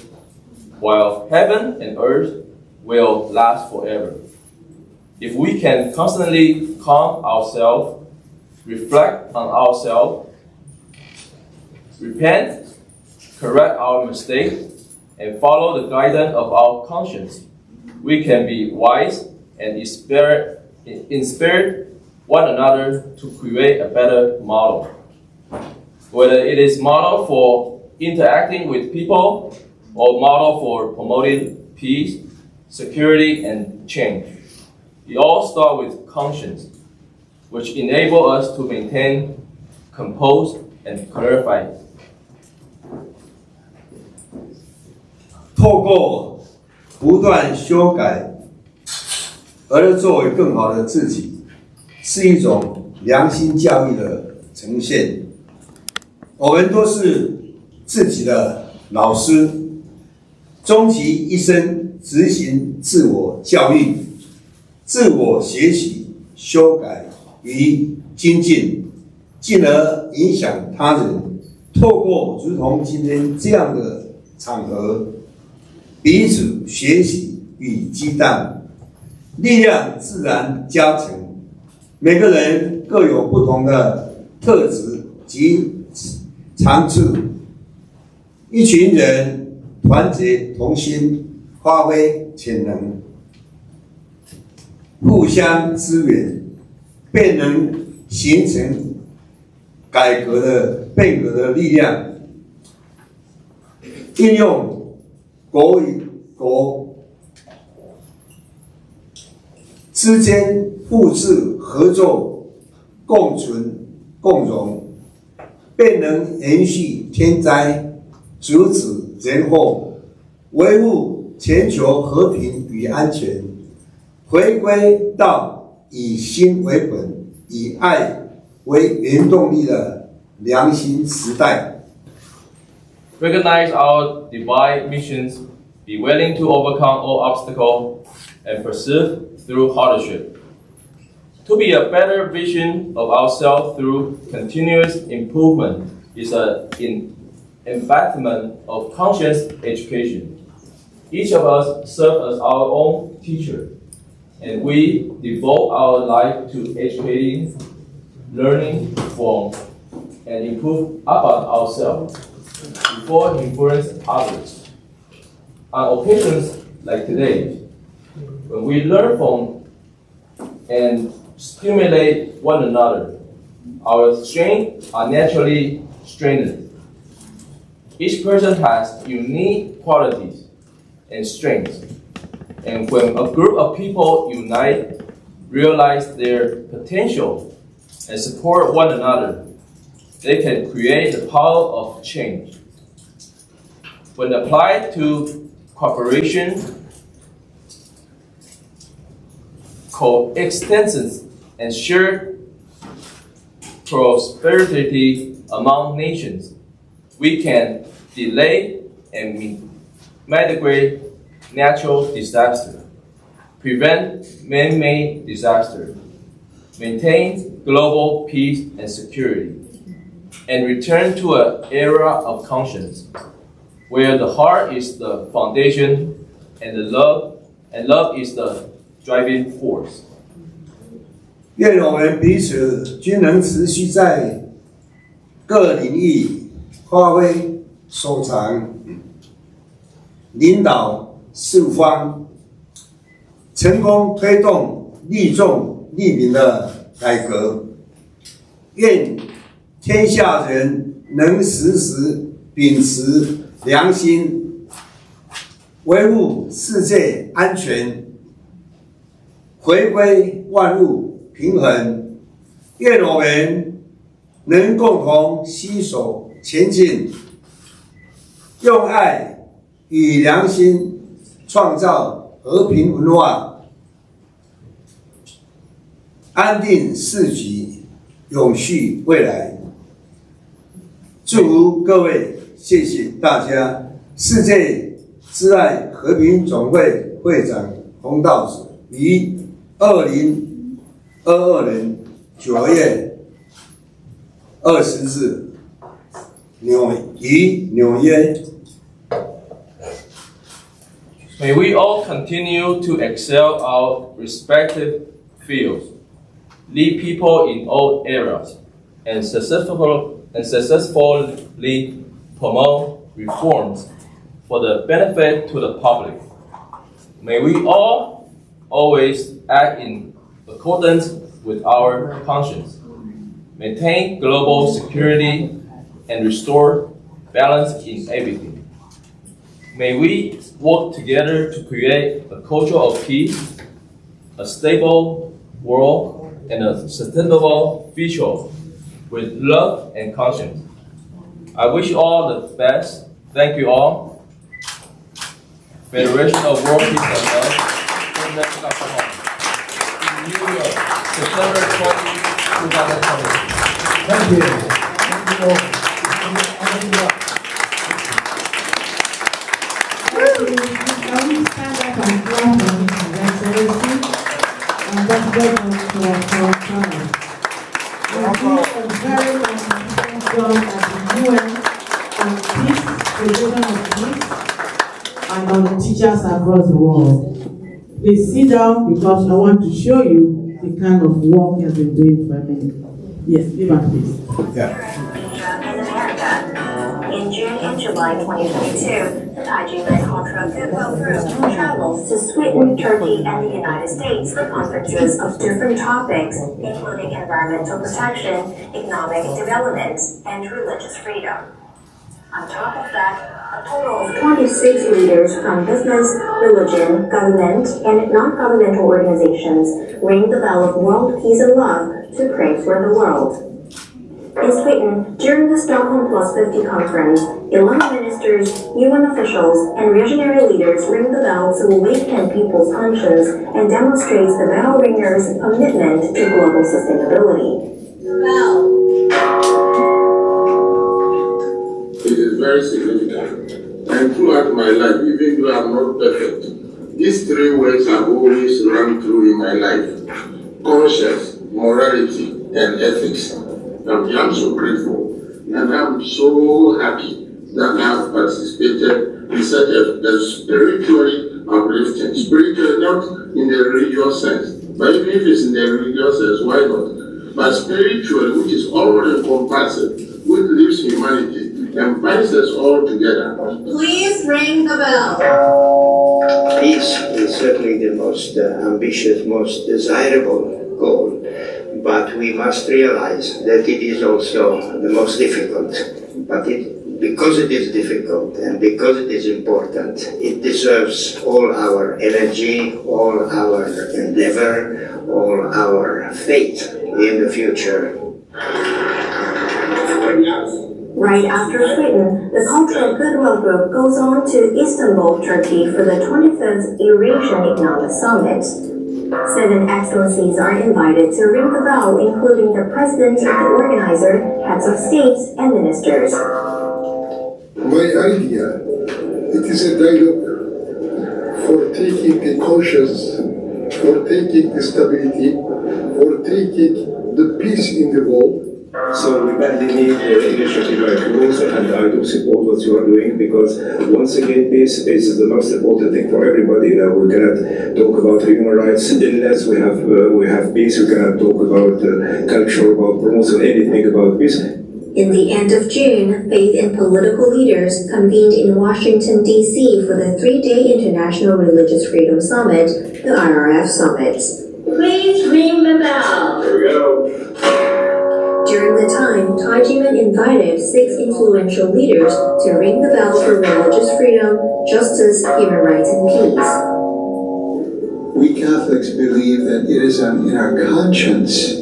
while heaven and earth will last forever. If we can constantly calm ourselves, reflect on ourselves, repent, correct our mistakes, and follow the guidance of our conscience, we can be wise and inspire one another to create a better model. Whether it is model for interacting with people or model for promoting peace, security, and change. It all starts with conscience, which enable us to maintain, compose, and clarify. 透过不断修改而作为更好的自己，是一种良心教育的呈现。我们都是自己的老师，终其一生执行自我教育、自我学习、修改与精进，进而影响他人。透过如同今天这样的场合，彼此学习与激荡，力量自然加成。每个人各有不同的特质及长处，一群人团结同心，发挥潜能，互相支援，便能形成变革的力量。应用国与国之间互助合作、共存共荣，便能延续天灾，阻止人祸，维护全球和平与安全，回归到以心为本、以爱为原动力的良心时代。Recognize our divine missions, be willing to overcome all obstacles, and persevere through hardship. To be a better vision of ourselves through continuous improvement is an embodiment of conscious education. Each of us serves as our own teacher, and we devote our life to educating, learning from, and improve upon ourselves before influence others. On occasions like today, when we learn from and stimulate one another, our strengths are naturally strengthened. Each person has unique qualities and strengths, and when a group of people unite, realize their potential, and support one another, they can create the power of change. When applied to cooperation, coexistence, and shared prosperity among nations, we can delay and mitigate natural disaster, prevent man-made disaster, maintain global peace and security, and return to an era of conscience, where the heart is the foundation and love is the driving force. 愿我们彼此均能持续在各领域发挥所长，领导四方，成功推动利众利民的改革。愿天下人能时时秉持良心，维护世界安全，回归万物平衡。愿我们能共同携手前进，用爱与良心创造和平文化，安定世局，永续未来。祝福各位，谢谢大家。世界之爱和平总会会长洪道子于2022年9月20日于纽约。May we all continue to excel our respective fields, lead people in all areas, and successfully promote reforms for the benefit to the public. May we all always act in accordance with our conscience, maintain global security, and restore balance in everything. May we work together to create a culture of peace, a stable world, and a sustainable future with love and conscience. I wish you all the best. Thank you all. Federation of World Peace and Love, President Dr. Hong. New York, September 20, 2020. Thank you. Thank you. Can we stand up and clap for His Excellency and let's welcome to our time. We do a very important job at the UN on peace, preservation of peace, and on teachers across the world. Please sit down because I want to show you the kind of work he has been doing for a minute. Yes, give us please. Yeah. In June and July 2022, the Nigerian Cultural Goodwill Group travels to Sweden, Turkey, and the United States for conferences of different topics, including environmental protection, economic development, and religious freedom. On top of that, a total of 26 leaders from business, religion, government, and non-governmental organizations ring the bell of world peace and love to pray for the world. In Sweden, during the Stockholm Plus 50 conference, 11 ministers, UN officials, and visionary leaders ring the bell to awaken people's conscience and demonstrates the bell ringers' commitment to global sustainability. It is very significant. And throughout my life, even though I'm not perfect, these three words have always run through in my life: conscience, morality, and ethics. I'm so grateful, and I'm so happy that I've participated in such a spiritually uplifting, spiritual not in the religious sense, but even if it's in the religious sense, why not? But spiritual, which is all encompassing, which lifts humanity and binds us all together. Please ring the bell. Peace is certainly the most ambitious, most desirable goal. But we must realize that it is also the most difficult. But because it is difficult and because it is important, it deserves all our energy, all our endeavor, all our faith in the future. Right after Sweden, the Cultural Goodwill Group goes on to Istanbul, Turkey for the 25th Eurasian Economic Summit. 7 excellencies are invited to ring the bell, including the president of the organizer, heads of states, and ministers. My idea, it is a dialogue for taking a conscious for taking the stability, for taking the peace in the world. So we badly need the initiative like yours, and I do support what you are doing, because once again, peace is the most important thing for everybody. We cannot talk about human rights unless we have peace. We cannot talk about culture, about promoting anything about peace. In the end of June, faith and political leaders convened in Washington, D.C. for the 3-day International Religious Freedom Summit, the IRF Summit. Please ring the bell. Here we go. During the time, Tajiman invited 6 influential leaders to ring the bell for religious freedom, justice, human rights, and peace. We Catholics believe that it is in our conscience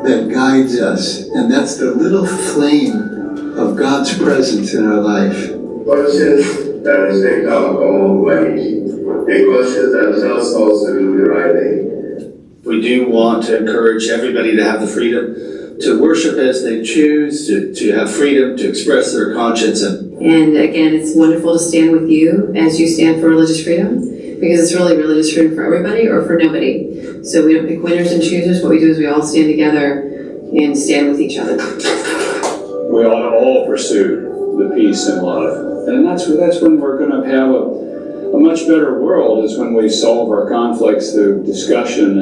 that guides us, and that's the little flame of God's presence in our life. Conscience that is take our own ways, a conscience that tells us to do the right thing. We do want to encourage everybody to have the freedom to worship as they choose, to have freedom to express their conscience. And again, it's wonderful to stand with you as you stand for religious freedom, because it's really religious freedom for everybody or for nobody. So we don't pick winners and choosers. What we do is we all stand together and stand with each other. We ought to all pursue the peace and love. And that's when we're going to have a much better world, is when we solve our conflicts through discussion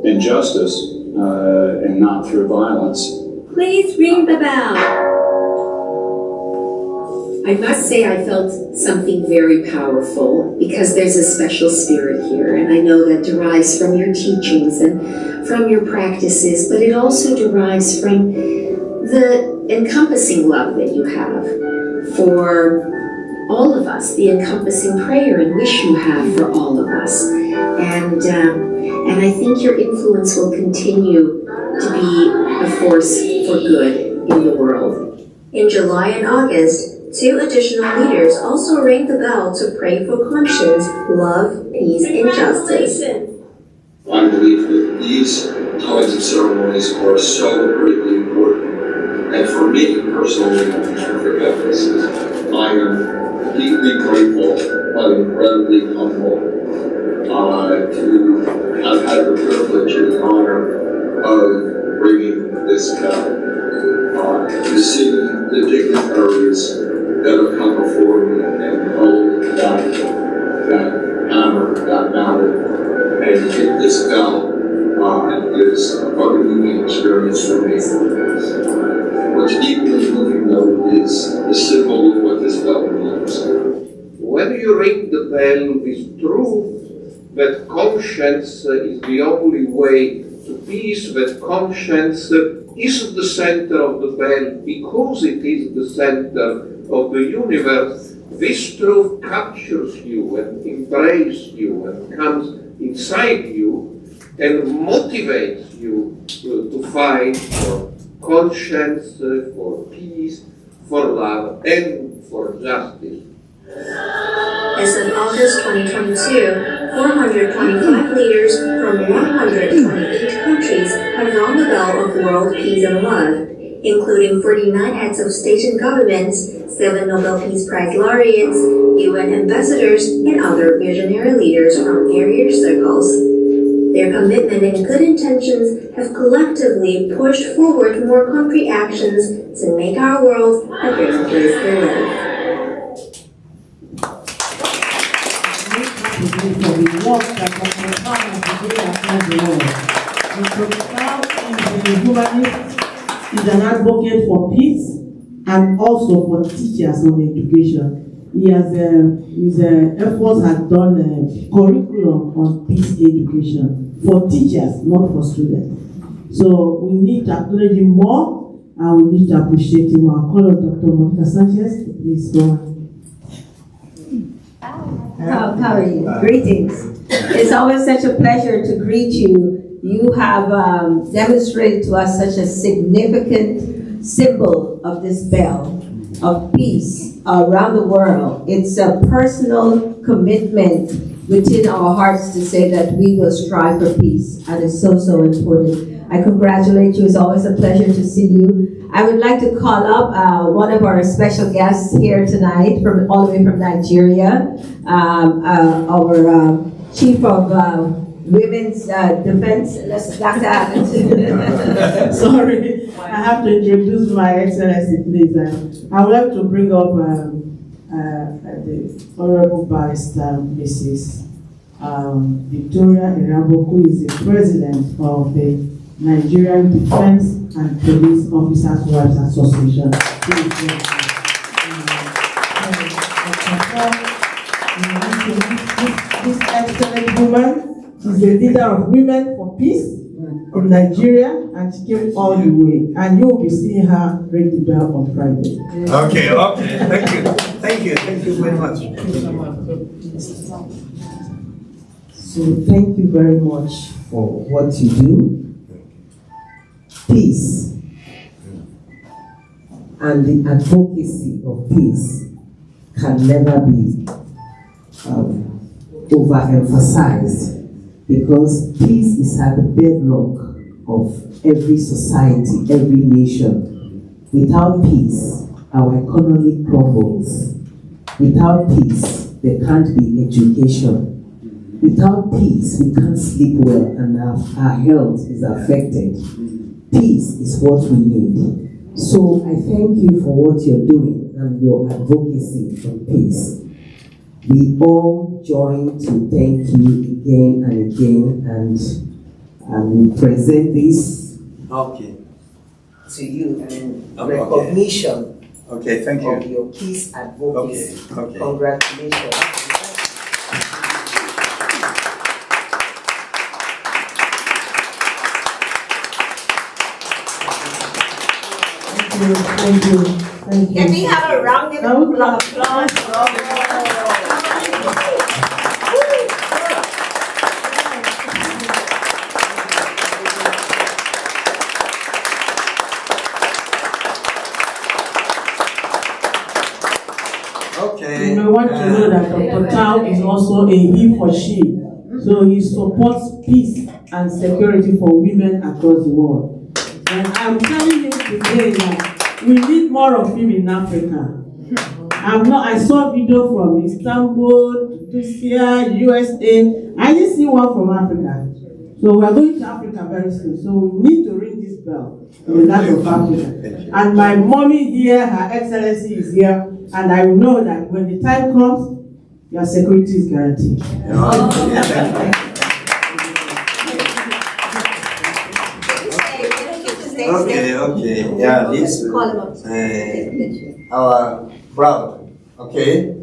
and justice. And not through violence. Please ring the bell. I must say I felt something very powerful, because there's a special spirit here, and I know that derives from your teachings and from your practices, but it also derives from the encompassing love that you have for all of us, the encompassing prayer and wish you have for all of us. And I think your influence will continue to be a force for good in the world. In July and August, 2 additional leaders also rang the bell to pray for conscience, love, peace, and justice. I believe that these kinds of ceremonies are so critically important. And for me personally, for Catholics, I am deeply grateful and incredibly humble to have had the privilege and the honor of ringing this bell, to see the dignitaries that have come before me and hold that hammer, that mallet, and hit this bell is a very moving experience for me. What's deeply moving though is the symbol of what this bell means. When you ring the bell with truth, that conscience is the only way to peace, that conscience is the center of the bell because it is the center of the universe. This truth captures you and embraces you and comes inside you and motivates you to fight for conscience, for peace, for love, and for justice. As of August 2022, 425 leaders from 128 countries have rung the bell of world peace and love, including 49 heads of state and governments, 7 Nobel Peace Prize laureates, UN ambassadors, and other visionary leaders from various circles. Their commitment and good intentions have collectively pushed forward more concrete actions to make our world a better place to live. For the work that Dr. Khan today across the world. Dr. Khan is a humanist, is an advocate for peace, and also for teachers on education. He has his efforts have done a curriculum on peace education for teachers, not for students. So we need to acknowledge him more, and we need to appreciate him. I'll call on Dr. Monica Sanchez. Please go on. How are you? Greetings. It's always such a pleasure to greet you. You have demonstrated to us such a significant symbol of this bell of peace around the world. It's a personal commitment within our hearts to say that we will strive for peace, and it's so, so important. I congratulate you. It's always a pleasure to see you. I would like to call up one of our special guests here tonight, all the way from Nigeria, our Chief of women's defense. Let's Dr. Adams. Sorry, I have to introduce my excellency, please. I would like to bring up the Honorable Barrister Mrs. Victoria Irabo, who is the president of the Nigerian Defense and Police Officers' Wives Association. This excellent woman, she's the leader of Women for Peace in Nigeria, and she came all the way. And you will be seeing her ring the bell on Friday. Okay, thank you very much. So thank you very much for what you do. Peace and the advocacy of peace can never be overemphasized, because peace is at the bedrock of every society, every nation. Without peace, our economy crumbles. Without peace, there can't be education. Without peace, we can't sleep well and our health is affected. Peace is what we need. So I thank you for what you're doing and your advocacy for peace. We all join to thank you again and again, and we present this to you in recognition Thank you. of your peace advocacy. Okay. Congratulations. Thank you. Can we have a round of applause? You may want to know that Dr. Tao is also a he for she. So he supports peace and security for women across the world. And I'm telling you today that we need more of him in Africa. I saw video from Istanbul, Tunisia, USA. I didn't see one from Africa. So we're going to Africa very soon. So we need to ring this bell in the land of Africa. And my mommy here, Her Excellency is here. And I know that when the time comes, your security is guaranteed. Okay. Yeah, this our brother. Okay.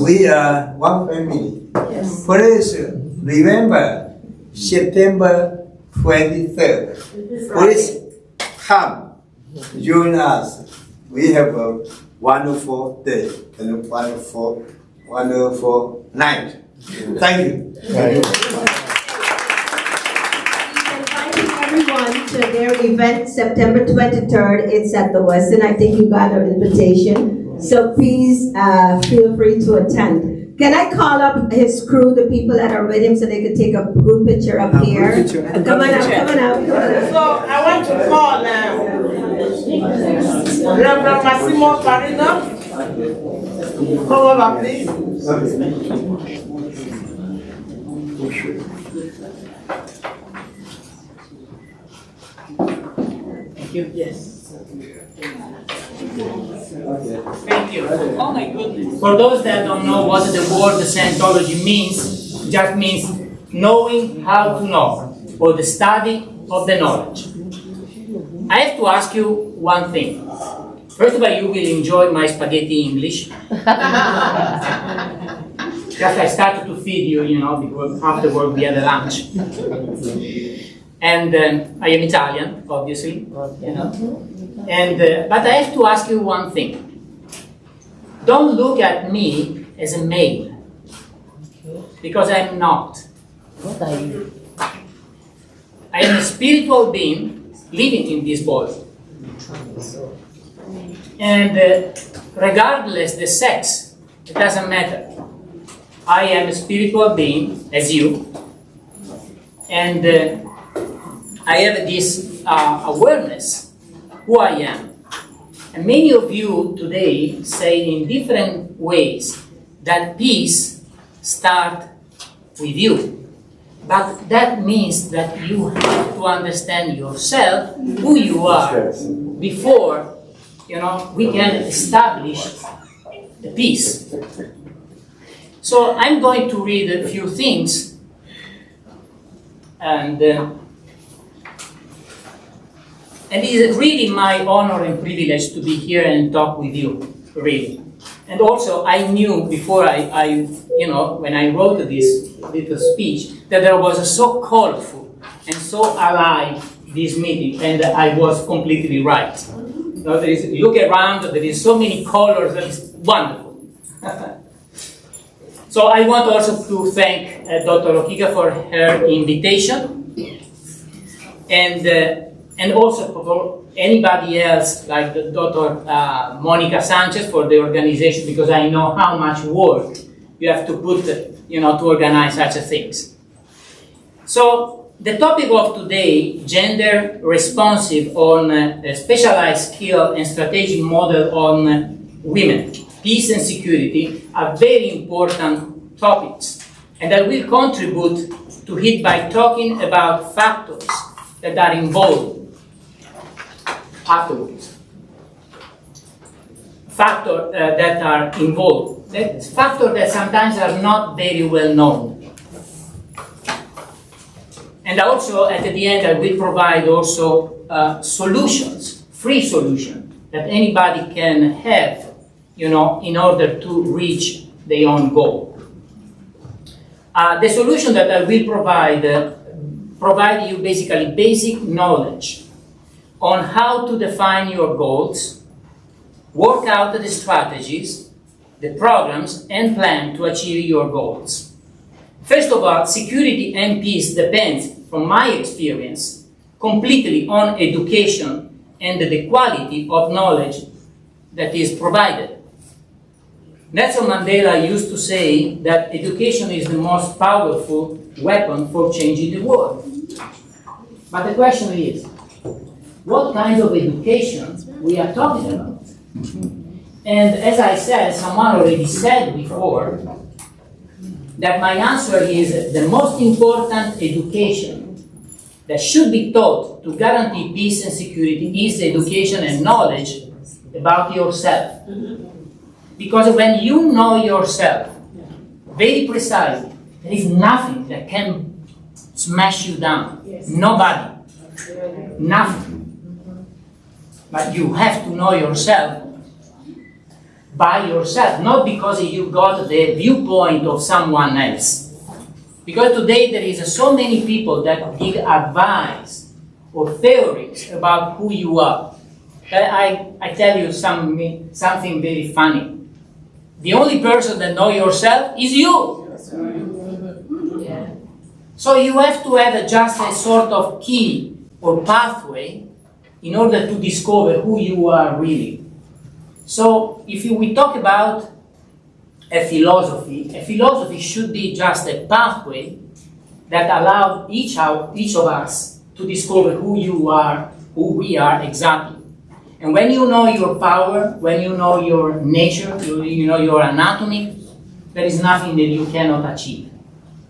We are one family. Yes. Please remember September 23rd. Please come join us. We have a wonderful day and a wonderful night. Thank you. Everyone to their event September 23rd. It's at the Westin. I think you got an invitation. So please feel free to attend. Can I call up his crew, the people that are with him, so they could take a group picture up here? Come on up. So I want to call Reverend Massimo Farina. Come over, please. Thank you. Yes. Thank you. Oh my goodness. For those that don't know what the word Scientology means, it just means knowing how to know, or the study of the knowledge. I have to ask you one thing. First of all, you will enjoy my spaghetti English. Just I started to feed you, because afterward we had a lunch. And I am Italian, obviously, but I have to ask you one thing. Don't look at me as a male, because I'm not. What are you? I am a spiritual being living in this body. And regardless the sex, it doesn't matter. I am a spiritual being, as you, and I have this awareness who I am. And many of you today say in different ways that peace starts with you. But that means that you have to understand yourself, who you are, before, we can establish the peace. So I'm going to read a few things, and it is really my honor and privilege to be here and talk with you, really. And also, I knew before when I wrote this little speech, that there was a so colorful and so alive this meeting, and I was completely right. Look around, there is so many colors, that is wonderful. So I want also to thank Dr. Okika for her invitation, and also for anybody else like Dr. Monica Sanchez for the organization, because I know how much work you have to put, to organize such things. So the topic of today, gender responsive on a specialized skill and strategic model on women, peace and security, are very important topics, and I will contribute to it by talking about factors that are involved afterwards. Factors that are involved. Factors that sometimes are not very well known. And also, at the end, I will provide also solutions, free solutions, that anybody can have, in order to reach their own goal. The solution that I will provide you basically basic knowledge on how to define your goals, work out the strategies, the programs, and plan to achieve your goals. First of all, security and peace depends, from my experience, completely on education and the quality of knowledge that is provided. Nelson Mandela used to say that education is the most powerful weapon for changing the world. But the question is, what kind of education we are talking about? And as I said, someone already said before, that my answer is the most important education that should be taught to guarantee peace and security is education and knowledge about yourself. Because when you know yourself very precisely, there is nothing that can smash you down. Nobody. Nothing. But you have to know yourself by yourself, not because you got the viewpoint of someone else. Because today there is so many people that give advice or theories about who you are. I tell you something very funny. The only person that knows yourself is you. So you have to have just a sort of key or pathway in order to discover who you are really. So if we talk about a philosophy should be just a pathway that allows each of us to discover who you are, who we are exactly. And when you know your power, when you know your nature, you know your anatomy, there is nothing that you cannot achieve.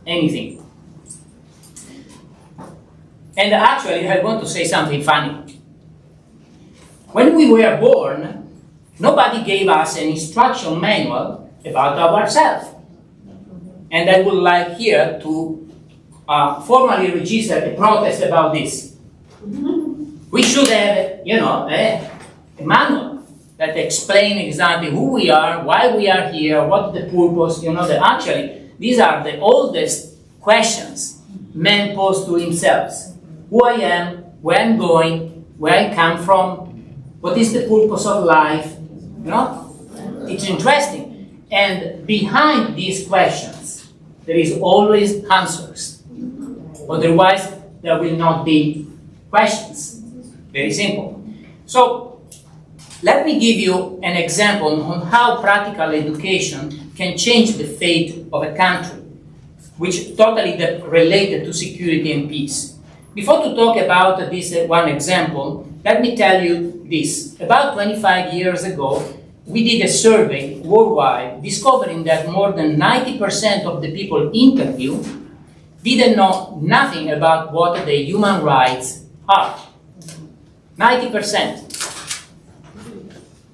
Anything. And actually, I want to say something funny. When we were born, nobody gave us an instruction manual about ourselves. And I would like here to formally register a protest about this. We should have, a manual that explains exactly who we are, why we are here, what the purpose, actually, these are the oldest questions men pose to themselves. Who I am, where I'm going, where I come from, what is the purpose of life, It's interesting. And behind these questions, there is always answers. Otherwise, there will not be questions. Very simple. So, let me give you an example on how practical education can change the fate of a country, which totally related to security and peace. Before to talk about this one example, let me tell you this. About 25 years ago, we did a survey worldwide discovering that more than 90% of the people interviewed didn't know nothing about what the human rights are. 90%.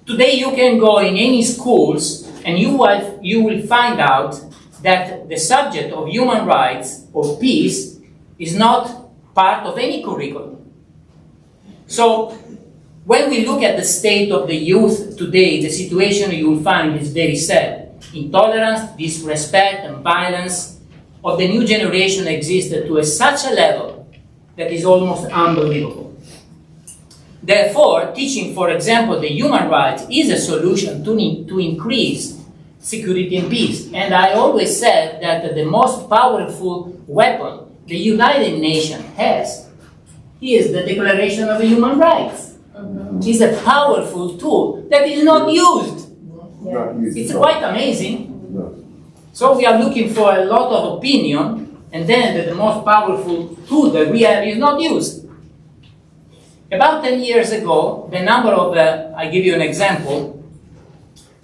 Today you can go in any schools and you will find out that the subject of human rights or peace is not part of any curriculum. So when we look at the state of the youth today, the situation you will find is very sad. Intolerance, disrespect, and violence of the new generation existed to such a level that is almost unbelievable. Therefore, teaching, for example, the human rights is a solution to increase security and peace. And I always said that the most powerful weapon the United Nations has is the Declaration of Human Rights. It's a powerful tool that is not used. It's quite amazing. So we are looking for a lot of opinion, and then the most powerful tool that we have is not used. About 10 years ago, the number of, I give you an example.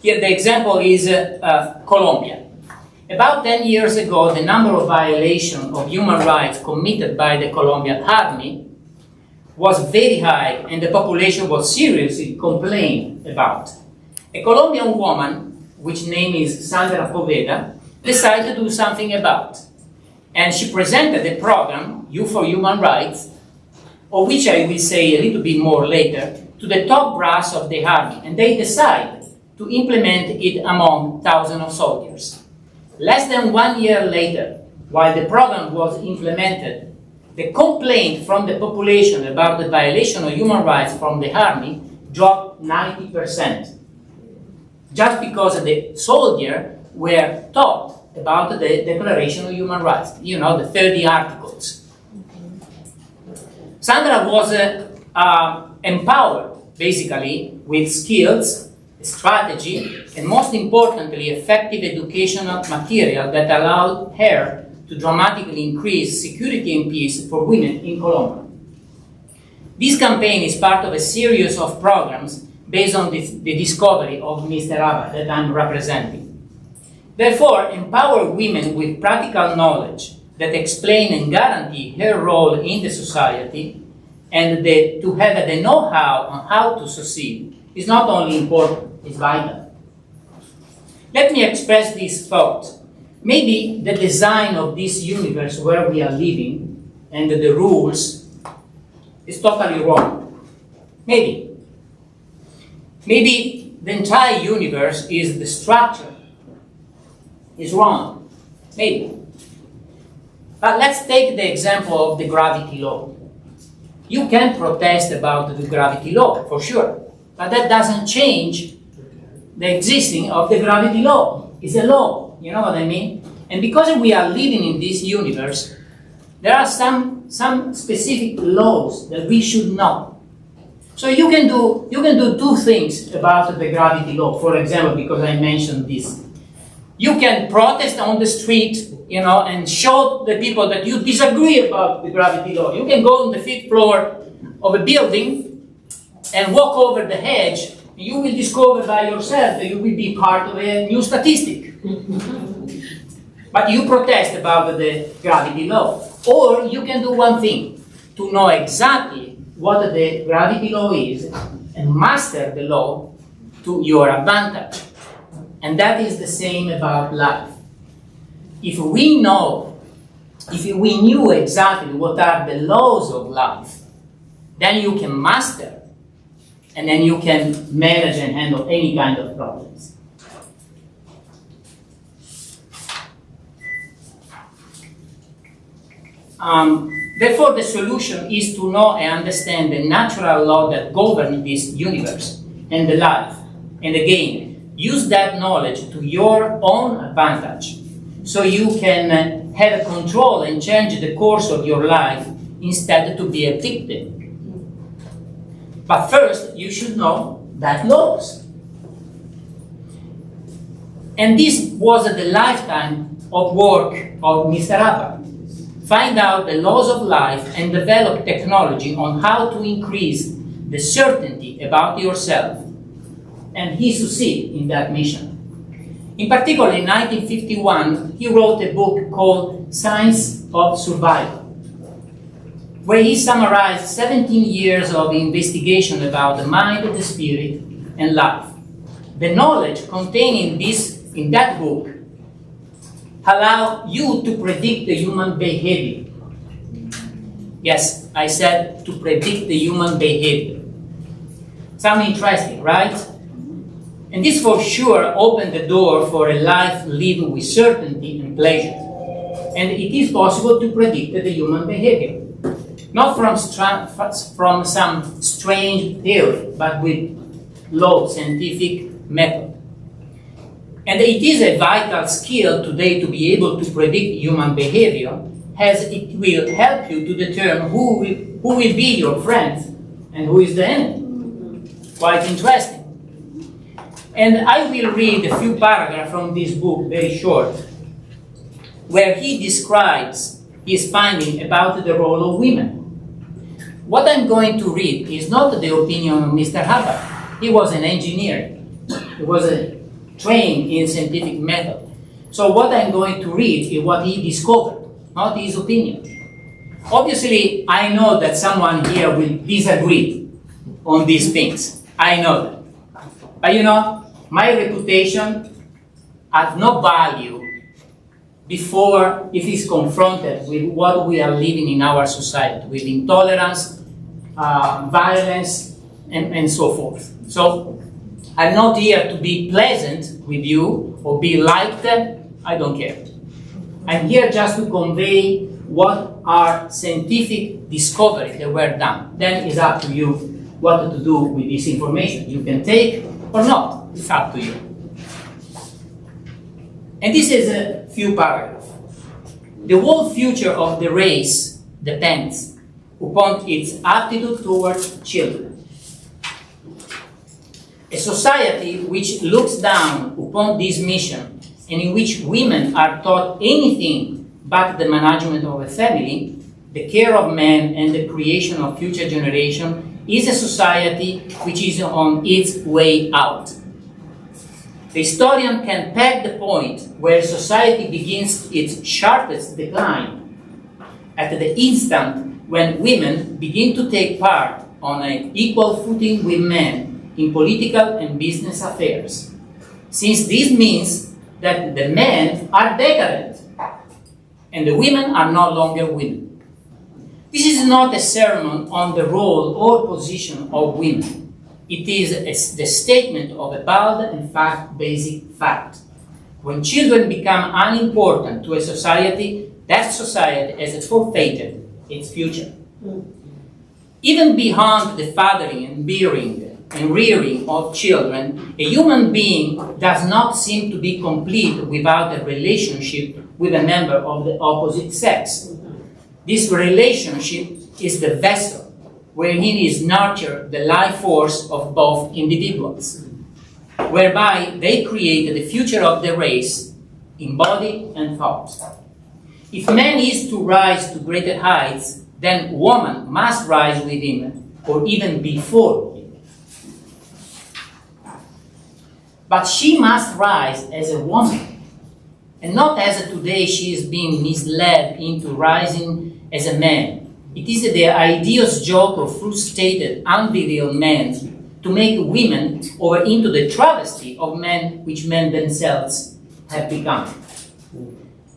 Here the example is Colombia. About 10 years ago, the number of violations of human rights committed by the Colombian army was very high, and the population was seriously complained about. A Colombian woman, which name is Sandra Poveda, decided to do something about. And she presented a program, Youth for Human Rights, of which I will say a little bit more later, to the top brass of the army, and they decided to implement it among thousands of soldiers. Less than 1 year later, while the program was implemented, the complaint from the population about the violation of human rights from the army dropped 90%. Just because the soldiers were taught about the Declaration of Human Rights, you know, the 30 articles. Sandra was empowered, basically, with skills, strategy, and most importantly, effective educational material that allowed her to dramatically increase security and peace for women in Colombia. This campaign is part of a series of programs based on the discovery of Mr. Abba that I'm representing. Therefore, empower women with practical knowledge that explain and guarantee her role in the society, and to have the know-how on how to succeed is not only important, it's vital. Let me express this thought. Maybe the design of this universe where we are living and the rules is totally wrong. Maybe. Maybe the entire universe is the structure is wrong. Maybe. But let's take the example of the gravity law. You can protest about the gravity law, for sure, but that doesn't change the existing of the gravity law. It's a law, you know what I mean? And because we are living in this universe, there are some specific laws that we should know. So you can do two things about the gravity law, for example, because I mentioned this. You can protest on the street, you know, and show the people that you disagree about the gravity law. You can go on the 5th floor of a building and walk over the hedge, and you will discover by yourself that you will be part of a new statistic. But you protest about the gravity law. Or you can do one thing, to know exactly what the gravity law is and master the law to your advantage. And that is the same about life. If we knew exactly what are the laws of life, then you can master, and then you can manage and handle any kind of problems. Therefore, the solution is to know and understand the natural law that governs this universe and the life. And again, use that knowledge to your own advantage, so you can have a control and change the course of your life instead to be a victim. But first, you should know that laws. And this was the lifetime of work of Mr. Abba. Find out the laws of life and develop technology on how to increase the certainty about yourself. And he succeeded in that mission. In particular, in 1951, he wrote a book called Science of Survival, where he summarized 17 years of investigation about the mind, the spirit, and life. The knowledge contained in that book allow you to predict the human behavior. Yes, I said to predict the human behavior. Sound interesting, right? And this for sure opened the door for a life lived with certainty and pleasure. And it is possible to predict the human behavior. Not from some strange theory, but with low scientific method. And it is a vital skill today to be able to predict human behavior, as it will help you to determine who will be your friend and who is the enemy. Quite interesting. And I will read a few paragraphs from this book, very short, where he describes his finding about the role of women. What I'm going to read is not the opinion of Mr. Hubbard. He was an engineer. He was trained in scientific method. So what I'm going to read is what he discovered, not his opinion. Obviously, I know that someone here will disagree on these things. I know that. But you know, my reputation has no value before it is confronted with what we are living in our society, with intolerance, violence, and so forth. So I'm not here to be pleasant with you or be liked. I don't care. I'm here just to convey what are scientific discoveries that were done. Then it's up to you what to do with this information. You can take or not. It's up to you. And this is a few paragraphs. The whole future of the race depends upon its attitude towards children. A society which looks down upon this mission and in which women are taught anything but the management of a family, the care of men and the creation of future generation is a society which is on its way out. The historian can peg the point where society begins its sharpest decline at the instant when women begin to take part on an equal footing with men in political and business affairs, since this means that the men are decadent and the women are no longer women. This is not a sermon on the role or position of women. It is the statement of a bald and basic fact. When children become unimportant to a society, that society has forfeited its future. Even beyond the fathering and bearing and rearing of children, a human being does not seem to be complete without a relationship with a member of the opposite sex. This relationship is the vessel wherein is nurtured the life force of both individuals, whereby they create the future of the race in body and thought. If man is to rise to greater heights, then woman must rise with him, or even before him. But she must rise as a woman, and not as today she is being misled into rising as a man. It is the ideous joke of frustrated, unreal men to make women over into the travesty of men which men themselves have become.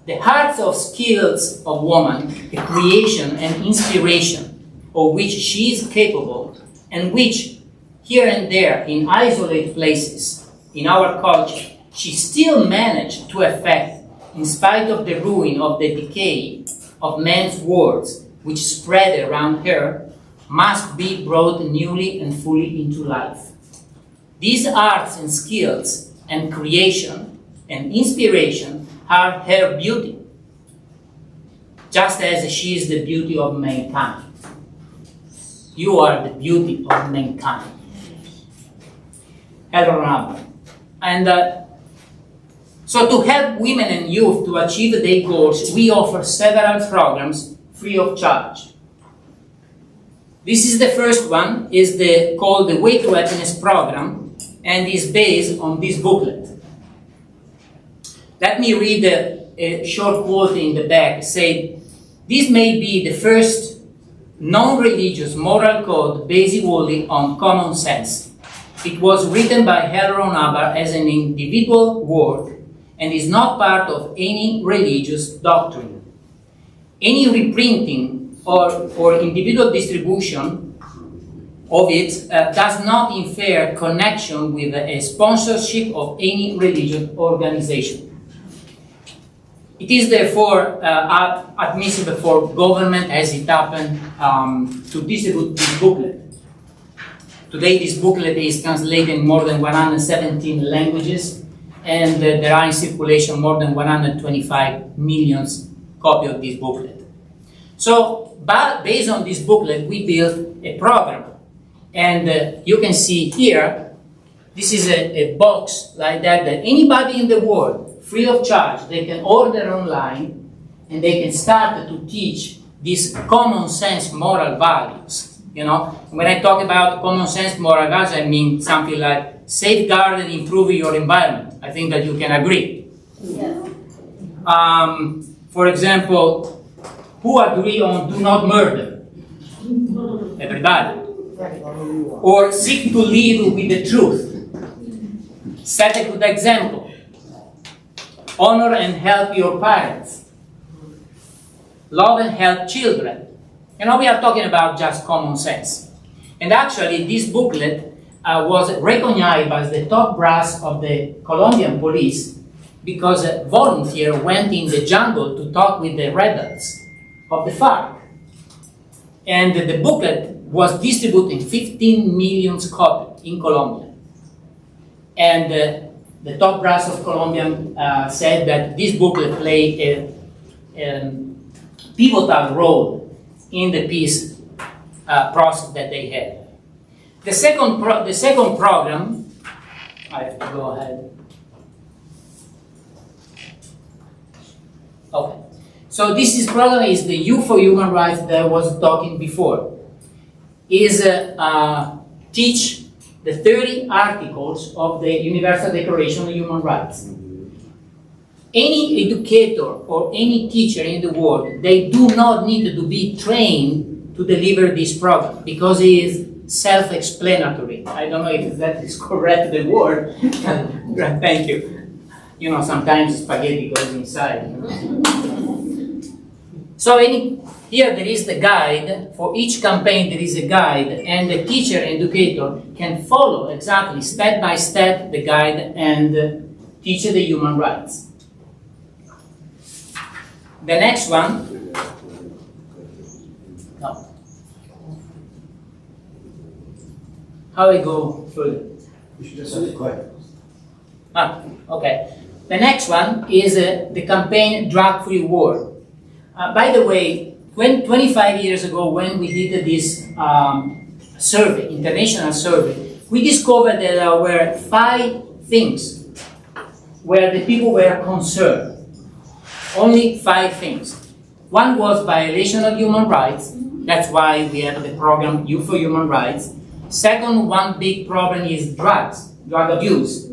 The hearts of skills of woman, the creation and inspiration of which she is capable, and which here and there in isolated places in our culture she still managed to affect in spite of the ruin of the decay of men's words which spread around her, must be brought newly and fully into life. These arts and skills and creation and inspiration are her beauty, just as she is the beauty of mankind. You are the beauty of mankind. And so to help women and youth to achieve their goals, we offer several programs free of charge. This is the first one, called the Way to Happiness program, and is based on this booklet. Let me read a short quote in the back. It said, "This may be the first non-religious moral code based wholly on common sense. It was written by L. Ron Hubbard as an individual work and is not part of any religious doctrine. Any reprinting or individual distribution of it does not infer connection with a sponsorship of any religious organization. It is therefore admissible for government, as it happened, to distribute this booklet. Today this booklet is translated in more than 117 languages, and there are in circulation more than 125 million copies of this booklet. So, based on this booklet, we built a program. And you can see here, this is a box like that anybody in the world, free of charge, they can order online and they can start to teach these common sense moral values. You know, when I talk about common sense moral values, I mean something like safeguard and improve your environment. I think that you can agree. Yeah. For example, who agree on do not murder? Everybody. Or seek to live with the truth. Set a good example. Honor and help your parents. Love and help children. You know, we are talking about just common sense. And actually, this booklet was recognized by the top brass of the Colombian police because a volunteer went in the jungle to talk with the rebels of the FARC. And the booklet was distributed in 15 million copies in Colombia. And the top brass of Colombia said that this booklet played a pivotal role in the peace process that they had. The second program, I have to go ahead. Okay. So this program is the Youth for Human Rights that I was talking before. Is teach the 30 articles of the Universal Declaration of Human Rights. Any educator or any teacher in the world, they do not need to be trained to deliver this program because it is self-explanatory. I don't know if that is correct, the word. Thank you. You know, sometimes spaghetti goes inside. You know? So here there is the guide. For each campaign there is a guide, and the teacher and educator can follow exactly step by step the guide and teach the human rights. The next one. No. How we go further? You should just say it quiet. Okay. The next one is the campaign Drug-Free World. By the way, 25 years ago when we did this survey, international survey, we discovered that there were 5 things where the people were concerned. Only 5 things. One was violation of human rights. That's why we have the program Youth for Human Rights. Second, one big problem is drugs, drug abuse.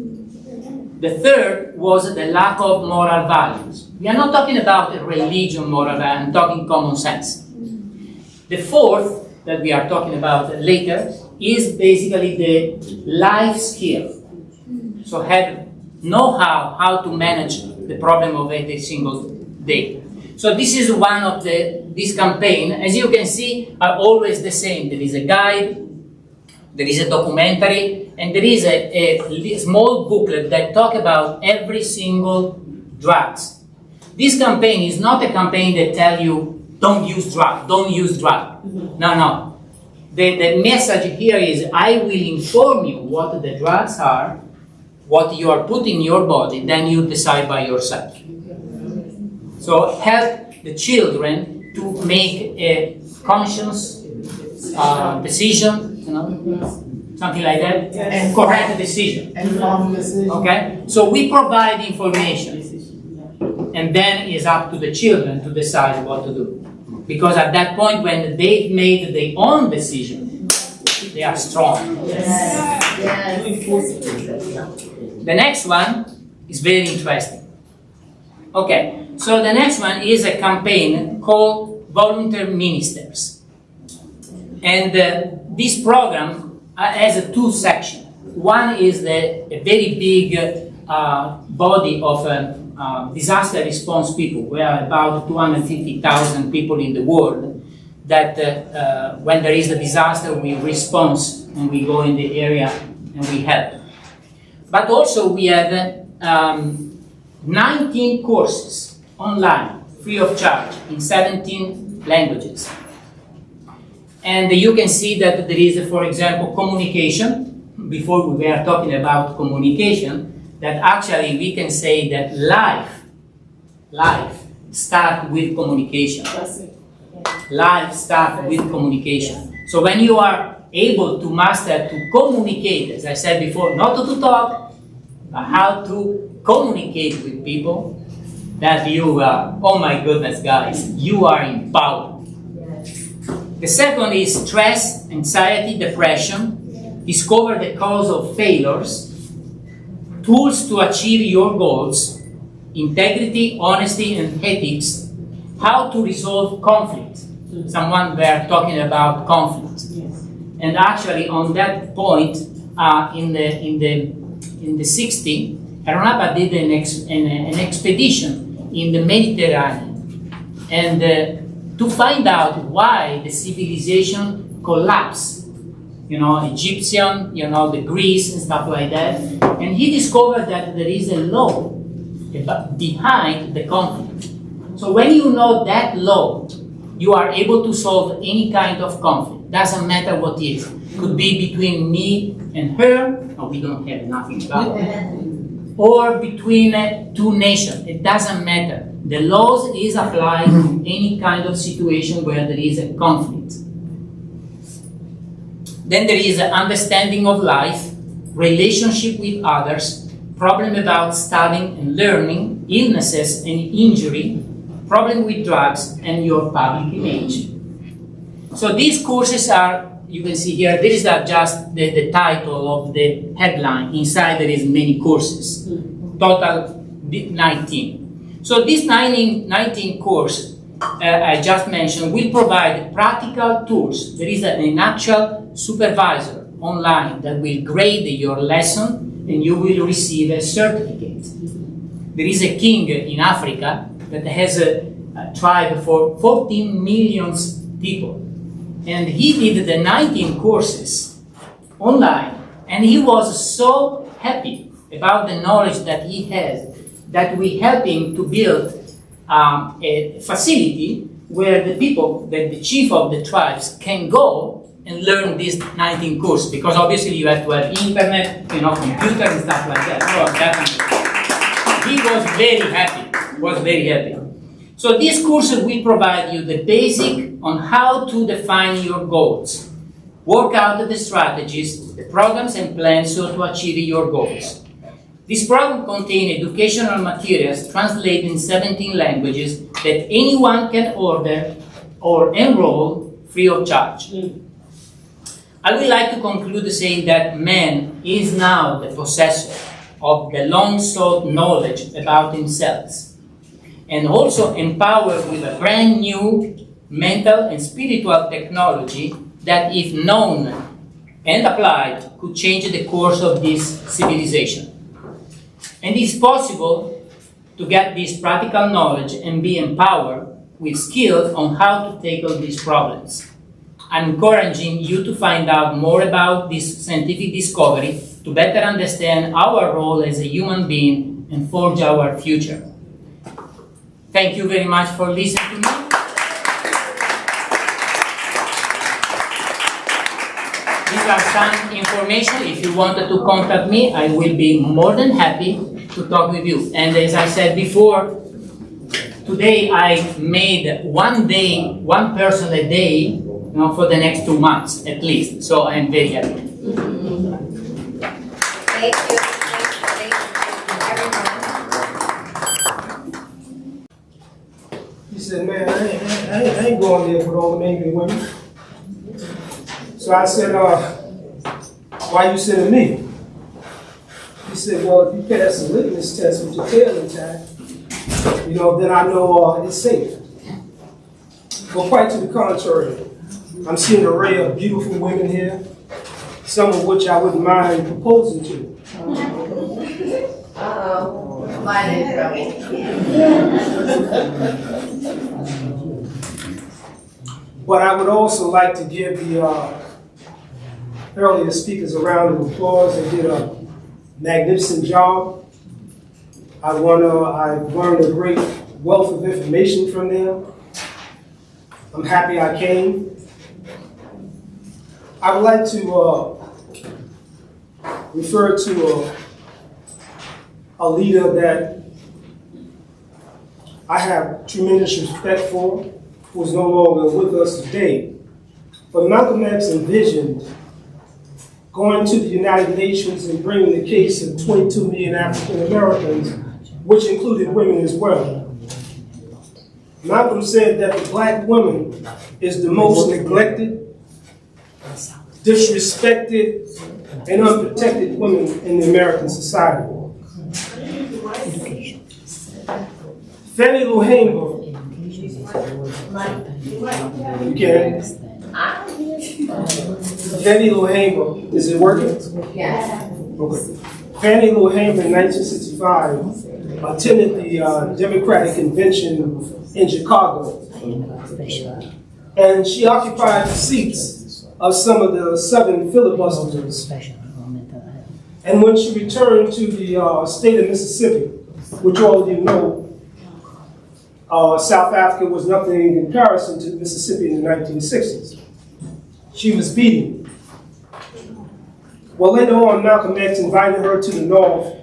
The third was the lack of moral values. We are not talking about a religion moral value, I'm talking common sense. The fourth, that we are talking about later, is basically the life skill. So know how to manage the problem of every single day. So this is one of this campaign. As you can see, are always the same. There is a guide, there is a documentary, and there is a small booklet that talk about every single drugs. This campaign is not a campaign that tell you don't use drug, don't use drug. No. The message here is I will inform you what the drugs are, what you are putting in your body, then you decide by yourself. So help the children to make a conscious decision, you know, something like that, and correct decision. Informed decision. Okay? So we provide information, and then it's up to the children to decide what to do. Because at that point, when they've made their own decision, they are strong. Yes. The next one is very interesting. Okay, so the next one is a campaign called Volunteer Ministers. And this program has two sections. One is a very big body of disaster response people. We are about 250,000 people in the world that when there is a disaster, we respond and we go in the area and we help. But also we have 19 courses online, free of charge, in 17 languages. And you can see that there is, for example, communication. Before we were talking about communication, that actually we can say that life starts with communication. Life starts with communication. So when you are able to master to communicate, as I said before, not to talk, but how to communicate with people, that you are, oh my goodness guys, you are empowered. The second is stress, anxiety, depression. Discover the cause of failures, tools to achieve your goals, integrity, honesty, and ethics, how to resolve conflict. Someone were talking about conflict. And actually on that point, in the 60s, Aronapa did an expedition in the Mediterranean and to find out why the civilization collapsed. You know, Egyptian, you know, the Greece and stuff like that. And he discovered that there is a law behind the conflict. So when you know that law, you are able to solve any kind of conflict. Doesn't matter what it is. Could be between me and her, or we don't have nothing about it. Or between two nations. It doesn't matter. The laws is applied to any kind of situation where there is a conflict. Then there is an understanding of life, relationship with others, problem about studying and learning, illnesses and injury, problem with drugs, and your public image. So these courses are, you can see here, this is just the title of the headline. Inside there is many courses, total 19. So this 19 course I just mentioned will provide practical tools. There is an actual supervisor online that will grade your lesson and you will receive a certificate. There is a king in Africa that has a tribe for 14 million people. And he did the 19 courses online. And he was so happy about the knowledge that he has that we help him to build a facility where the people, the chief of the tribes, can go and learn this 19 course, because obviously you have to have internet, you know, computer and stuff like that. Oh, definitely. He was very happy. So these courses will provide you the basic on how to define your goals, work out the strategies, the programs and plans so to achieve your goals. This program contains educational materials translated in 17 languages that anyone can order or enroll free of charge. I would like to conclude saying that man is now the possessor of the long-sought knowledge about themselves, and also empowered with a brand new mental and spiritual technology that, if known and applied, could change the course of this civilization. And it's possible to get this practical knowledge and be empowered with skills on how to tackle these problems. I'm encouraging you to find out more about this scientific discovery to better understand our role as a human being and forge our future. Thank you very much for listening to me. These are some information. If you wanted to contact me, I will be more than happy to talk with you. And as I said before, today I made one person a day, you know, for the next 2 months at least. So I'm very happy. Thank you. He said, man, I ain't going there with all the angry women. So I said, why you sending me? He said, well, if you pass the litmus test with your tail intact, then I know it's safe. But quite to the contrary, I'm seeing an array of beautiful women here, some of which I wouldn't mind proposing to. But I would also like to give the earlier speakers a round of applause. They did a magnificent job. I've learned a great wealth of information from them. I'm happy I came. I would like to refer to a leader that I have tremendous respect for, who is no longer with us today. But Malcolm X envisioned going to the United Nations and bringing the case of 22 million African Americans, which included women as well. Malcolm said that the black woman is the most neglected, disrespected, and unprotected woman in the American society. Fannie Lou Hamer, you can. Fannie Lou Hamer, is it working? Yes. Okay. Fannie Lou Hamer in 1965 attended the Democratic Convention in Chicago. And she occupied the seats of some of the Southern filibusters. And when she returned to the state of Mississippi, which all of you know, South Africa was nothing in comparison to Mississippi in the 1960s. She was beaten. Well, later on, Malcolm X invited her to the North,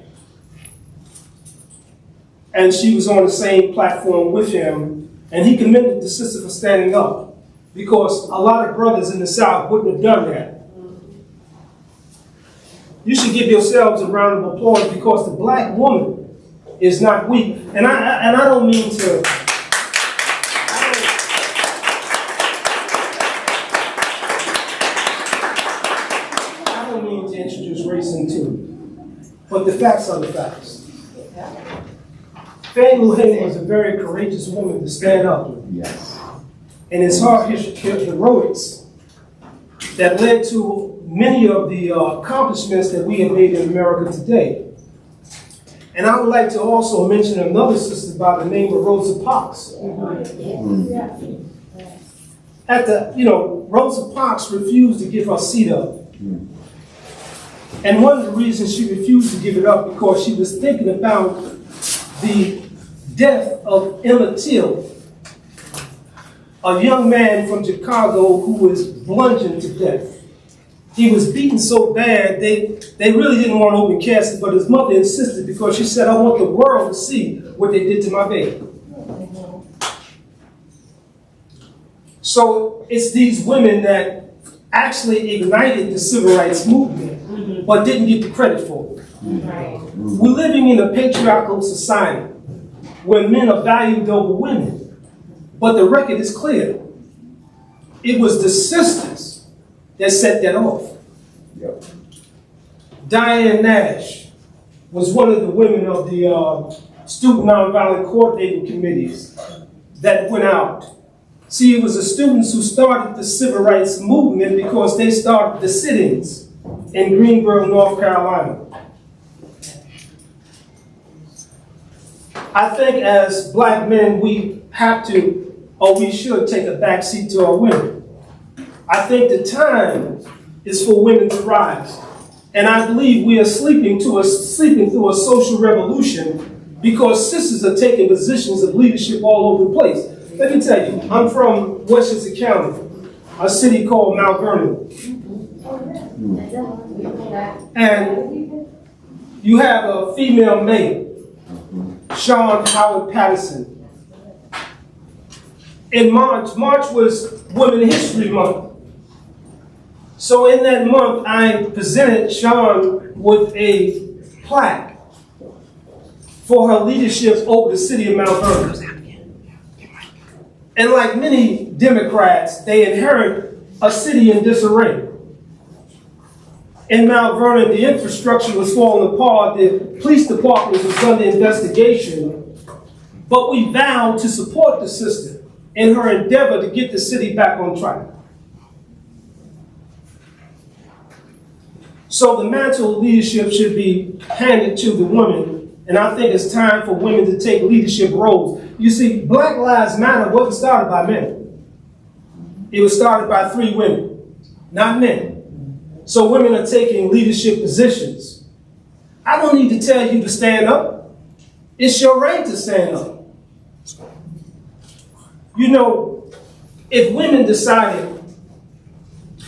and she was on the same platform with him, and he commended the sister for standing up, because a lot of brothers in the South wouldn't have done that. You should give yourselves a round of applause, because the black woman is not weak. And I don't mean to... I don't mean to introduce race into it, but the facts are the facts. Fannie Lou Hamer was a very courageous woman to stand up. Yes. And it's her heroics that led to many of the accomplishments that we have made in America today. And I would like to also mention another sister by the name of Rosa Parks. Rosa Parks refused to give her seat up. And one of the reasons she refused to give it up because she was thinking about the death of Emmett Till, a young man from Chicago who was bludgeoned to death. He was beaten so bad, they really didn't want to open casket, but his mother insisted because she said, I want the world to see what they did to my baby. So it's these women that actually ignited the civil rights movement, but didn't get the credit for it. We're living in a patriarchal society where men are valued over women, but the record is clear. It was the sisters that set that off. Yep. Diane Nash was one of the women of the Student Nonviolent Coordinating Committees that went out. See, it was the students who started the civil rights movement because they started the sit-ins in Greensboro, North Carolina. I think as black men, we have to, or we should take a backseat to our women. I think the time is for women to rise. And I believe we are sleeping through a social revolution because sisters are taking positions of leadership all over the place. Let me tell you, I'm from Westchester County, a city called Mount Vernon. And you have a female mayor, Sean Howard Patterson. In March was Women History Month. So in that month, I presented Sean with a plaque for her leadership over the city of Mount Vernon. And like many Democrats, they inherit a city in disarray. In Mount Vernon, the infrastructure was falling apart. The police department was under investigation. but we vowed to support the sister in her endeavor to get the city back on track. So the mantle of leadership should be handed to the women, and I think it's time for women to take leadership roles. You see, Black Lives Matter wasn't started by men. It was started by 3 women, not men. So women are taking leadership positions. I don't need to tell you to stand up. It's your right to stand up. You know, if women decided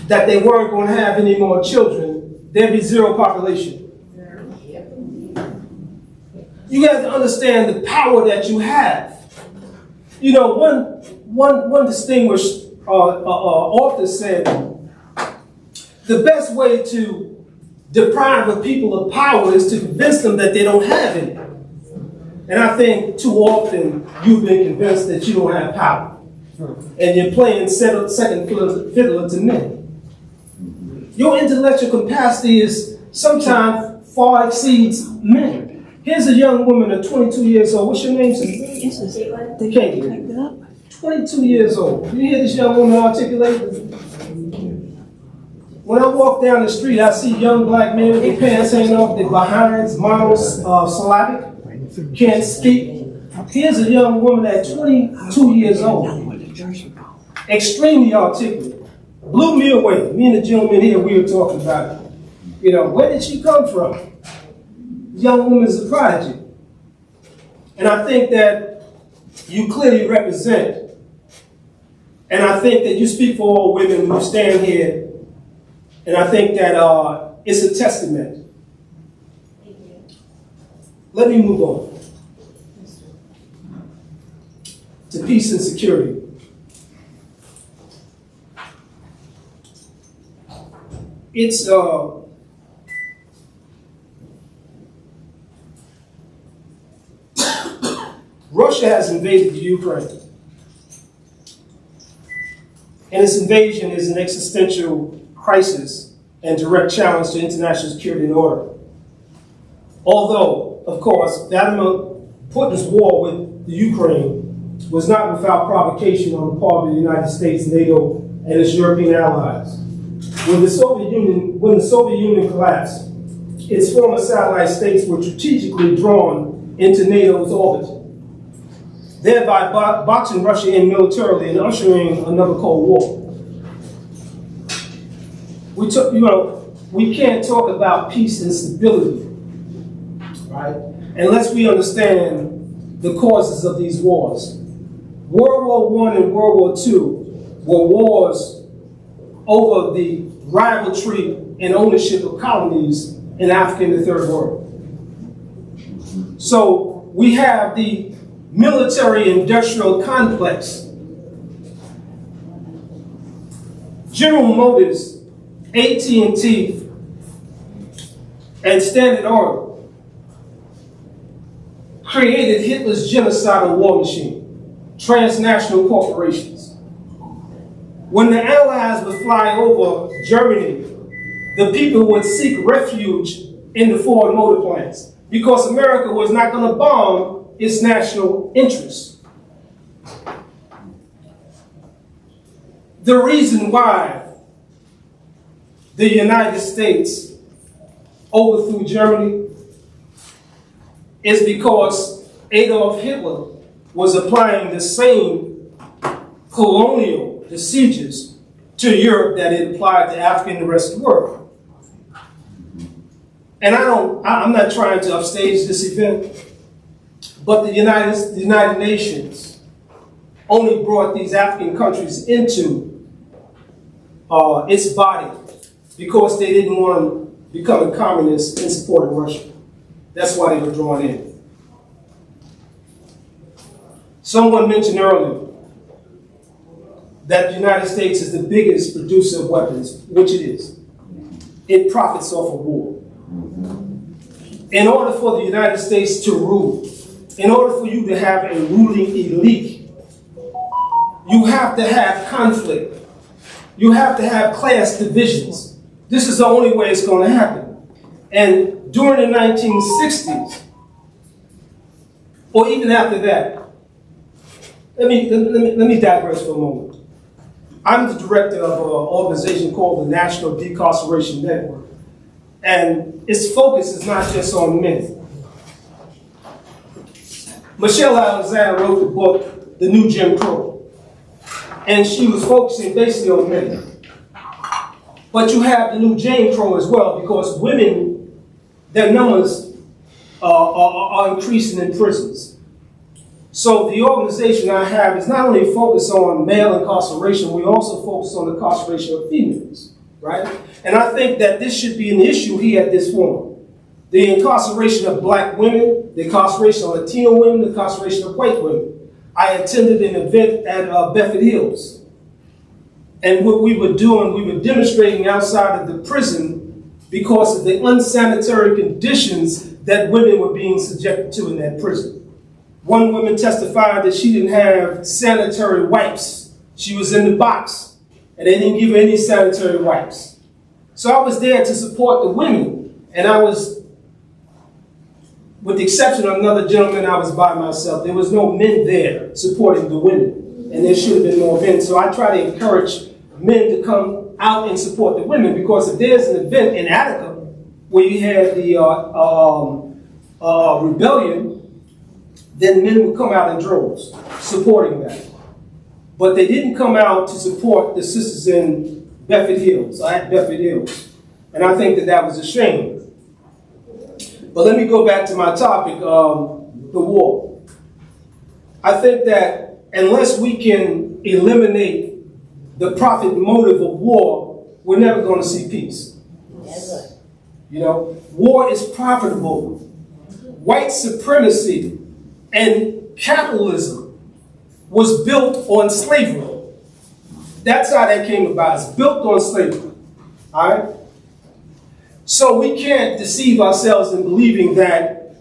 that they weren't going to have any more children, there'd be 0 population. You got to understand the power that you have. You know, one distinguished author said, the best way to deprive a people of power is to convince them that they don't have any. And I think too often you've been convinced that you don't have power. And you're playing second fiddler to men. Your intellectual capacity is sometimes far exceeds men. Here's a young woman at 22 years old. What's your name, sister? Caitlin. 22 years old. You hear this young woman articulate? When I walk down the street, I see young black men with their pants hanging off their behinds, monosyllabic, can't speak. Here's a young woman at 22 years old, extremely articulate, blew me away. Me and the gentleman here, we were talking about it. You know, where did she come from? The young woman's a prodigy. And I think that you clearly represent, and I think that you speak for all women when you stand here, and I think that it's a testament. Let me move on to peace and security. It's Russia has invaded the Ukraine, and its invasion is an existential crisis and direct challenge to international security and order. Although, of course, Vladimir Putin's war with the Ukraine was not without provocation on the part of the United States, NATO, and its European allies. When the Soviet Union collapsed, its former satellite states were strategically drawn into NATO's orbit, thereby boxing Russia in militarily and ushering another Cold War. We can't talk about peace and stability, right, unless we understand the causes of these wars. World War I and World War II were wars over the rivalry and ownership of colonies in Africa and the Third World. So we have the military-industrial complex. General Motors, AT&T, and Standard Oil created Hitler's genocidal war machine, transnational corporations. When the Allies would fly over Germany, the people would seek refuge in the Ford motor plants because America was not going to bomb its national interests. The reason why the United States overthrew Germany is because Adolf Hitler was applying the same colonial procedures to Europe that it applied to Africa and the rest of the world. And I'm not trying to upstage this event, but the United Nations only brought these African countries into its body because they didn't want to become a communist in support of Russia. That's why they were drawn in. Someone mentioned earlier that the United States is the biggest producer of weapons, which it is. It profits off of war. In order for the United States to rule, in order for you to have a ruling elite, you have to have conflict. You have to have class divisions. This is the only way it's going to happen. And during the 1960s, or even after that, let me digress for a moment. I'm the director of an organization called the National Decarceration Network. And its focus is not just on men. Michelle Alexander wrote the book, The New Jim Crow. And she was focusing basically on men. But you have the new Jim Crow as well, because women, their numbers are increasing in prisons. So the organization I have is not only focused on male incarceration, we also focus on the incarceration of females, right? And I think that this should be an issue here at this forum. The incarceration of black women, the incarceration of Latino women, the incarceration of white women. I attended an event at Bedford Hills. And what we were doing, we were demonstrating outside of the prison because of the unsanitary conditions that women were being subjected to in that prison. One woman testified that she didn't have sanitary wipes. She was in the box, and they didn't give her any sanitary wipes. So I was there to support the women, and I was, with the exception of another gentleman, I was by myself. There was no men there supporting the women, and there should have been more men. So I try to encourage men to come out and support the women, because if there's an event in Attica where you had the rebellion, then men would come out in droves supporting that. But they didn't come out to support the sisters in Bedford Hills, at Bedford Hills. And I think that that was a shame. But let me go back to my topic, the war. I think that unless we can eliminate the profit motive of war, we're never going to see peace. You know, war is profitable. White supremacy and capitalism was built on slavery. That's how that came about. It's built on slavery. All right? So we can't deceive ourselves in believing that,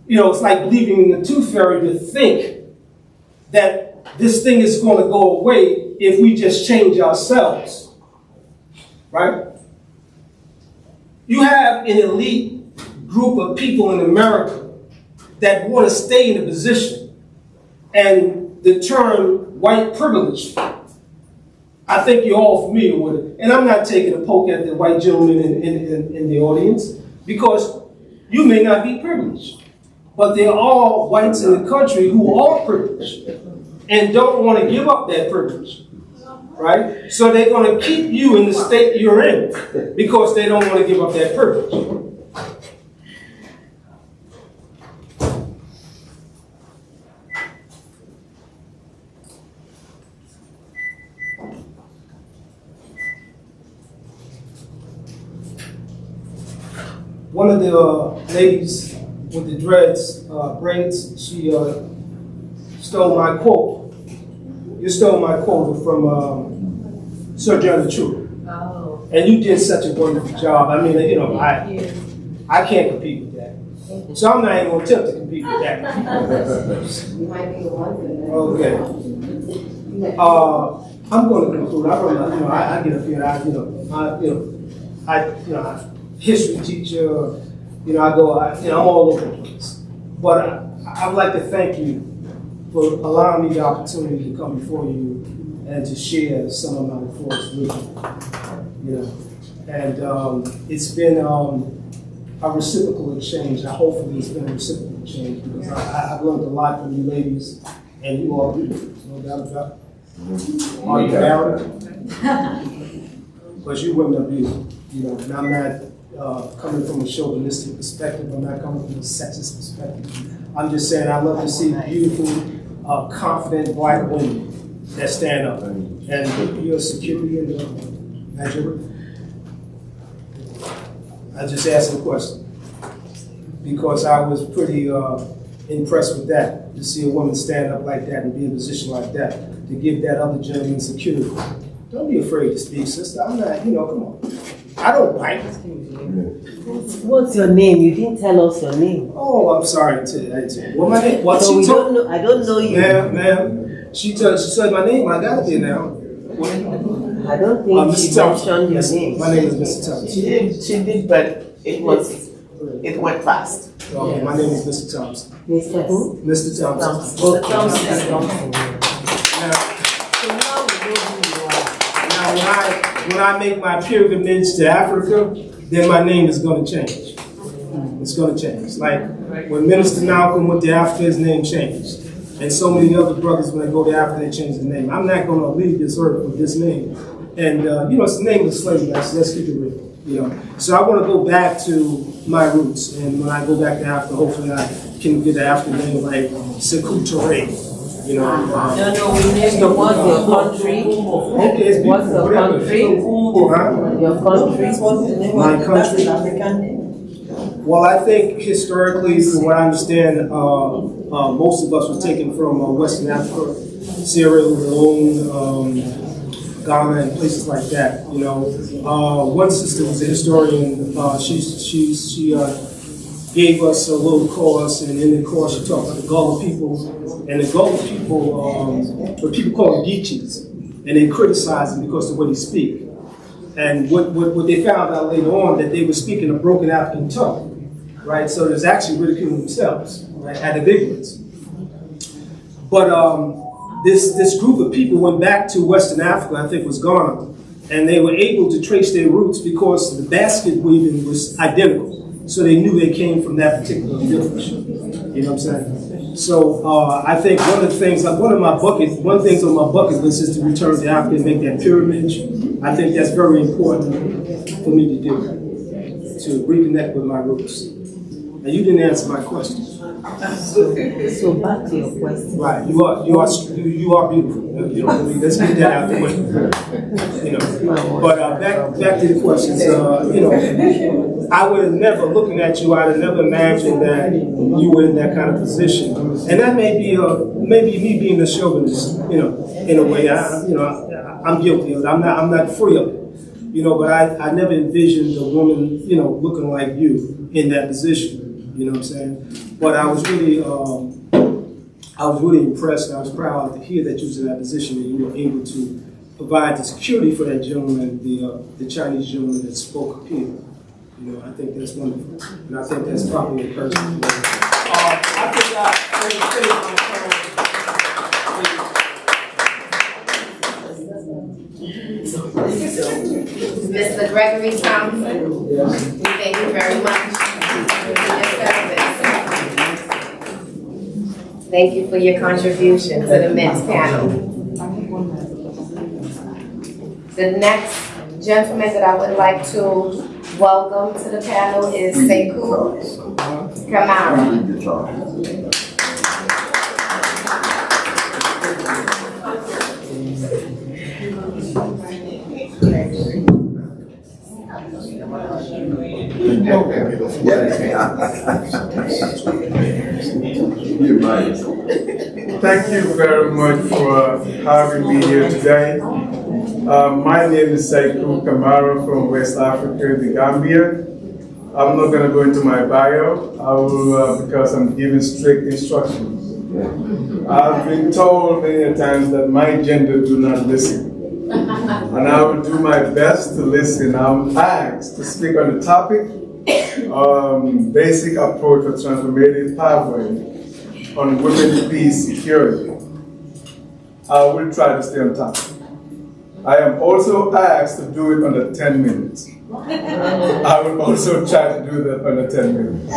you know, it's like believing in the tooth fairy to think that this thing is going to go away if we just change ourselves. Right? You have an elite group of people in America that want to stay in a position, and the term white privilege, I think you're all familiar with it. And I'm not taking a poke at the white gentleman in the audience, because you may not be privileged, but there are all whites in the country who are privileged and don't want to give up that privilege, right? So they're going to keep you in the state you're in because they don't want to give up that privilege. One of the ladies with the dreads, braids, she stole my quote. You stole my quote from Sir John True. Oh. And you did such a wonderful job. I mean, you know, I can't compete with that. So I'm not even going to attempt to compete with that. You might be the one for that. Okay. I'm going to conclude. I get up here. I'm history teacher. I'm all over the place. But I would like to thank you for allowing me the opportunity to come before you and to share some of my thoughts with you. And it's been a reciprocal exchange. Hopefully, it's been a reciprocal exchange, because I've learned a lot from you ladies, and you are beautiful. No doubt about it. Are you married? Because you women are beautiful. And I'm not coming from a chauvinistic perspective. I'm not coming from a sexist perspective. I'm just saying I love to see beautiful, confident black women that stand up. And your security in Nigeria. I just asked a question because I was pretty impressed with that, to see a woman stand up like that and be in a position like that, to give that other gentleman security. Don't be afraid to speak, sister. I'm not, come on. I don't bite. What's your name? You didn't tell us your name. Oh, I'm sorry. What my name? What so she told? I don't know you. Ma'am. She said my name. I got it there now. I don't think she mentioned your name. My name is Mr. Thompson. She did, but it went fast. Okay, my name is Mr. Thompson. Mr. who? Mr. Thompson. Mr. Thompson. when I make my pilgrimage to Africa, then my name is going to change. It's going to change. Like when Minister Malcolm went to Africa, his name changed. And so many other brothers, when they go to Africa, they change their name. I'm not going to leave this earth with this name. And, it's the name of slavery. Let's keep it real. So I want to go back to my roots. And when I go back to Africa, hopefully I can get an African name like Sekou Touré. We named what's your country? Okay, it's what's your country? Your country? My country? Well, I think historically, from what I understand, most of us were taken from Western Africa, Sierra Leone, Ghana, and places like that. One sister was a historian. She gave us a little course, and in the course she talked about the Gullah people. And the Gullah people, what people call them geeches, and they criticize them because of the way they speak. And what they found out later on, that they were speaking a broken African tongue, right? So there's actually ridiculing themselves, right, out of ignorance. But this group of people went back to Western Africa, I think it was Ghana, and they were able to trace their roots because the basket weaving was identical. So they knew they came from that particular village. You know what I'm saying? So I think one things on my bucket list is to return to Africa and make that pilgrimage. I think that's very important for me to do, to reconnect with my roots. And you didn't answer my question. So back to your question. Right, you are beautiful. Let's get that out the way. But back to the questions. I would have never, looking at you, I'd have never imagined that you were in that kind of position. And that may be me being a chauvinist, in a way. I'm guilty of it. I'm not free of it. But I never envisioned a woman, looking like you in that position. You know what I'm saying? But I was really impressed. I was proud to hear that you was in that position and you were able to provide the security for that gentleman, the Chinese gentleman that spoke up here. I think that's wonderful, and I think that's probably encouraging. I forgot. Mr. Gregory Thompson, thank you very much for your service. Thank you for your contribution to the men's panel. The next gentleman that I would like to welcome to the panel is Sekou Kamara. Thank you very much for having me here today. My name is Sekou Kamara from West Africa, the Gambia. I'm not going to go into my bio. I will because I'm giving strict instructions. I've been told many times that my gender do not listen. And I will do my best to listen. I'm asked to speak on the topic, basic approach for transformative pathway on women, peace, security. I will try to stay on topic. I am also asked to do it under 10 minutes. I will also try to do that under 10 minutes.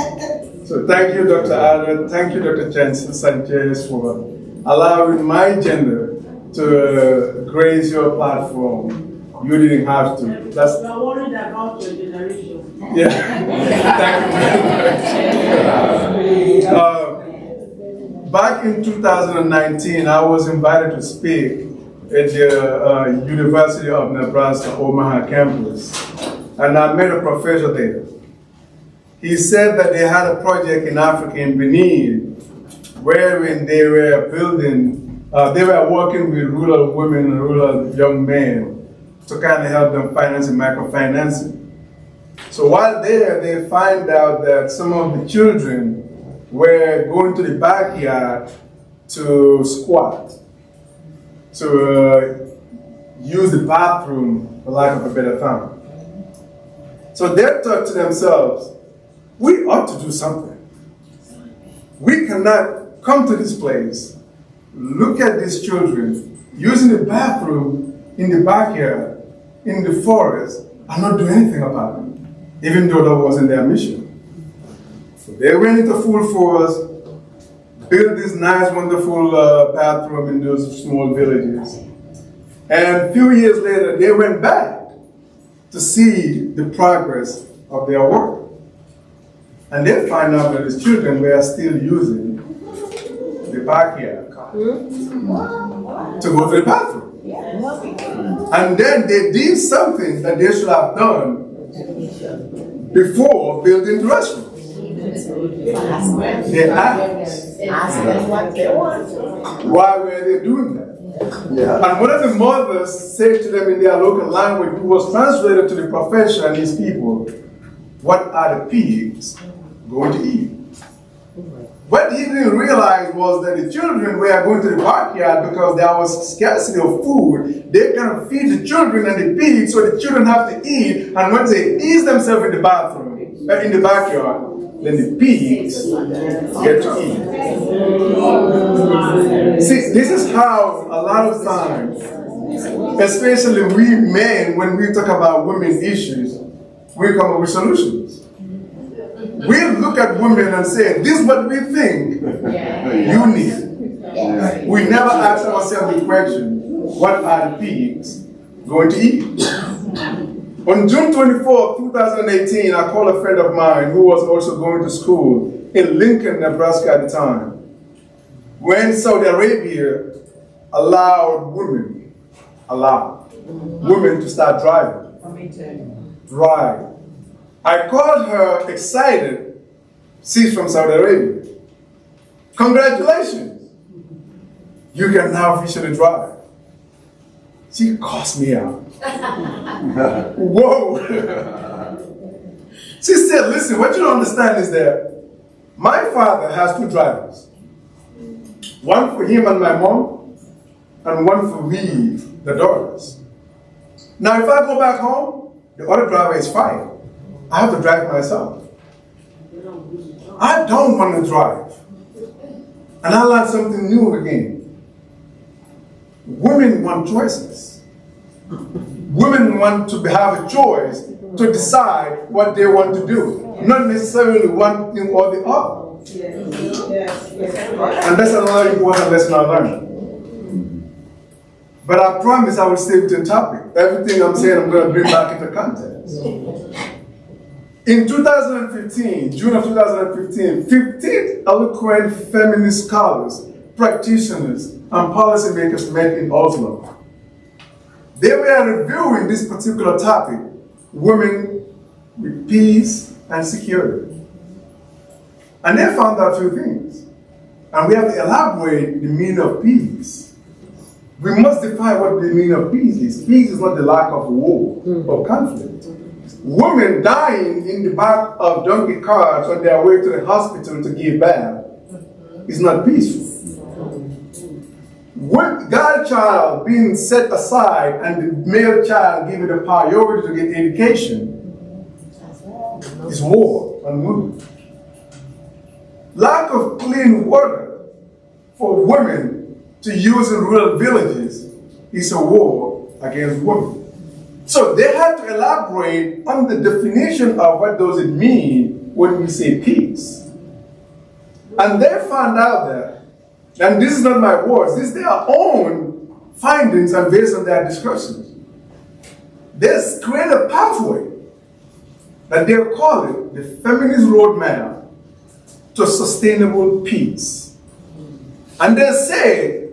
So thank you, Dr. Adler. Thank you, Dr. Jensen Sanchez, for allowing my gender to grace your platform. You didn't have to. That's not worried about your generation. Yeah. Thank you. Back in 2019, I was invited to speak at the University of Nebraska Omaha campus, and I met a professor there. He said that they had a project in Africa, in Benin, wherein they were building, they were working with rural women and rural young men to kind of help them finance and microfinancing. So while there, they find out that some of the children were going to the backyard to squat, to use the bathroom, for lack of a better term. So they thought to themselves, we ought to do something. We cannot come to this place, look at these children using the bathroom in the backyard, in the forest and not do anything about it, even though that wasn't their mission. So they went into full force, built this nice, wonderful bathroom in those small villages. And a few years later, they went back to see the progress of their work. And they find out that the children were still using the backyard to go to the bathroom. And then they did something that they should have done before building the restroom. They asked what they want. why were they doing that? And one of the mothers said to them in their local language, who was translated to the professor and his people, what are the pigs going to eat? What he didn't realize was that the children were going to the backyard because there was scarcity of food. They kind of feed the children and the pigs, so the children have to eat. And once they ease themselves in the bathroom, in the backyard, then the pigs get to eat. See, this is how a lot of times, especially we men, when we talk about women's issues, we come up with solutions. We look at women and say, this is what we think you need. We never ask ourselves the question, what are the pigs going to eat? On June 24, 2018, I called a friend of mine who was also going to school in Lincoln, Nebraska at the time, when Saudi Arabia allowed women to start driving. Right. I called her excited. She's from Saudi Arabia. Congratulations. You can now officially drive. She cussed me out. Whoa. She said, listen, what you don't understand is that my father has two drivers. One for him and my mom, and one for me, the daughters. Now, if I go back home, the other driver is fired. I have to drive myself. I don't want to drive. And I learned something new again. Women want choices. Women want to have a choice to decide what they want to do, not necessarily one thing or the other. And that's another important lesson I learned. But I promise I will stay with the topic. Everything I'm saying, I'm going to bring back into context. In 2015, June of 2015, 15 eloquent feminist scholars, practitioners, and policymakers met in Oslo. They were reviewing this particular topic, women with peace and security. And they found out a few things. And we have to elaborate the meaning of peace. We must define what the meaning of peace is. Peace is not the lack of war or conflict. Women dying in the back of donkey carts on their way to the hospital to give birth is not peaceful. Girl child being set aside and the male child given the priority to get education is war on women. Lack of clean water for women to use in rural villages is a war against women. So they had to elaborate on the definition of what does it mean when we say peace. And they found out that, and this is not my words, this is their own findings and based on their discussions. They created a pathway that they call it the feminist roadmap to sustainable peace. And they say,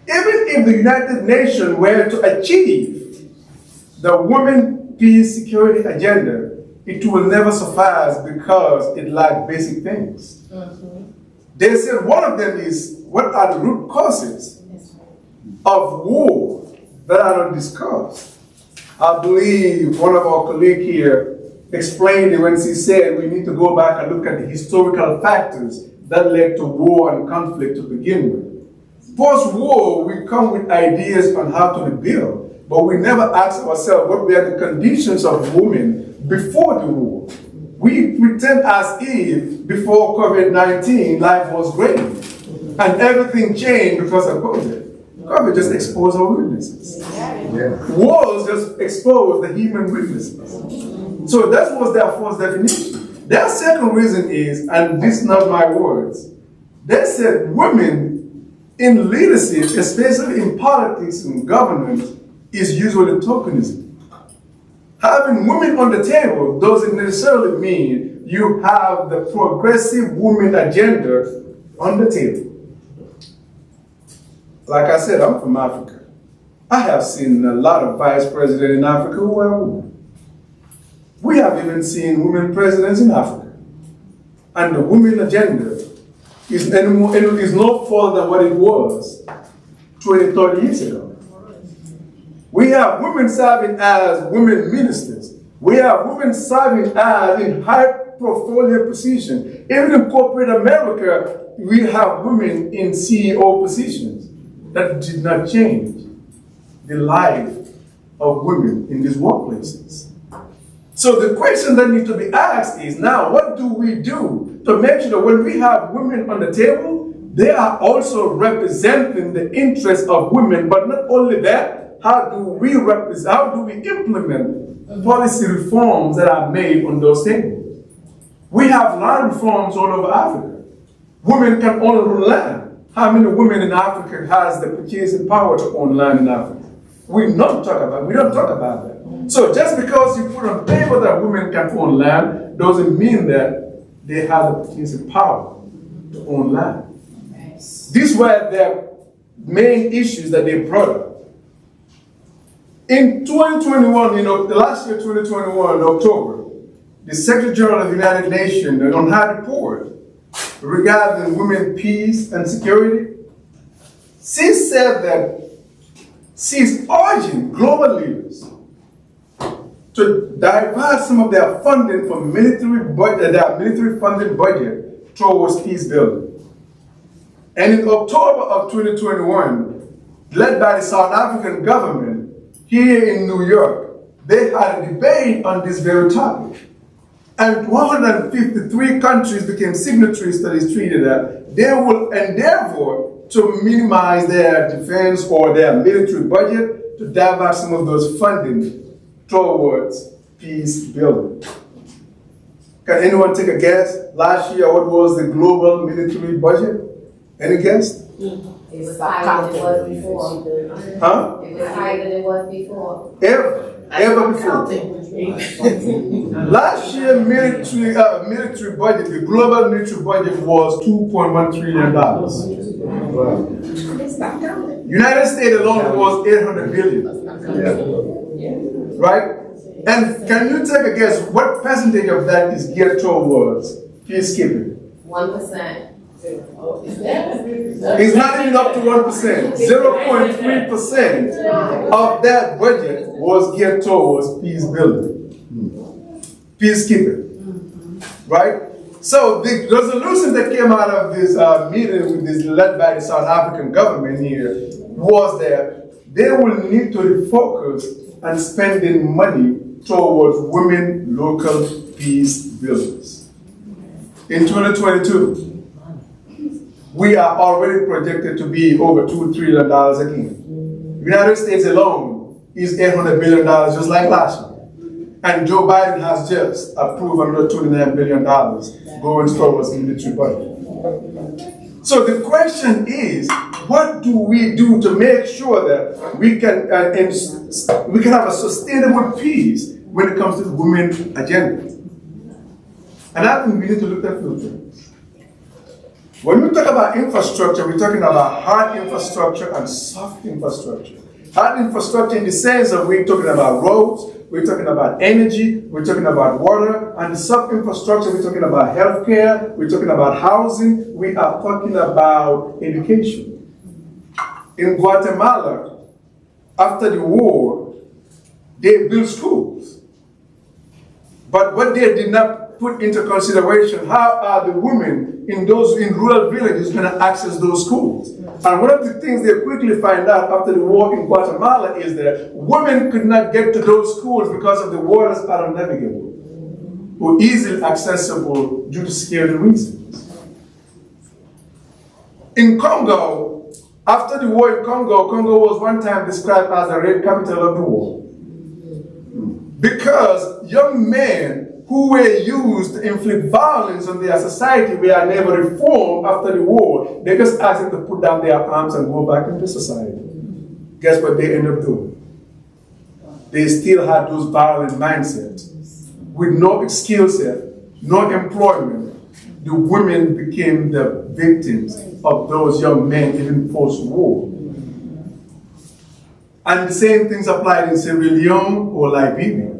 even if the United Nations were to achieve the women peace security agenda, it will never suffice because it lacks basic things. They said one of them is, what are the root causes of war that are not discussed? I believe one of our colleagues here explained it when she said we need to go back and look at the historical factors that led to war and conflict to begin with. Post-war, we come with ideas on how to rebuild. But we never ask ourselves what were the conditions of women before the war. We pretend as if before COVID-19 life was great and everything changed because of COVID. COVID just exposed our weaknesses. Wars just expose the human weaknesses. So that was their first definition. Their second reason is, and this is not my words, they said women in leadership, especially in politics and governance, is usually tokenism. Having women on the table doesn't necessarily mean you have the progressive women agenda on the table. Like I said, I'm from Africa. I have seen a lot of vice presidents in Africa who are women. We have even seen women presidents in Africa. And the women agenda is no further than what it was 20, 30 years ago. We have women serving as women ministers. We have women serving as in high portfolio positions. Even in corporate America, we have women in CEO positions. That did not change the life of women in these workplaces. So the question that needs to be asked is now, what do we do to make sure that when we have women on the table, they are also representing the interests of women, but not only that, how do we implement policy reforms that are made on those tables? We have land reforms all over Africa. Women can own land. How many women in Africa has the purchasing power to own land in Africa? We don't talk about that. So just because you put on paper that women can own land doesn't mean that they have the purchasing power to own land. These were their main issues that they brought up. In 2021, the last year, 2021, in October, the Secretary General of the United Nations on her report regarding women, peace, and security, she said that she's urging global leaders to divert some of their funding from their military funding budget towards peace building. And in October of 2021, led by the South African government, here in New York, they had a debate on this very topic. And 153 countries became signatories to this treaty that they will endeavor to minimize their defense or their military budget to divert some of those funding towards peace building. Can anyone take a guess? Last year, what was the global military budget? Any guess? It was higher than it was before. Huh? It was higher than it was before. Ever before. Last year, military budget, the global military budget was $2.1 trillion. Wow. United States alone was $800 billion. Right? And can you take a guess what percentage of that is geared towards peacekeeping? 1%. It's not even up to 1%. 0.3% of that budget was geared towards peace building, peacekeeping, right? So the resolution that came out of this meeting with this led by the South African government here was that they will need to refocus on spending money towards women local peace builders. In 2022, we are already projected to be over $2 trillion again. The United States alone is $800 billion, just like last year. And Joe Biden has just approved another $29 billion going towards the military budget. So the question is, what do we do to make sure that we can have a sustainable peace when it comes to the women's agenda? And I think we need to look at those things. When we talk about infrastructure, we're talking about hard infrastructure and soft infrastructure. Hard infrastructure in the sense of we're talking about roads, we're talking about energy, we're talking about water, and the soft infrastructure, we're talking about healthcare, we're talking about housing, we are talking about education. In Guatemala, after the war, they built schools. But what they did not put into consideration, how are the women in rural villages going to access those schools? And one of the things they quickly find out after the war in Guatemala is that women could not get to those schools because of the waters are unnavigable or easily accessible due to security reasons. In Congo, After the war in Congo, Congo was one time described as the rape capital of the world. Because young men who were used to inflict violence on their society were never reformed after the war. They just asked them to put down their arms and go back into society. Guess what they ended up doing? They still had those violent mindsets. With no skill set, no employment, the women became the victims of those young men even post-war. And the same things applied in Sierra Leone or Liberia.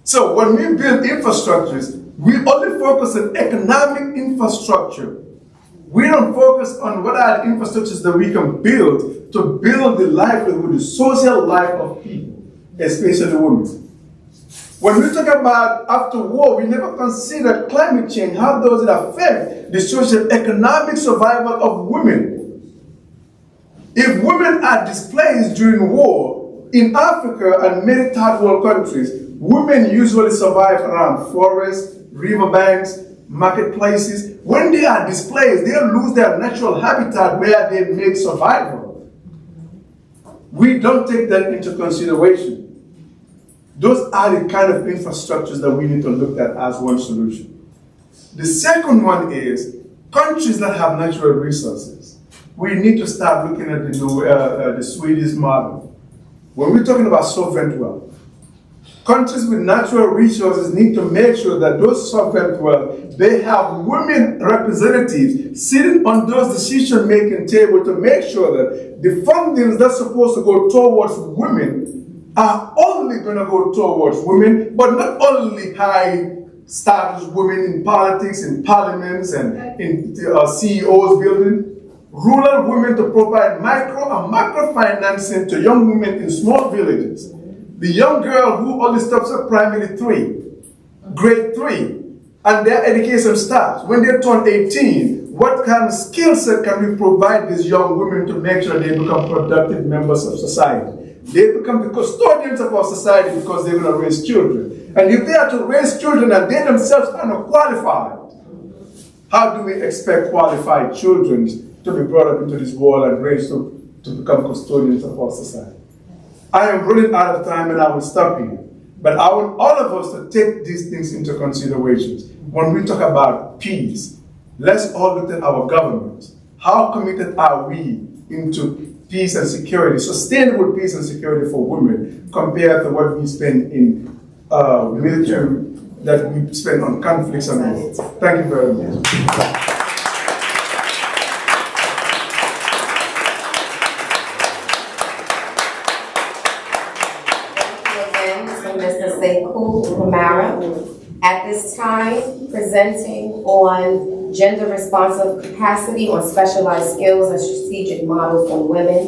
So when we build infrastructures, we only focus on economic infrastructure. We don't focus on what are the infrastructures that we can build to build the livelihood, the social life of people, especially women. When we talk about after war, we never consider climate change, how does it affect the social economic survival of women. If women are displaced during war, in Africa and many third world countries, women usually survive around forests, riverbanks, marketplaces. When they are displaced, they lose their natural habitat where they make survival. We don't take that into consideration. Those are the kind of infrastructures that we need to look at as one solution. The second one is countries that have natural resources. We need to start looking at the Swedish model. When we're talking about sovereign wealth, countries with natural resources need to make sure that those sovereign wealth, they have women representatives sitting on those decision-making tables to make sure that the fundings that's supposed to go towards women are only going to go towards women, but not only high status women in politics, in parliaments, and in CEOs building. Rural women to provide micro and macro financing to young women in small villages. The young girl who only stops at primary 3, grade 3, and their education starts. When they turn 18, what kind of skill set can we provide these young women to make sure they become productive members of society? They become the custodians of our society because they're going to raise children. And if they are to raise children and they themselves are not qualified, how do we expect qualified children to be brought up into this world and raised to become custodians of our society? I am running out of time and I will stop here. But I want all of us to take these things into consideration. When we talk about peace, let's all look at our government. How committed are we into peace and security, sustainable peace and security for women compared to what we spend in military, that we spend on conflicts and war. Thank you very much. Mr. Sekou Kamara. At this time, presenting on gender-responsive capacity on specialized skills and strategic models for women,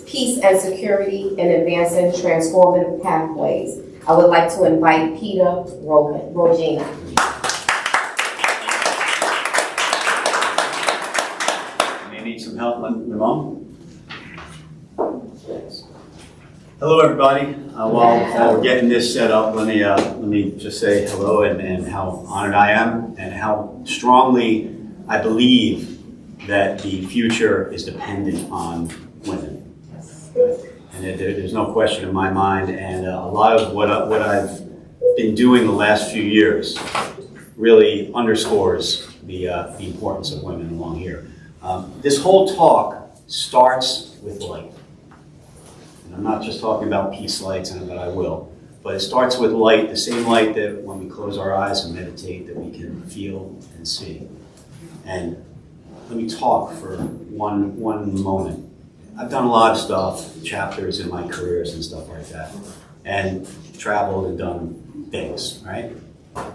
peace and security, and advancing transformative pathways. I would like to invite Peter Rogina. May need some help, Limon? Hello, everybody. While we're getting this set up, let me just say hello and how honored I am and how strongly I believe that the future is dependent on women. And there's no question in my mind, and a lot of what I've been doing the last few years really underscores the importance of women along here. This whole talk starts with light. I'm not just talking about peace lights, but I will. But it starts with light, the same light that when we close our eyes and meditate that we can feel and see. And let me talk for one moment. I've done a lot of stuff, chapters in my careers and stuff like that, and traveled and done things, right?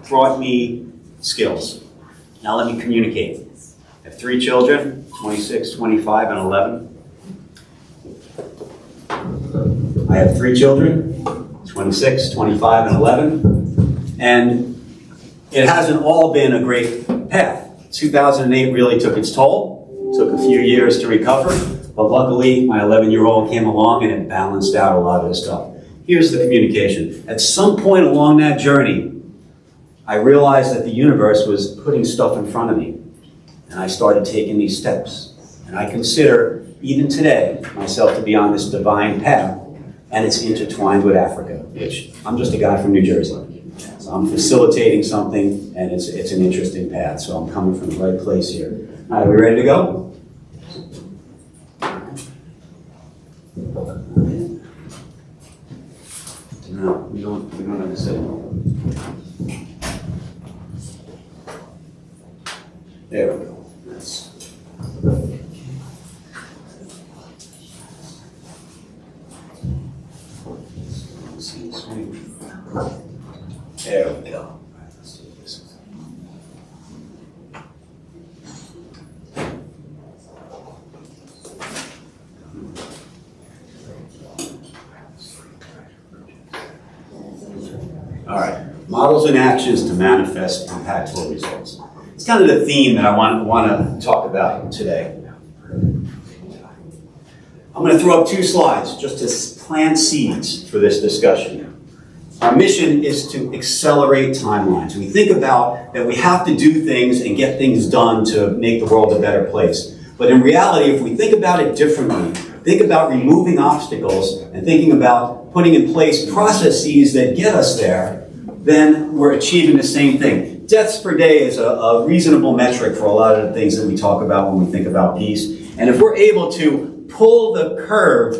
Brought me skills. Now let me communicate. I have 3 children, 26, 25, and 11. I have 3 children, 26, 25, and 11, and it hasn't all been a great path. 2008 really took its toll. It took a few years to recover, but luckily my 11-year-old came along and it balanced out a lot of this stuff. Here's the communication. At some point along that journey, I realized that the universe was putting stuff in front of me, and I started taking these steps. And I consider even today, myself to be on this divine path, and it's intertwined with Africa, which I'm just a guy from New Jersey. So I'm facilitating something, and it's an interesting path, so I'm coming from the right place here. All right, are we ready to go? No, we don't have to sit. There we go. That's there we go. Let's do this. All right, models and actions to manifest impactful results. It's kind of the theme that I want to talk about today. I'm going to throw up 2 slides just to plant seeds for this discussion. Our mission is to accelerate timelines. We think about that we have to do things and get things done to make the world a better place. But in reality, if we think about it differently, think about removing obstacles and thinking about putting in place processes that get us there, then we're achieving the same thing. Deaths per day is a reasonable metric for a lot of the things that we talk about when we think about peace. And if we're able to pull the curve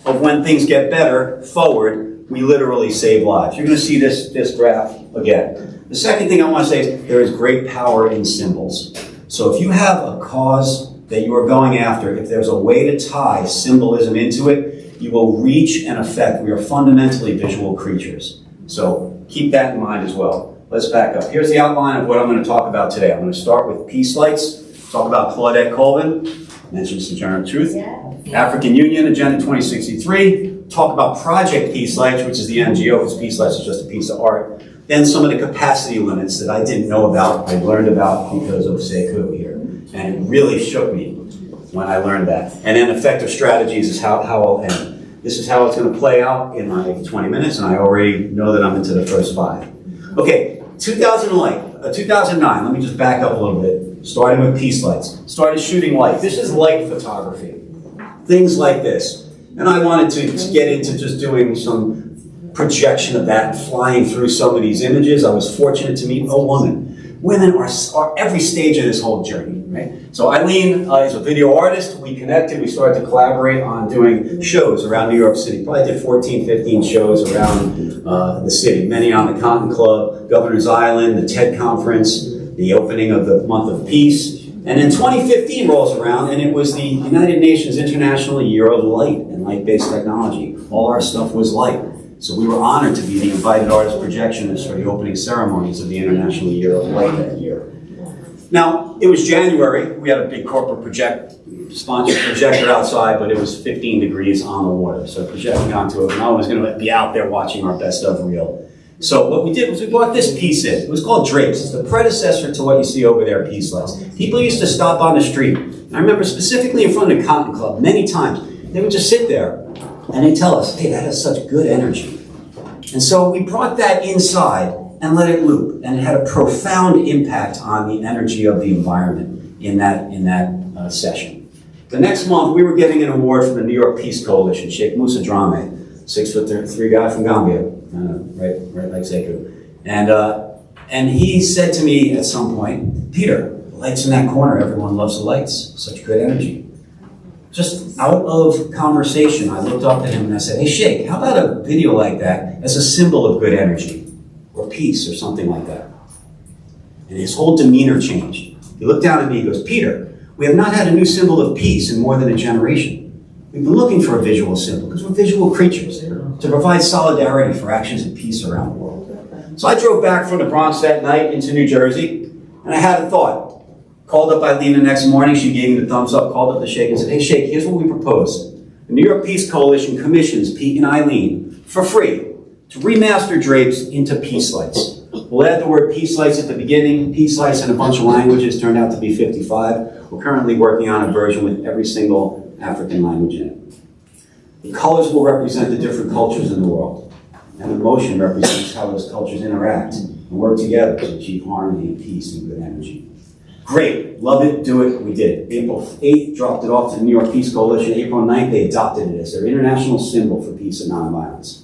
of when things get better forward, we literally save lives. You're going to see this graph again. The second thing I want to say is there is great power in symbols. So if you have a cause that you are going after, if there's a way to tie symbolism into it, you will reach an effect. We are fundamentally visual creatures. So keep that in mind as well. Let's back up. Here's the outline of what I'm going to talk about today. I'm going to start with peace lights, talk about Claudette Colvin, mentioned Sojourner Truth, African Union Agenda 2063, talk about Project Peace Lights, which is the NGO, because Peace Lights is just a piece of art. Then some of the capacity limits that I didn't know about, I learned about because of Sekou here. And it really shook me when I learned that. And then effective strategies is how I'll end. This is how it's going to play out in my 20 minutes, and I already know that I'm into the first 5. Okay, 2009, let me just back up a little bit, starting with peace lights. Started shooting light. This is light photography. Things like this. And I wanted to get into just doing some projection of that, flying through some of these images. I was fortunate to meet a woman. Women are every stage of this whole journey, right? So Eileen is a video artist. We connected. We started to collaborate on doing shows around New York City. Probably did 14, 15 shows around the city. Many on the Cotton Club, Governor's Island, the TED Conference, the opening of the Month of Peace. And then 2015 rolls around, and it was the United Nations International Year of Light and Light-Based Technology. All our stuff was light. So we were honored to be the invited artist projectionist for the opening ceremonies of the International Year of Light that year. Now, it was January. We had a big corporate sponsored projector outside, but it was 15 degrees on the water. So projecting onto it, no one was going to be out there watching our best of reel. So what we did was we brought this piece in. It was called Drapes. It's the predecessor to what you see over there, peace lights. People used to stop on the street. And I remember specifically in front of the Cotton Club, many times, they would just sit there and they'd tell us, hey, that has such good energy. And so we brought that inside and let it loop. And it had a profound impact on the energy of the environment in that session. The next month, we were getting an award from the New York Peace Coalition, Sheikh Musa Drame, 6'3" guy from Gambia, right like Sekou. And he said to me at some point, Peter, the lights in that corner, everyone loves the lights, such good energy. Just out of conversation, I looked up at him and I said, hey, Sheikh, how about a video like that as a symbol of good energy or peace or something like that? And his whole demeanor changed. He looked down at me, he goes, Peter, we have not had a new symbol of peace in more than a generation. We've been looking for a visual symbol because we're visual creatures to provide solidarity for actions of peace around the world. So I drove back from the Bronx that night into New Jersey, and I had a thought. Called up Eileen the next morning, she gave me the thumbs up, called up the Sheikh and said, hey Sheikh, here's what we propose. The New York Peace Coalition commissions Pete and Eileen for free to remaster Drapes into peace lights. We'll add the word peace lights at the beginning, peace lights in a bunch of languages, turned out to be 55. We're currently working on a version with every single African language in it. The colors will represent the different cultures in the world, and the motion represents how those cultures interact and work together to achieve harmony and peace and good energy. Great, love it, do it, we did it. April 8th, dropped it off to the New York Peace Coalition. April 9th, they adopted it as their international symbol for peace and nonviolence.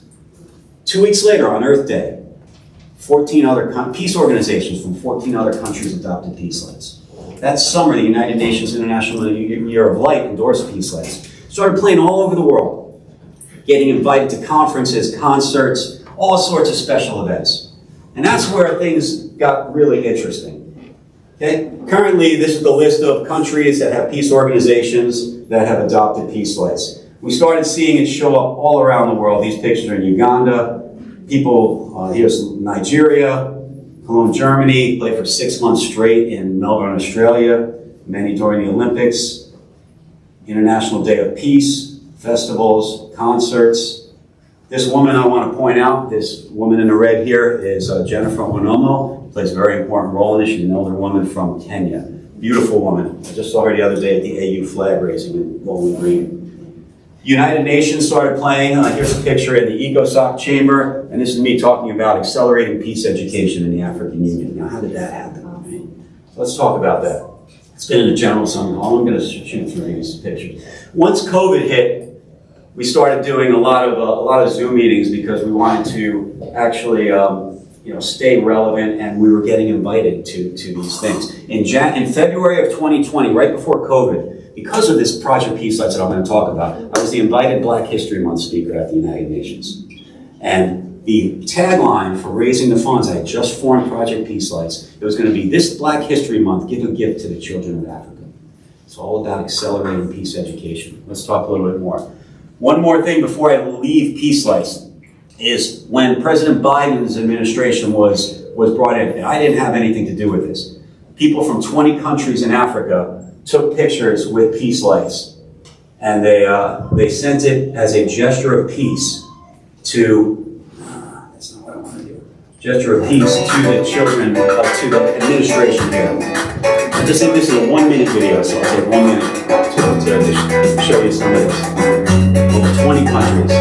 2 weeks later, on Earth Day, 14 other peace organizations from 14 other countries adopted peace lights. That summer, the United Nations International Year of Light endorsed peace lights. Started playing all over the world, getting invited to conferences, concerts, all sorts of special events. And that's where things got really interesting. Okay? Currently, this is the list of countries that have peace organizations that have adopted peace lights. We started seeing it show up all around the world. These pictures are in Uganda. People, here's Nigeria, Cologne, Germany, played for 6 months straight in Melbourne, Australia, many during the Olympics, International Day of Peace, festivals, concerts. This woman I want to point out, this woman in the red here is Jennifer Wanomo, plays a very important role in this. She's an older woman from Kenya. Beautiful woman. I just saw her the other day at the AU flag raising in Bowling Green. United Nations started playing. Here's a picture in the ECOSOC chamber, and this is me talking about accelerating peace education in the African Union. Now, how did that happen? Right? So let's talk about that. It's been in the General Assembly Hall. I'm going to shoot through these pictures. Once COVID hit, we started doing a lot of Zoom meetings because we wanted to actually stay relevant, and we were getting invited to these things. In February of 2020, right before COVID, because of this Project Peace Lights that I'm going to talk about, I was the invited Black History Month speaker at the United Nations. And the tagline for raising the funds, I had just formed Project Peace Lights. It was going to be, this Black History Month, give a gift to the children of Africa. It's all about accelerating peace education. Let's talk a little bit more. One more thing before I leave Peace Lights is when President Biden's administration was brought in, and I didn't have anything to do with this, people from 20 countries in Africa took pictures with peace lights, and they sent it as a gesture of peace to, that's not what I want to do, gesture of peace to the children, to the administration here. I just think this is a 1 minute video, so I'll take 1 minute to show you some of this. Over 20 countries.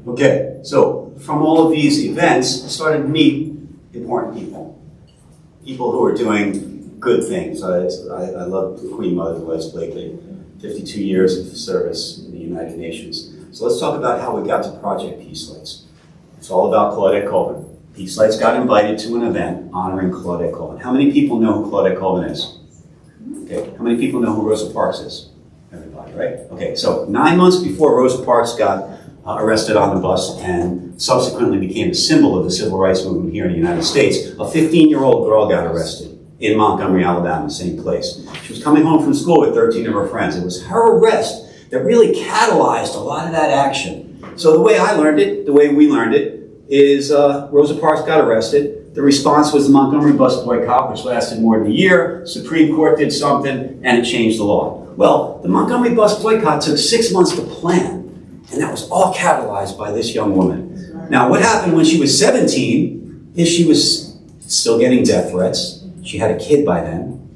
Okay, so from all of these events, I started to meet important people. People who are doing good things. I love the Queen Mother, Les Blakely, 52 years of service in the United Nations. So let's talk about how we got to Project Peace Lights. It's all about Claudette Colvin. Peace Lights got invited to an event honoring Claudette Colvin. How many people know who Claudette Colvin is? Okay, how many people know who Rosa Parks is? Everybody, right? Okay, so 9 months before Rosa Parks got arrested on the bus and subsequently became a symbol of the civil rights movement here in the United States, a 15-year-old girl got arrested in Montgomery, Alabama, the same place. She was coming home from school with 13 of her friends. It was her arrest that really catalyzed a lot of that action. So the way I learned it, the way we learned it, is Rosa Parks got arrested. The response was the Montgomery bus boycott, which lasted more than a year. Supreme Court did something, and it changed the law. Well, the Montgomery bus boycott took 6 months to plan. And that was all catalyzed by this young woman. Now, what happened when she was 17 is she was still getting death threats. She had a kid by then,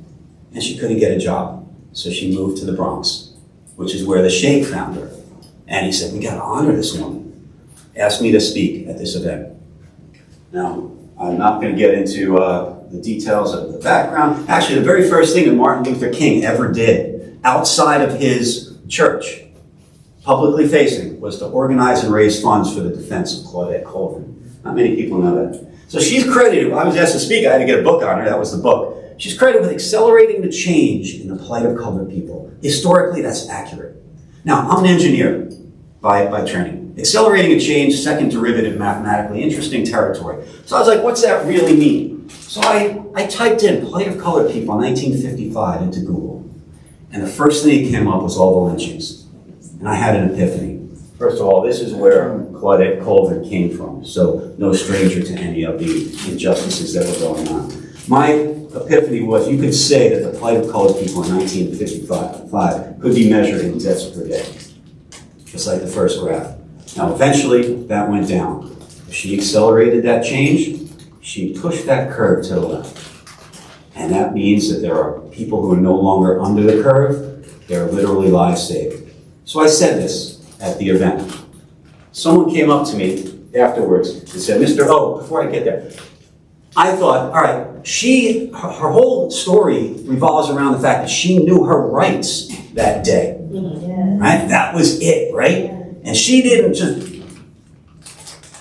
and she couldn't get a job. So she moved to the Bronx, which is where the Sheikh found her. And he said, we got to honor this woman. Asked me to speak at this event. Now, I'm not going to get into the details of the background. Actually, the very first thing that Martin Luther King ever did, outside of his church, publicly facing, was to organize and raise funds for the defense of Claudette Colvin. Not many people know that. So she's credited, I was asked to speak, I had to get a book on her, that was the book. She's credited with accelerating the change in the plight of colored people. Historically, that's accurate. Now, I'm an engineer by training. Accelerating a change, second derivative mathematically, interesting territory. So I was like, what's that really mean? So I typed in plight of colored people 1955 into Google. And the first thing that came up was all the lynchings. And I had an epiphany. First of all, this is where Claudette Colvin came from, so no stranger to any of the injustices that were going on. My epiphany was you could say that the plight of colored people in 1955 could be measured in deaths per day, just like the first graph. Now, eventually, that went down. She accelerated that change. She pushed that curve to the left. And that means that there are people who are no longer under the curve. They're literally lives saved. So I said this at the event. Someone came up to me afterwards and said, Mr. O, before I get there, I thought, all right, her whole story revolves around the fact that she knew her rights that day. Right? That was it, right? And she didn't just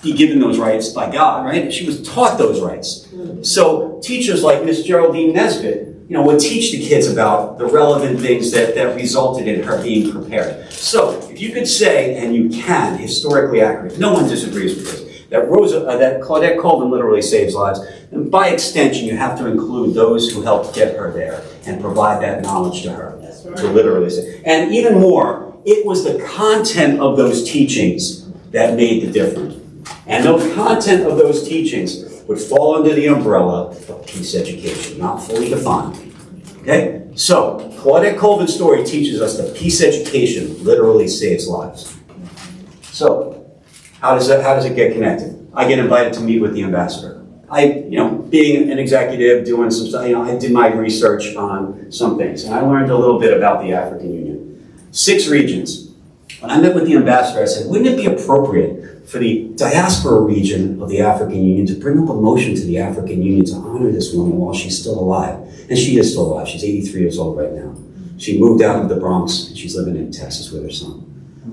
be given those rights by God, right? She was taught those rights. So teachers like Miss Geraldine Nesbitt, would teach the kids about the relevant things that resulted in her being prepared. So if you could say, and you can, historically accurate, no one disagrees with this, that Claudette Colvin literally saves lives, and by extension, you have to include those who helped get her there and provide that knowledge to her. That's right. To literally say. And even more, it was the content of those teachings that made the difference. And the content of those teachings would fall under the umbrella of peace education, not fully defined. Okay? So, Claudette Colvin's story teaches us that peace education literally saves lives. So, how does it get connected? I get invited to meet with the ambassador. Being an executive, doing some stuff, I did my research on some things, and I learned a little bit about the African Union. 6 regions. When I met with the ambassador, I said, wouldn't it be appropriate for the diaspora region of the African Union to bring up a motion to the African Union to honor this woman while she's still alive? And she is still alive. She's 83 years old right now. She moved out of the Bronx, and she's living in Texas with her son.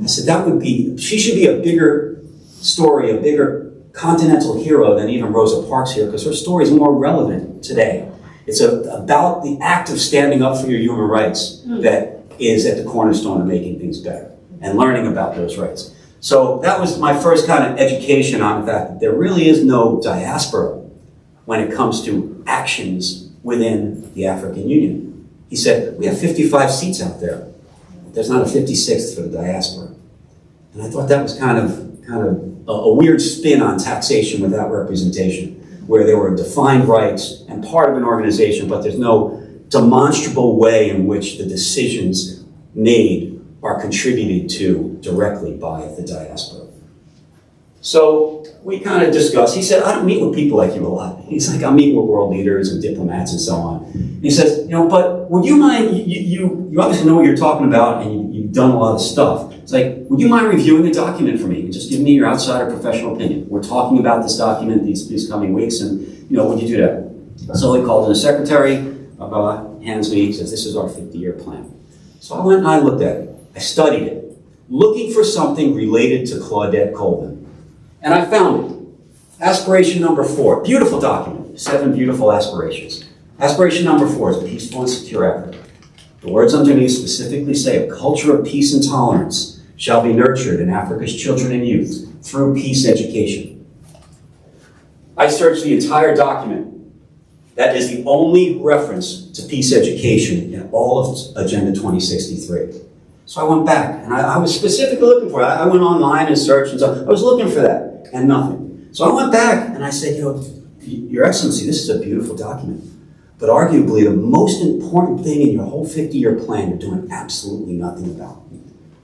I said, she should be a bigger story, a bigger continental hero than even Rosa Parks here, because her story is more relevant today. It's about the act of standing up for your human rights that is at the cornerstone of making things better and learning about those rights. So that was my first kind of education on the fact that there really is no diaspora when it comes to actions within the African Union. He said, we have 55 seats out there. There's not a 56th for the diaspora. And I thought that was kind of a weird spin on taxation without representation, where there were defined rights and part of an organization, but there's no demonstrable way in which the decisions made are contributed to directly by the diaspora. So we kind of discussed, he said, I don't meet with people like you a lot. He's like, I meet with world leaders and diplomats and so on. And he says, but would you mind, you obviously know what you're talking about and you've done a lot of stuff. It's like, would you mind reviewing a document for me and just give me your outsider professional opinion? We're talking about this document these coming weeks and, would you do that? So he called in the secretary, hands me, he says, this is our 50-year plan. So I went and I looked at it. I studied it, looking for something related to Claudette Colvin. And I found it. Aspiration number 4, beautiful document, 7 beautiful aspirations. Aspiration number 4 is peaceful and secure Africa. The words underneath specifically say, a culture of peace and tolerance shall be nurtured in Africa's children and youth through peace education. I searched the entire document. That is the only reference to peace education in all of Agenda 2063. So I went back, and I was specifically looking for it. I went online and searched, and so I was looking for that, and nothing. So I went back, and I said, Your Excellency, this is a beautiful document, but arguably the most important thing in your whole 50-year plan you're doing absolutely nothing about.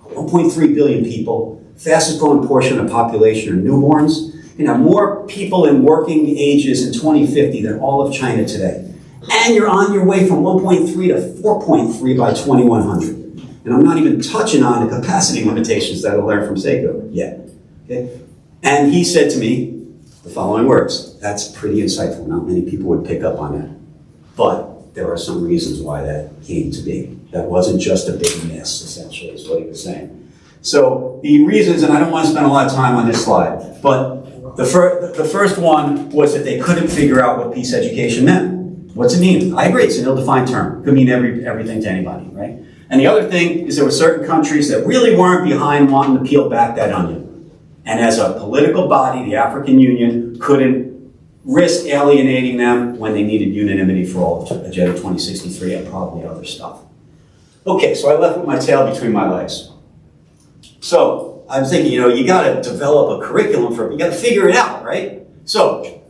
1.3 billion people, fastest growing portion of the population are newborns. You have more people in working ages in 2050 than all of China today. And you're on your way from 1.3 to 4.3 by 2100. And I'm not even touching on the capacity limitations that I learned from Seiko yet. Okay? And he said to me the following words. That's pretty insightful. Not many people would pick up on that. But there are some reasons why that came to be. That wasn't just a big miss, essentially, is what he was saying. So the reasons, and I don't want to spend a lot of time on this slide, but the first one was that they couldn't figure out what peace education meant. What's it mean? I agree, it's an ill-defined term. It could mean everything to anybody, right? And the other thing is there were certain countries that really weren't behind wanting to peel back that onion. And as a political body, the African Union couldn't risk alienating them when they needed unanimity for all of Agenda 2063 and probably other stuff. Okay, so I left with my tail between my legs. So I'm thinking, you got to develop a curriculum for it. You got to figure it out, right? So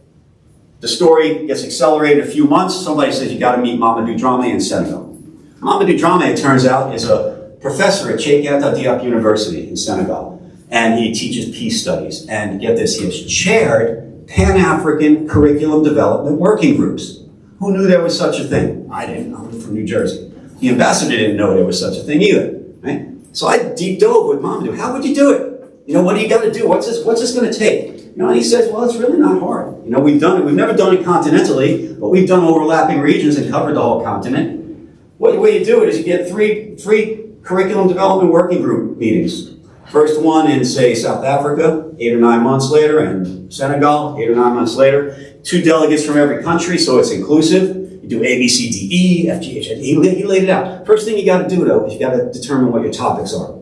the story gets accelerated a few months. Somebody says you got to meet Mamadou Dramé in Senegal. Mamadou Dramé, it turns out, is a professor at Cheikh Anta Diop University in Senegal, and he teaches peace studies. And get this, he has chaired Pan-African curriculum development working groups. Who knew there was such a thing? I didn't. I'm from New Jersey. The ambassador didn't know there was such a thing either, right? So I deep dove with Mamadou. How would you do it? What do you got to do? What's this going to take? And he says, well, it's really not hard. We've done it. We've never done it continentally, but we've done overlapping regions and covered the whole continent. The way you do it is you get three curriculum development working group meetings. First one in, say, South Africa, 8 or 9 months later, and Senegal, 8 or 9 months later. 2 delegates from every country, so it's inclusive. You do A, B, C, D, E, F, G, H, I, He laid it out. First thing you got to do, though, is you got to determine what your topics are.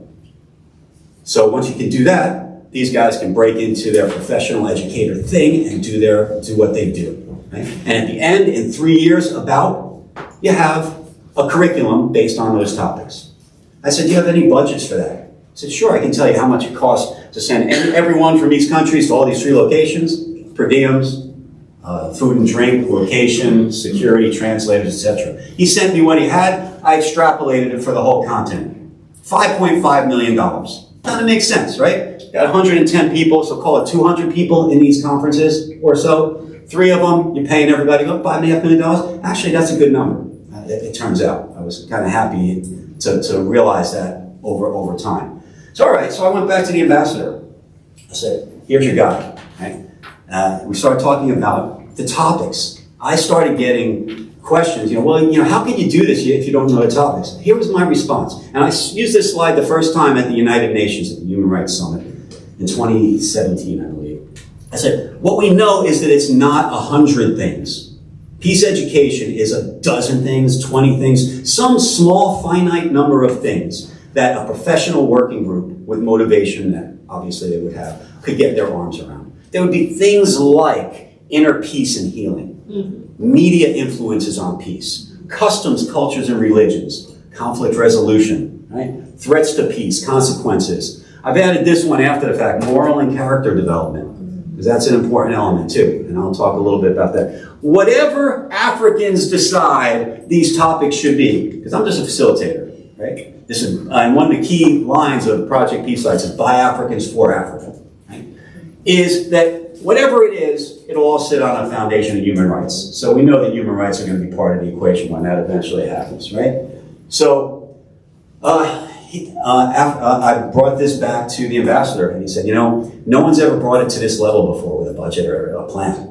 So once you can do that, these guys can break into their professional educator thing and do what they do. Right? And at the end, in 3 years, you have a curriculum based on those topics. I said, do you have any budgets for that? He said, sure, I can tell you how much it costs to send everyone from these countries to all these 3 locations, per diems, food and drink, location, security, translators, etc. He sent me what he had. I extrapolated it for the whole continent. $5.5 million. Kind of makes sense, right? Got 110 people, so call it 200 people in these conferences or so. 3 of them, you're paying everybody $5.5 million. Actually, that's a good number. It turns out. I was kind of happy to realize that over time. So, all right, so I went back to the ambassador. I said, here's your guy, right? We started talking about the topics. I started getting questions, how can you do this if you don't know the topics? Here was my response. And I used this slide the first time at the United Nations at the Human Rights Summit in 2017, I believe. I said, what we know is that it's not 100 things. Peace education is a dozen things, 20 things, some small finite number of things that a professional working group with motivation that obviously they would have could get their arms around. There would be things like inner peace and healing, media influences on peace, customs, cultures, and religions, conflict resolution, right? Threats to peace, consequences. I've added this one after the fact, moral and character development, because that's an important element too, and I'll talk a little bit about that. Whatever Africans decide these topics should be, because I'm just a facilitator, right? This is, and one of the key lines of Project Peace Lights is by Africans for Africa, right? Is that whatever it is, it'll all sit on a foundation of human rights. So we know that human rights are going to be part of the equation when that eventually happens, right? So I brought this back to the ambassador, and he said, no one's ever brought it to this level before with a budget or a plan.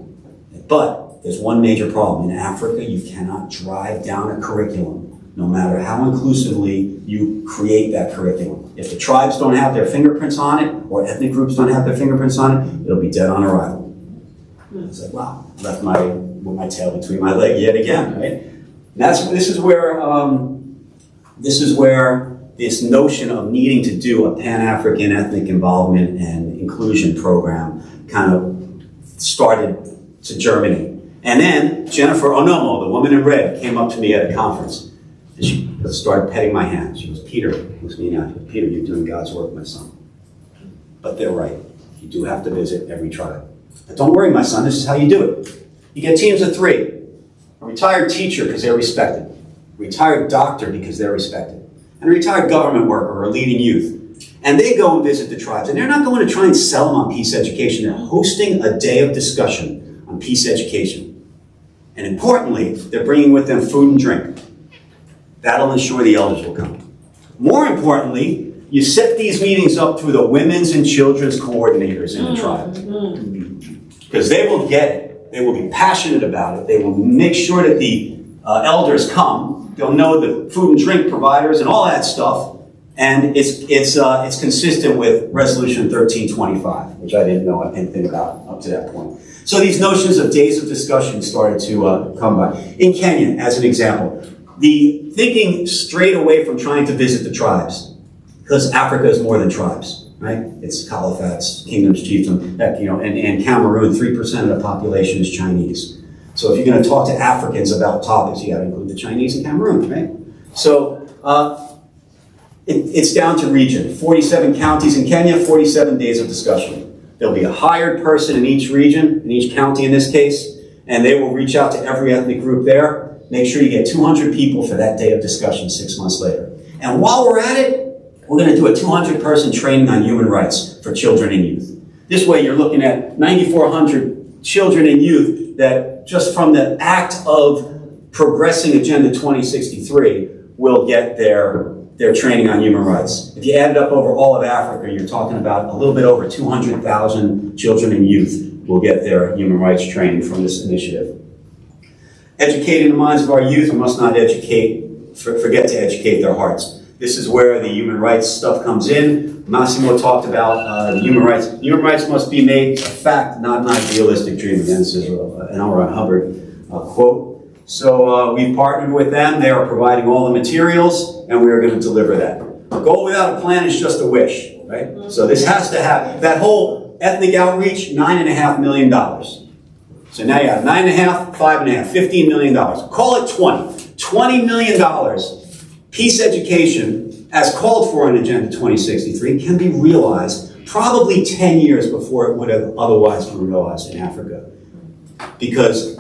But there's one major problem. In Africa, you cannot drive down a curriculum, no matter how inclusively you create that curriculum. If the tribes don't have their fingerprints on it, or ethnic groups don't have their fingerprints on it, it'll be dead on arrival. I said, wow, left with my tail between my legs yet again, right? And this is where this notion of needing to do a Pan-African ethnic involvement and inclusion program kind of started to germinate. And then Jennifer Onomo, the woman in red, came up to me at a conference. And she started petting my hand. She goes, Peter, looks me in the eye. Peter, you're doing God's work, my son. But they're right. You do have to visit every tribe. But don't worry, my son, this is how you do it. You get teams of 3. A retired teacher because they're respected. A retired doctor because they're respected. And a retired government worker or a leading youth. And they go and visit the tribes. And they're not going to try and sell them on peace education. They're hosting a day of discussion on peace education. And importantly, they're bringing with them food and drink. That'll ensure the elders will come. More importantly, you set these meetings up through the women's and children's coordinators in the tribe. Because they will get it. They will be passionate about it. They will make sure that the elders come, they'll know the food and drink providers and all that stuff, and it's consistent with Resolution 1325, which I didn't know anything about up to that point. So these notions of days of discussion started to come by. In Kenya, as an example, the thinking strayed away from trying to visit the tribes, because Africa is more than tribes, right? It's caliphats, kingdoms, chiefdoms, and Cameroon, 3% of the population is Chinese. So if you're going to talk to Africans about topics, you got to include the Chinese and Cameroon, right? So it's down to region. 47 counties in Kenya, 47 days of discussion. There'll be a hired person in each region, in each county in this case, and they will reach out to every ethnic group there. Make sure you get 200 people for that day of discussion 6 months later. And while we're at it, we're going to do a 200-person training on human rights for children and youth. This way you're looking at 9,400 children and youth that just from the act of progressing Agenda 2063 will get their training on human rights. If you add it up over all of Africa, you're talking about a little bit over 200,000 children and youth will get their human rights training from this initiative. Educating the minds of our youth, we must not forget to educate their hearts. This is where the human rights stuff comes in. Massimo talked about human rights. Human rights must be made a fact, not an idealistic dream. Again, this is an L. Ron Hubbard quote. So we've partnered with them. They are providing all the materials, and we are going to deliver that. A goal without a plan is just a wish, right? So this has to happen. That whole ethnic outreach, $9.5 million. So now you have 9.5, 5.5, $15 million. Call it 20. $20 million. Peace education, as called for in Agenda 2063, can be realized probably 10 years before it would have otherwise been realized in Africa. Because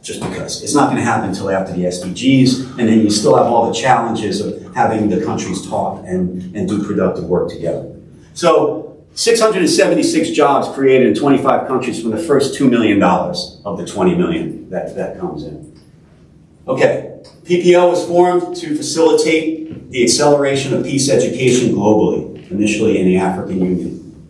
it's not going to happen until after the SDGs, and then you still have all the challenges of having the countries talk and do productive work together. So 676 jobs created in 25 countries from the first $2 million of the 20 million that comes in. Okay, PPO was formed to facilitate the acceleration of peace education globally, initially in the African Union.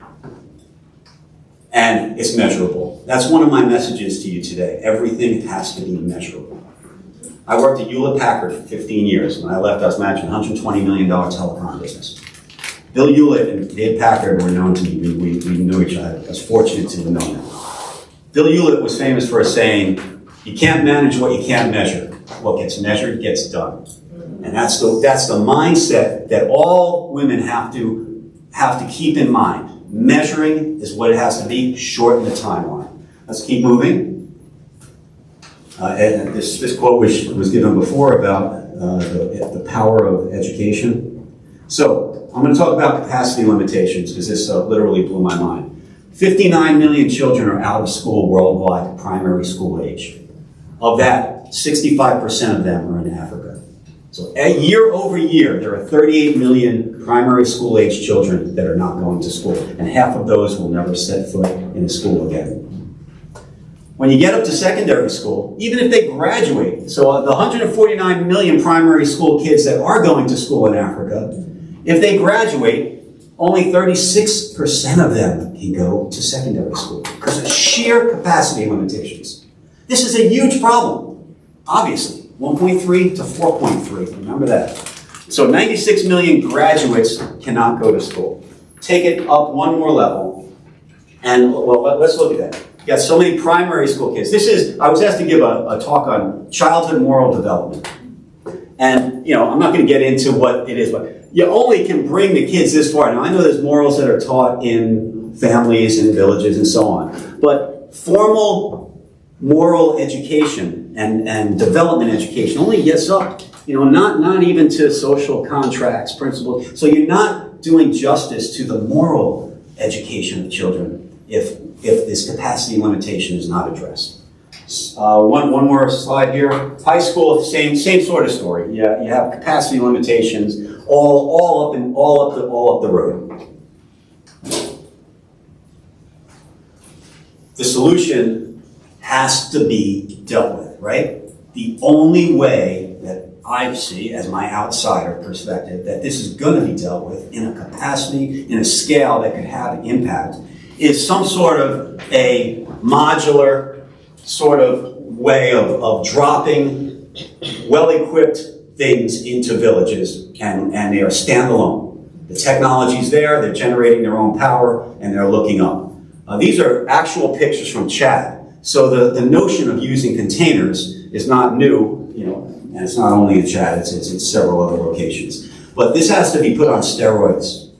And it's measurable. That's one of my messages to you today. Everything has to be measurable. I worked at Hewlett-Packard for 15 years. When I left, I was managing a $120 million telecom business. Bill Hewlett and Dave Packard were known to me. We knew each other. I was fortunate to have known them. Bill Hewlett was famous for saying, you can't manage what you can't measure. What gets measured gets done. And that's the mindset that all women have to keep in mind. Measuring is what it has to be, shorten the timeline. Let's keep moving. And this quote was given before about the power of education. So I'm going to talk about capacity limitations because this literally blew my mind. 59 million children are out of school worldwide at primary school age. Of that, 65% of them are in Africa. So year over year, there are 38 million primary school age children that are not going to school, and half of those will never set foot in a school again. When you get up to secondary school, even if they graduate, so the 149 million primary school kids that are going to school in Africa, if they graduate, only 36% of them can go to secondary school because of sheer capacity limitations. This is a huge problem, obviously. 1.3 to 4.3, remember that. So 96 million graduates cannot go to school. Take it up one more level, and let's look at that. You got so many primary school kids. I was asked to give a talk on childhood moral development. And, I'm not going to get into what it is, but you only can bring the kids this far. Now, I know there's morals that are taught in families and villages and so on, but formal moral education and development education only gets up, not even to social contracts, principles. So you're not doing justice to the moral education of children if this capacity limitation is not addressed. One more slide here. High school, same sort of story. You have capacity limitations all up the road. The solution has to be dealt with, right? The only way that I see, as my outsider perspective, that this is going to be dealt with in a capacity, in a scale that could have impact, is some sort of a modular sort of way of dropping well-equipped things into villages, and they are standalone. The technology's there, they're generating their own power, and they're looking up. These are actual pictures from Chad. So the notion of using containers is not new, and it's not only in Chad, it's in several other locations. But this has to be put on steroids.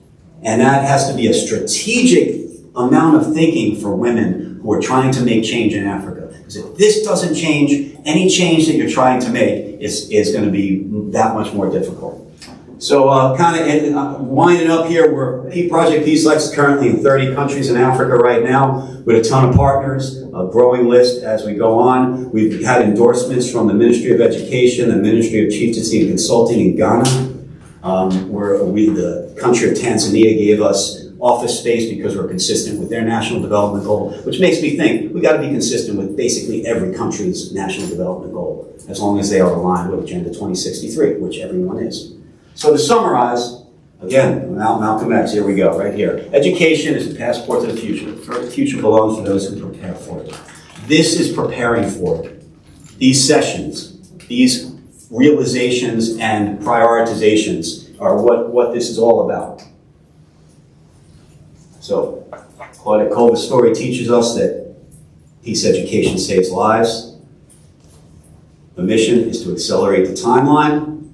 And that has to be a strategic amount of thinking for women who are trying to make change in Africa. Because if this doesn't change, any change that you're trying to make is going to be that much more difficult. So winding up here, Project Peace Lights is currently in 30 countries in Africa right now with a ton of partners, a growing list as we go on. We've had endorsements from the Ministry of Education, the Ministry of Chieftaincy and Consulting in Ghana, where the country of Tanzania gave us office space because we're consistent with their national development goal, which makes me think we got to be consistent with basically every country's national development goal, as long as they are aligned with Agenda 2063, which everyone is. So to summarize, again, Malcolm X, here we go, right here. Education is the passport to the future. The future belongs to those who prepare for it. This is preparing for it. These sessions, these realizations and prioritizations are what this is all about. So, Claudette Colva's story teaches us that peace education saves lives. The mission is to accelerate the timeline.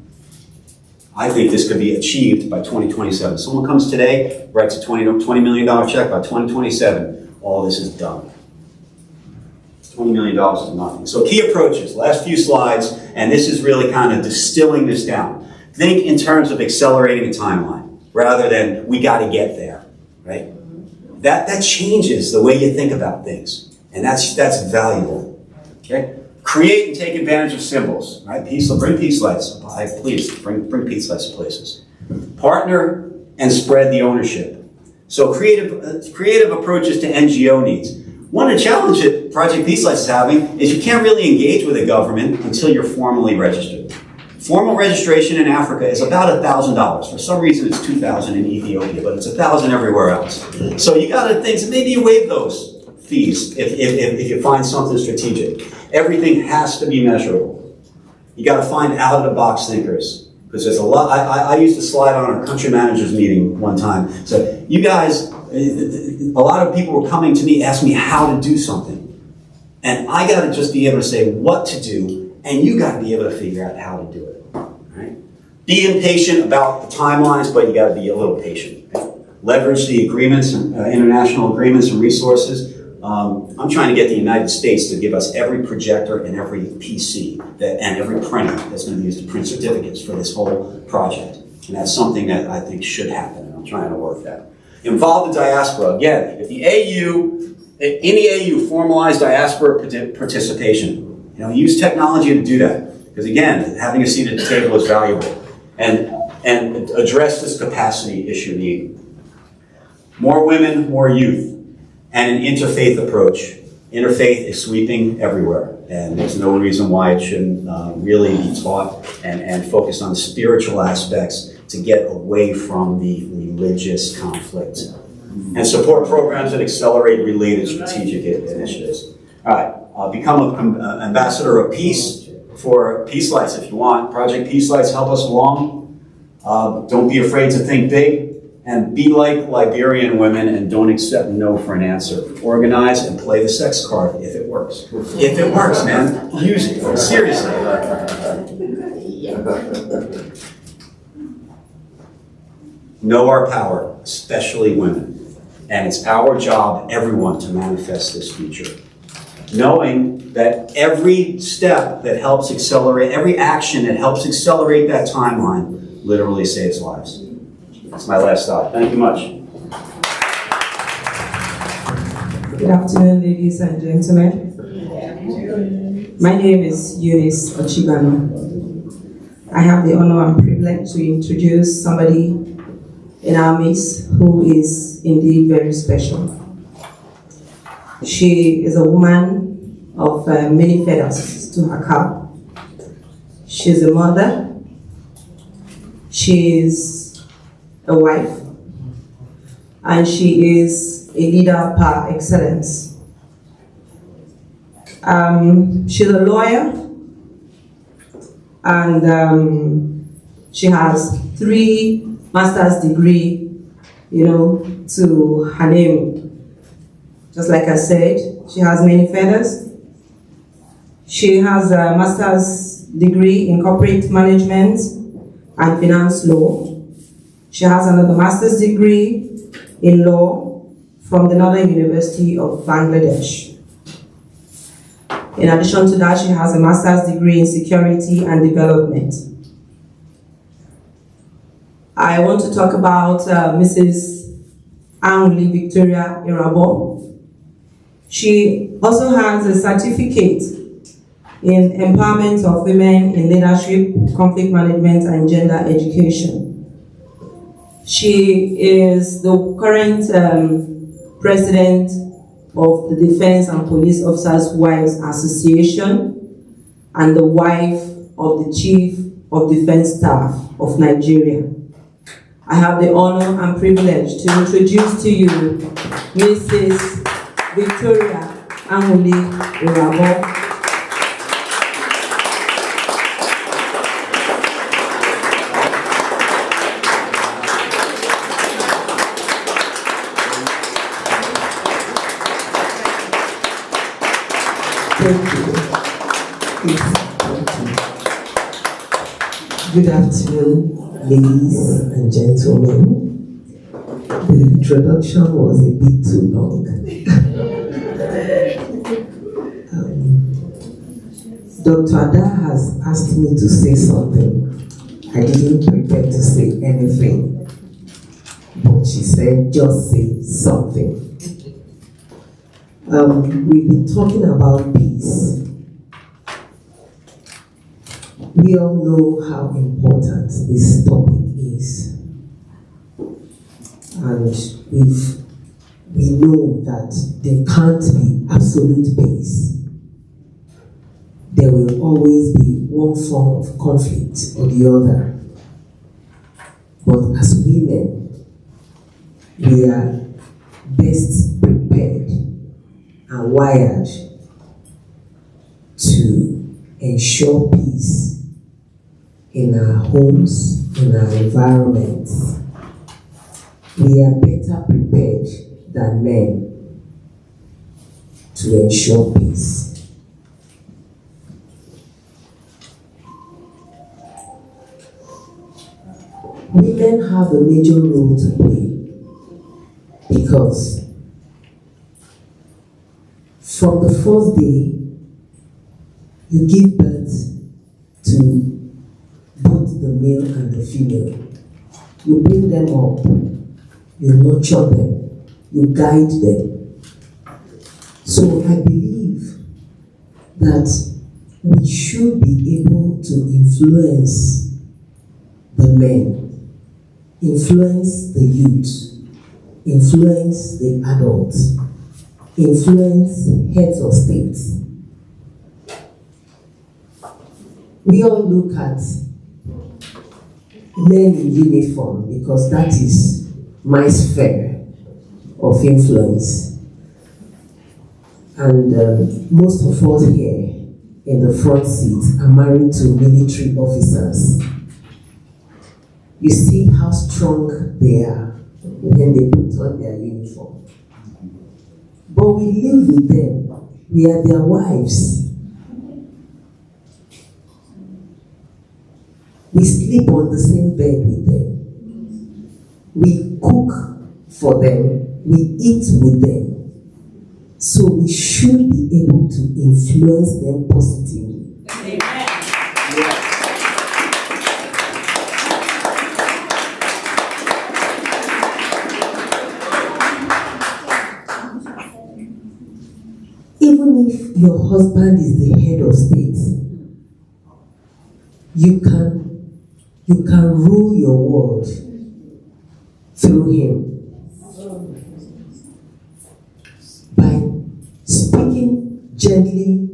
I think this could be achieved by 2027. Someone comes today, writes a $20 million check. By 2027, all this is done. $20 million is nothing. So key approaches, last few slides, and this is really kind of distilling this down. Think in terms of accelerating the timeline, rather than we got to get there, right? That changes the way you think about things, and that's valuable, okay? Create and take advantage of symbols, right? Bring peace lights. Please, bring peace lights to places. Partner and spread the ownership. So creative approaches to NGO needs. One of the challenges that Project Peace Lights is having is you can't really engage with the government until you're formally registered. Formal registration in Africa is about $1,000. For some reason it's $2,000 in Ethiopia, but it's $1,000 everywhere else. So you got to think, maybe you waive those fees if you find something strategic. Everything has to be measurable. You got to find out-of-the-box thinkers, because there's a lot. I used to slide on a country managers meeting one time. So you guys, a lot of people were coming to me, asking me how to do something, and I got to just be able to say what to do, and you got to be able to figure out how to do it. Right? Be impatient about the timelines, but you got to be a little patient. Leverage the agreements, international agreements and resources. I'm trying to get the United States to give us every projector and every PC and every printer that's going to be used to print certificates for this whole project. And that's something that I think should happen, and I'm trying to work that. Involve the diaspora. Again, if the any AU formalized diaspora participation, use technology to do that. Because again, having a seat at the table is valuable. And address this capacity issue need. More women, more youth. And an interfaith approach. Interfaith is sweeping everywhere, and there's no reason why it shouldn't really be taught and focused on spiritual aspects to get away from the religious conflict. And support programs that accelerate related strategic initiatives. All right, become an ambassador of peace for Peace Lights if you want. Project Peace Lights, help us along. Don't be afraid to think big. And be like Liberian women and don't accept no for an answer. Organize and play the sex card if it works. If it works, man, use it. Seriously. Know our power, especially women. And it's our job, everyone, to manifest this future. Knowing that every step that helps accelerate, every action that helps accelerate that timeline literally saves lives. That's my last thought. Thank you much. Good afternoon, ladies and gentlemen. My name is Eunice Ochibano. I have the honor and privilege to introduce somebody in our midst who is indeed very special. She is a woman of many feathers to her cap. She's a mother. She is a wife, and she is a leader par excellence. She's a lawyer, and she has 3 master's degree, to her name. Just like I said, she has many feathers. She has a master's degree in corporate management and finance law. She has another master's degree in law from the Northern University of Bangladesh. In addition to that, she has a master's degree in security and development. I want to talk about Mrs. Anuli Victoria Irabo. She also has a certificate in empowerment of women in leadership, conflict management, and gender education. She is the current president of the Defense and Police Officers' Wives Association and the wife of the Chief of Defense Staff of Nigeria. I have the honor and privilege to introduce to you Mrs. Victoria Anuli Irabo. Good afternoon, ladies and gentlemen. The introduction was a bit too long. Dr. Ada has asked me to say something. I didn't prepare to say anything, but she said, just say something. We've been talking about peace. We all know how important this topic is. And we know that there can't be absolute peace. There will always be one form of conflict or the other. But as women, we are best prepared and wired to ensure peace in our homes, in our environments. We are better prepared than men to ensure peace. Women have a major role to play because from the first day you give birth to both the male and the female. You bring them up, you nurture them, you guide them. So I believe that we should be able to influence the men, influence the youth, influence the adults, influence heads of states. We all look at men in uniform because that is my sphere of influence. And most of us here in the front seat are married to military officers. You see how strong they are when they put on their uniform. But we live with them. We are their wives. We sleep on the same bed with them. We cook for them. We eat with them. So we should be able to influence them positively. Amen. Even if your husband is the head of state, you can rule your world through him by speaking gently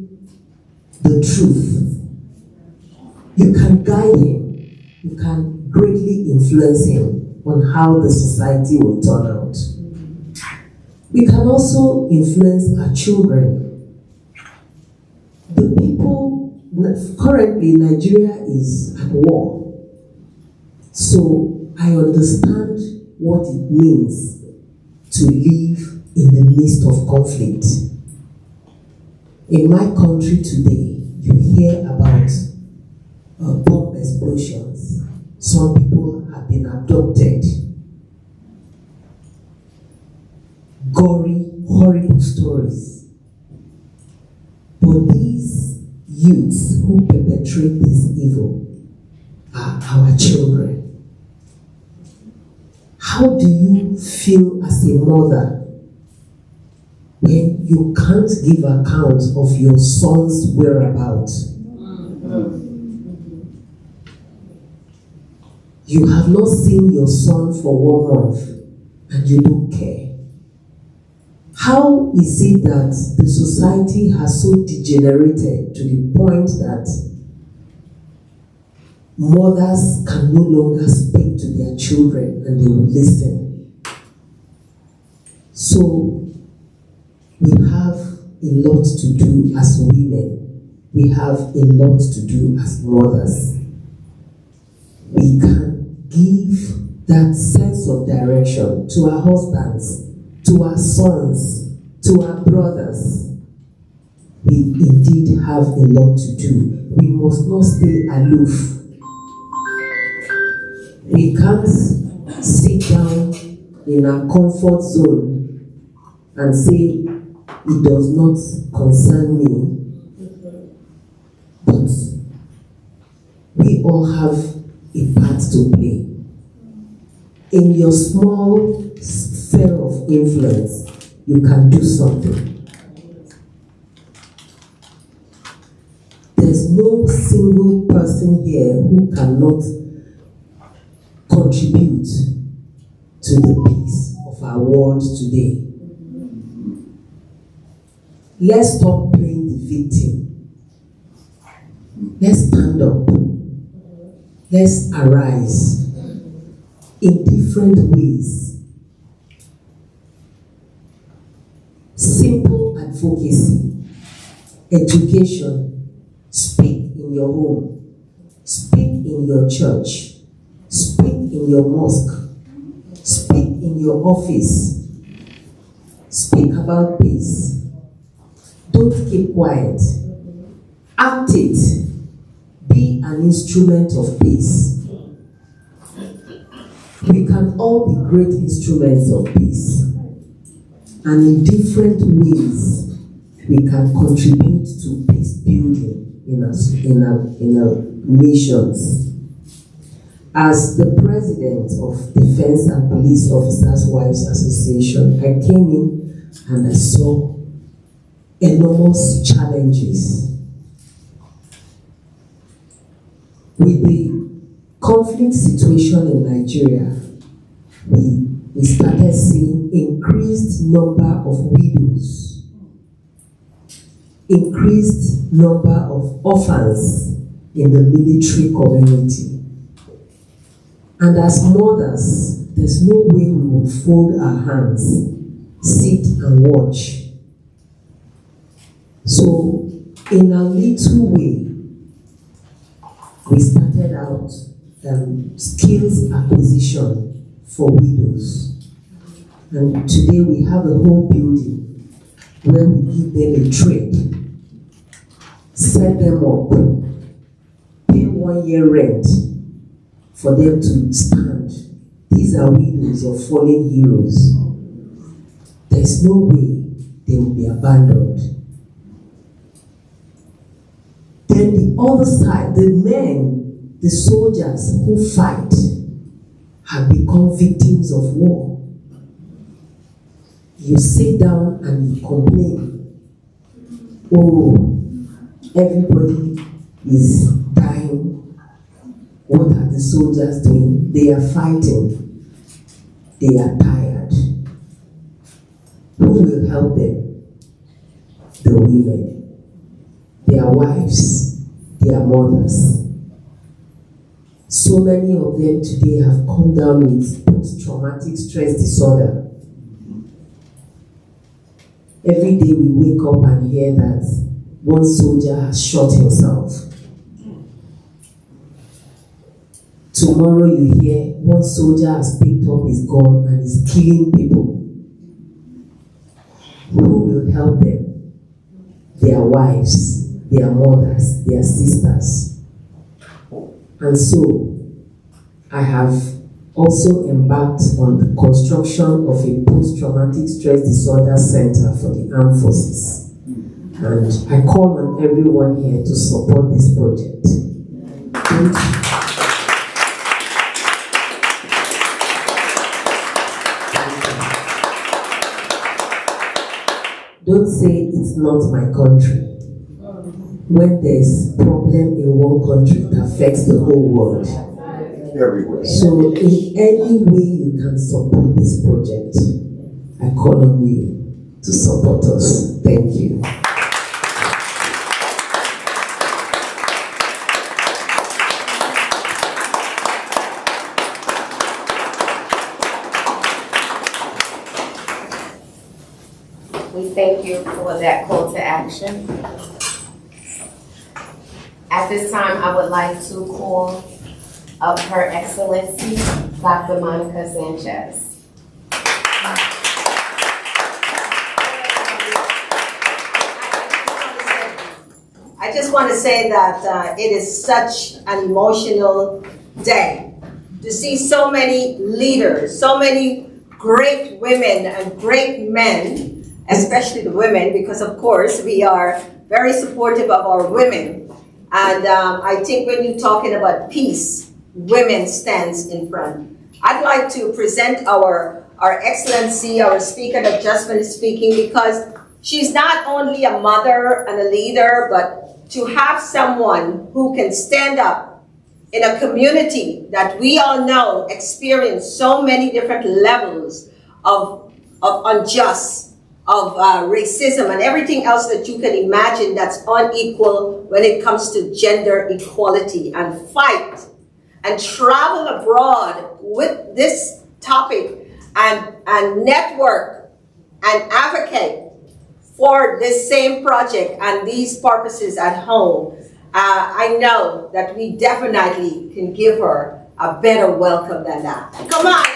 the truth. You can guide him. You can greatly influence him on how the society will turn out. We can also influence our children. The people currently Nigeria is at war. So I understand what it means to live in the midst of conflict. In my country today, you hear about bomb explosions. Some people have been abducted. Gory, horrible stories. But these youths who perpetrate this evil are our children. How do you feel as a mother when you can't give account of your son's whereabouts? You have not seen your son for 1 month and you don't care. How is it that the society has so degenerated to the point that mothers can no longer speak to their children and they will listen? So we have a lot to do as women. We have a lot to do as mothers. We can give that sense of direction to our husbands, to our sons, to our brothers. We indeed have a lot to do. We must not stay aloof. We can't sit down in our comfort zone and say, it does not concern me. But we all have a part to play. In your small sphere of influence, you can do something. There's no single person here who cannot contribute to the peace of our world today. Let's stop playing the victim. Let's stand up. Let's arise in different ways. Simple advocacy, education, speak in your home, speak in your church, speak in your mosque, speak in your office, speak about peace. Don't keep quiet. Act it. Be an instrument of peace. We can all be great instruments of peace. And in different ways, we can contribute to peace building in our nations. As the president of Defense and Police Officers' Wives Association, I came in and I saw enormous challenges. With the conflict situation in Nigeria, we started seeing increased number of widows, increased number of orphans in the military community. And as mothers, there's no way we would fold our hands, sit and watch. So, in a little way, we started out skills acquisition for widows. And today we have a whole building where we give them a trade, set them up, pay 1 year rent for them to stand. These are widows of fallen heroes. There's no way they will be abandoned. Then the other side, the men, the soldiers who fight, have become victims of war. You sit down and you complain. Oh, everybody is dying. What are the soldiers doing? They are fighting. They are tired. Who will help them? The women. Their wives, their mothers. So many of them today have come down with post-traumatic stress disorder. Every day we wake up and hear that one soldier has shot himself. Tomorrow you hear one soldier has picked up his gun and is killing people. Who will help them? Their wives, their mothers, their sisters. And so, I have also embarked on the construction of a post-traumatic stress disorder center for the armed forces. And I call on everyone here to support this project. Thank you. Don't say it's not my country. When there's problem in one country, it affects the whole world. Everywhere. So in any way you can support this project, I call on you to support us. Thank you. We thank you for that call to action. At this time, I would like to call up Her Excellency, Dr. Monica Sanchez. I just want to say that it is such an emotional day to see so many leaders, so many great women and great men, especially the women, because of course we are very supportive of our women. And I think when you're talking about peace, women stands in front. I'd like to present our Excellency, our speaker that just finished speaking, because she's not only a mother and a leader, but to have someone who can stand up in a community that we all know experience so many different levels of unjust, of racism and everything else that you can imagine that's unequal when it comes to gender equality, and fight and travel abroad with this topic and network and advocate for this same project and these purposes at home. I know that we definitely can give her a better welcome than that. Come on.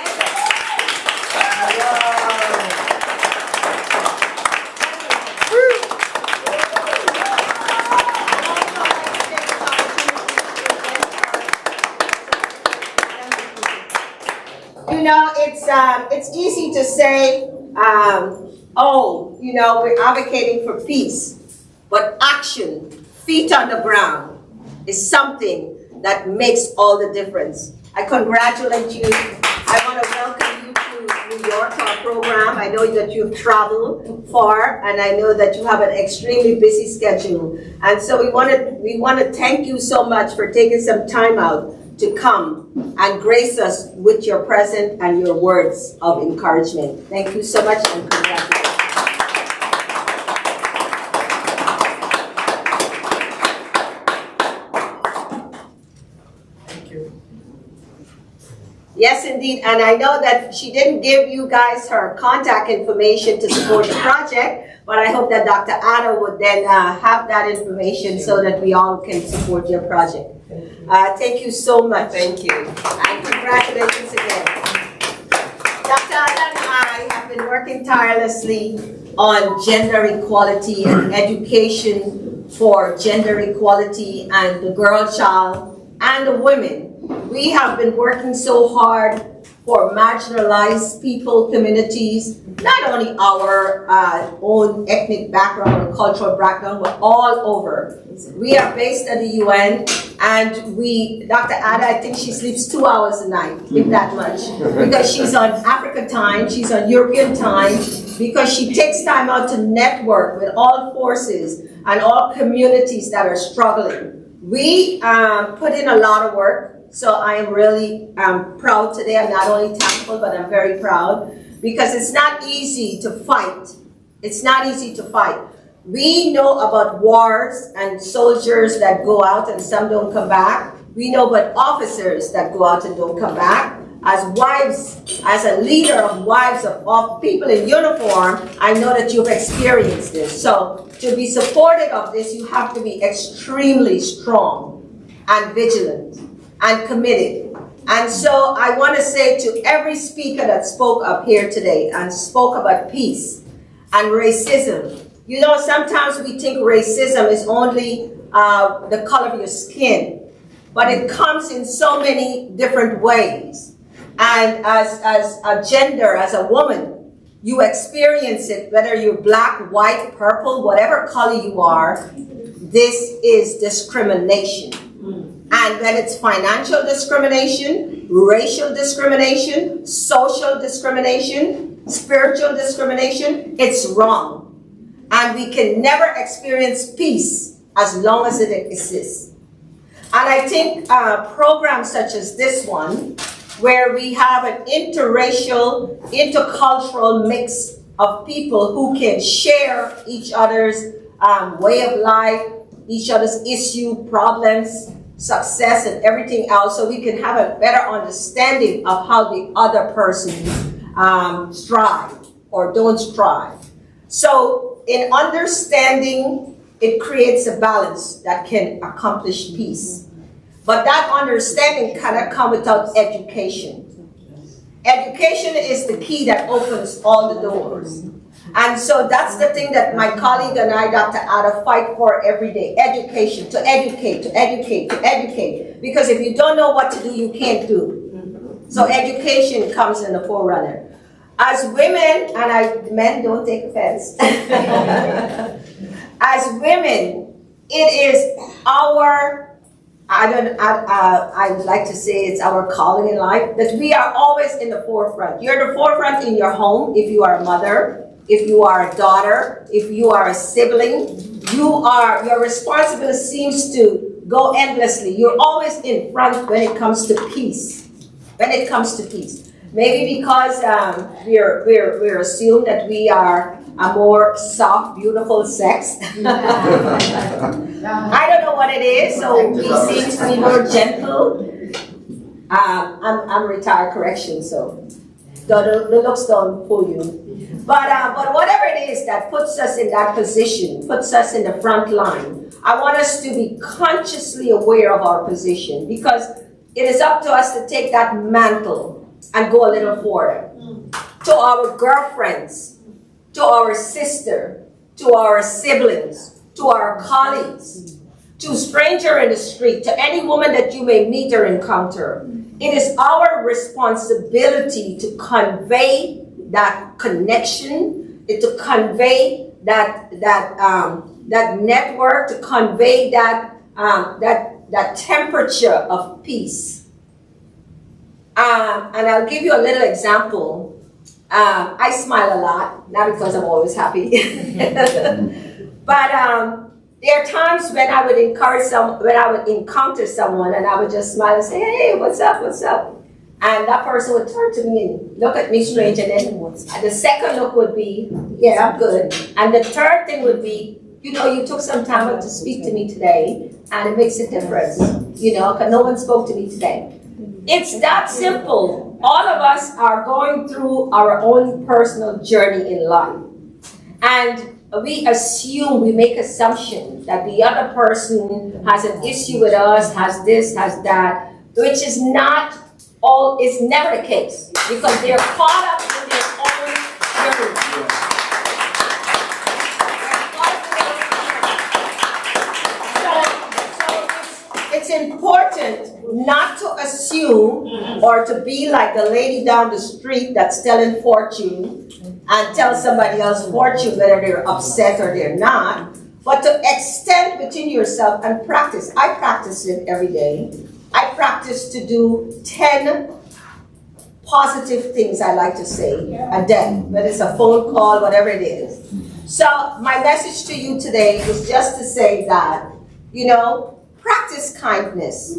You know, it's easy to say, oh, you know, we're advocating for peace, but action, feet on the ground, is something that makes all the difference. I congratulate you. I want to welcome you to New York, our program. I know that you've traveled far, and I know that you have an extremely busy schedule. And so we want to thank you so much for taking some time out to come and grace us with your presence and your words of encouragement. Thank you so much, and congratulations. Yes, indeed, and I know that she didn't give you guys her contact information to support the project, but I hope that Dr. Anna would then have that information so that we all can support your project. Thank you so much. Thank you. And congratulations again. Dr. Anna and I have been working tirelessly on gender equality and education for gender equality and the girl child and the women. We have been working so hard for marginalized people, communities, not only our own ethnic background or cultural background, but all over. We are based at the UN, and Dr. Ada, I think she sleeps 2 hours a night, if that much, because she's on Africa time, she's on European time, because she takes time out to network with all forces and all communities that are struggling. We put in a lot of work. So I am really proud today. I'm not only thankful, but I'm very proud, because it's not easy to fight. It's not easy to fight. We know about wars and soldiers that go out and some don't come back. We know about officers that go out and don't come back. as wives, as a leader of wives of people in uniform, I know that you've experienced this. So to be supportive of this, you have to be extremely strong and vigilant and committed. And so I want to say to every speaker that spoke up here today and spoke about peace and racism, you know, sometimes we think racism is only the color of your skin, but it comes in so many different ways. And as a gender, as a woman, you experience it, whether you're black, white, purple, whatever color you are, this is discrimination. And when it's financial discrimination, racial discrimination, social discrimination, spiritual discrimination, it's wrong. And we can never experience peace as long as it exists. And I think programs such as this one, where we have an interracial, intercultural mix of people who can share each other's way of life, each other's issue, problems, success, and everything else, so we can have a better understanding of how the other person strive or don't strive. So in understanding, it creates a balance that can accomplish peace. But that understanding cannot come without education. Education is the key that opens all the doors. And so that's the thing that my colleague and I, Dr. Ada, fight for every day. Education, to educate, to educate, to educate. Because if you don't know what to do, you can't do. So education comes in the forerunner. As women, and men don't take offense. As women, it is our, I would like to say it's our calling in life, that we are always in the forefront. You're the forefront in your home if you are a mother, if you are a daughter, if you are a sibling. Your responsibility seems to go endlessly. You're always in front when it comes to peace. When it comes to peace. Maybe because we're assumed that we are a more soft, beautiful sex. I don't know what it is, so we seem to be more gentle. I'm retired, correction, so the looks don't fool you. But whatever it is that puts us in that position, puts us in the front line, I want us to be consciously aware of our position, because it is up to us to take that mantle and go a little further. To our girlfriends, to our sister, to our siblings, to our colleagues, to a stranger in the street, to any woman that you may meet or encounter. It is our responsibility to convey that connection, to convey that network, to convey that temperature of peace. And I'll give you a little example. I smile a lot, not because I'm always happy, but there are times when I would encounter someone and I would just smile and say, "Hey, what's up, what's up?" And that person would turn to me and look at me strange, and then the second look would be, "Yeah, I'm good." And the third thing would be, "You know, you took some time out to speak to me today, and it makes a difference, you know, because no one spoke to me today." It's that simple. All of us are going through our own personal journey in life. And we make assumptions that the other person has an issue with us, has this, has that, which is it's never the case, because they're caught up in their own journey. It's important not to assume or to be like the lady down the street that's telling fortune and tell somebody else fortune whether they're upset or they're not, but to extend within yourself and practice. I practice it every day. I practice to do 10 positive things, I like to say, a day, whether it's a phone call, whatever it is. So my message to you today is just to say that, you know, practice kindness,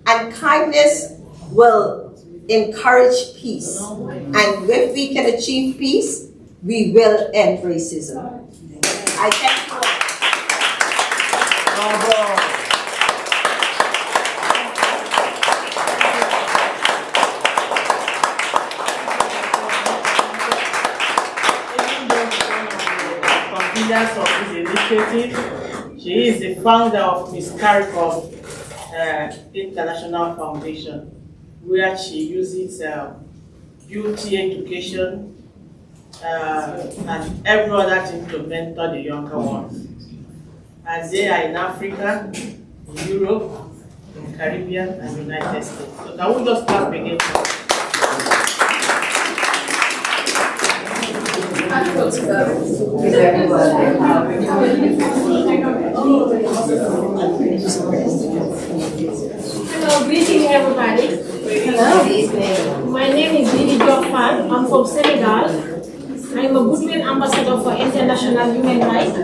and kindness will encourage peace. And if we can achieve peace, we will end racism. I thank you all. leaders of this initiative. She is the founder of Miss Caricom International Foundation, where she uses beauty education and every other thing to mentor the younger ones. And they are in Africa, in Europe, in Caribbean, and United States. So can we just clap again for her? Hello, greeting everybody. Hello. My name is Didi Diofan. I'm from Senegal. I'm a Goodwill Ambassador for International Human Rights.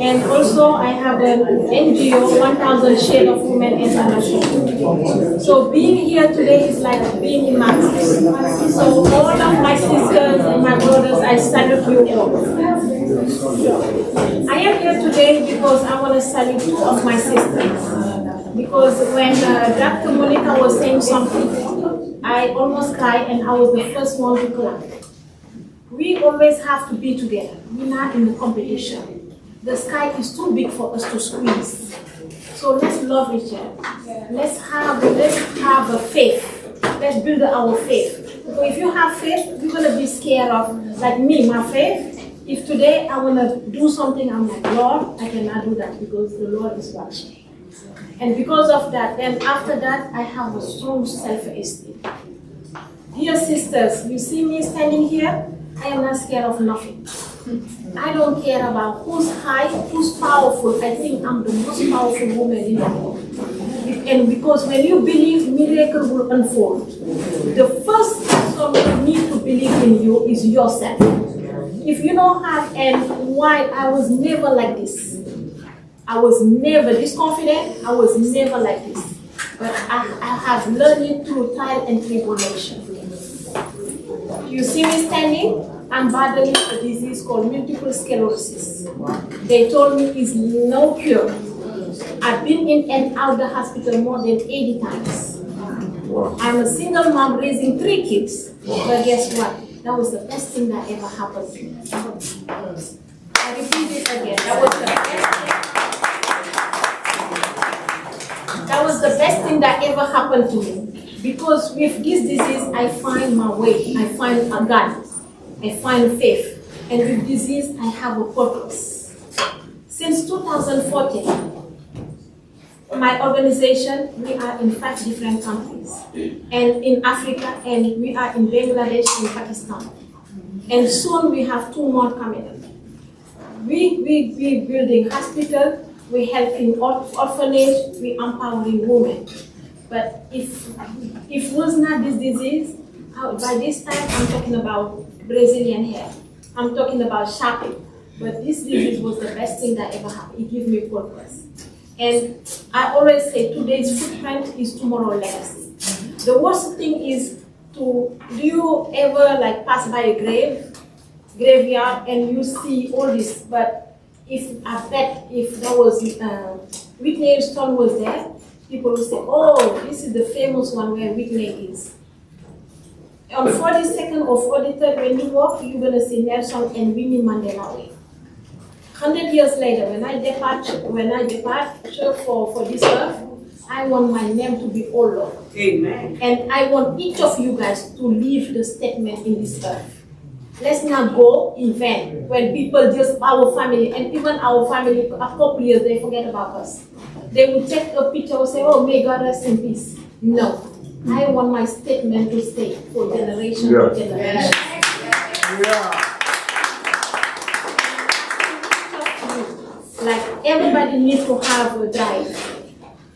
And also I have an NGO, 1000 Shades of Women International. So being here today is like being in mass. So all of my sisters and my brothers, I salute you all. I am here today because I want to salute two of my sisters. Because when Dr. Monica was saying something, I almost cried and I was the first one to clap. We always have to be together. We're not in the competition. The sky is too big for us to squeeze. So let's love each other. Let's have a faith. Let's build our faith. So if you have faith, you're gonna be scared of, like me, my faith. If today I wanna do something, I'm like, Lord, I cannot do that because the Lord is watching. And because of that, then after that, I have a strong self-esteem. Dear sisters, you see me standing here, I am not scared of nothing. I don't care about who's high, who's powerful. I think I'm the most powerful woman in the world. And because when you believe, miracle will unfold. The first person you need to believe in you is yourself. If you don't have, and why I was never like this. I was never this confident, I was never like this. But I have learned it through trial and tribulation. You see me standing? I'm battling a disease called multiple sclerosis. They told me it's no cure. I've been in and out the hospital more than 80 times. I'm a single mom raising 3 kids. But guess what? That was the best thing that ever happened to me. I repeat it again. That was the best thing that ever happened to me. Because with this disease, I find my way. I find a God. I find faith. And with disease, I have a purpose. Since 2014, my organization, we are in 5 different countries. And in Africa, and we are in Bangladesh and Pakistan. And soon we have 2 more coming up. We building hospital, we helping orphanage, we empowering women. But if it was not this disease, by this time I'm talking about Brazilian hair. I'm talking about shopping. But this disease was the best thing that ever happened. It gave me purpose. And I always say today's footprint is tomorrow's legacy. The worst thing is do you ever like pass by a graveyard and you see all this, but I bet if there was Whitney Houston was there, people would say, oh, this is the famous one where Whitney is. On 42nd or 43rd, when you walk, you're going to see Nelson and Winnie Mandela Way. 100 years later, when I depart for this earth, I want my name to be all over. Amen. And I want each of you guys to leave the statement in this earth. Let's not go in vain when people just, our family, and even our family, a couple years, they forget about us. They will take a picture and say, oh, may God rest in peace. No. I want my statement to stay for generation to generation. Like everybody needs to have a drive.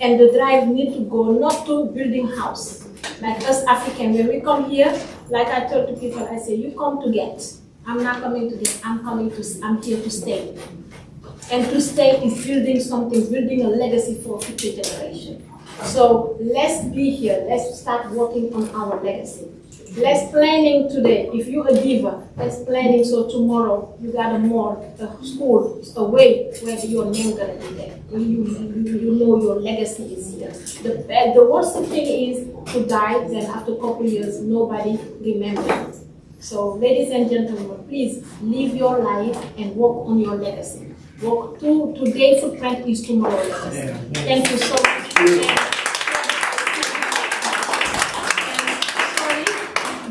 And the drive needs to go not to building house. Like us Africans, when we come here, like I told to people, I say, you come to get. I'm not coming to get, I'm here to stay. And to stay is building something, building a legacy for future generation. So let's be here, let's start working on our legacy. Let's planning today, if you're a giver, let's planning so tomorrow you got a mall, a school, a way where your name gonna be there. You know your legacy is here. The worst thing is to die, then after a couple years, nobody remembers. So, ladies and gentlemen, please live your life and work on your legacy. Work today footprint is tomorrow legacy. Thank you so much.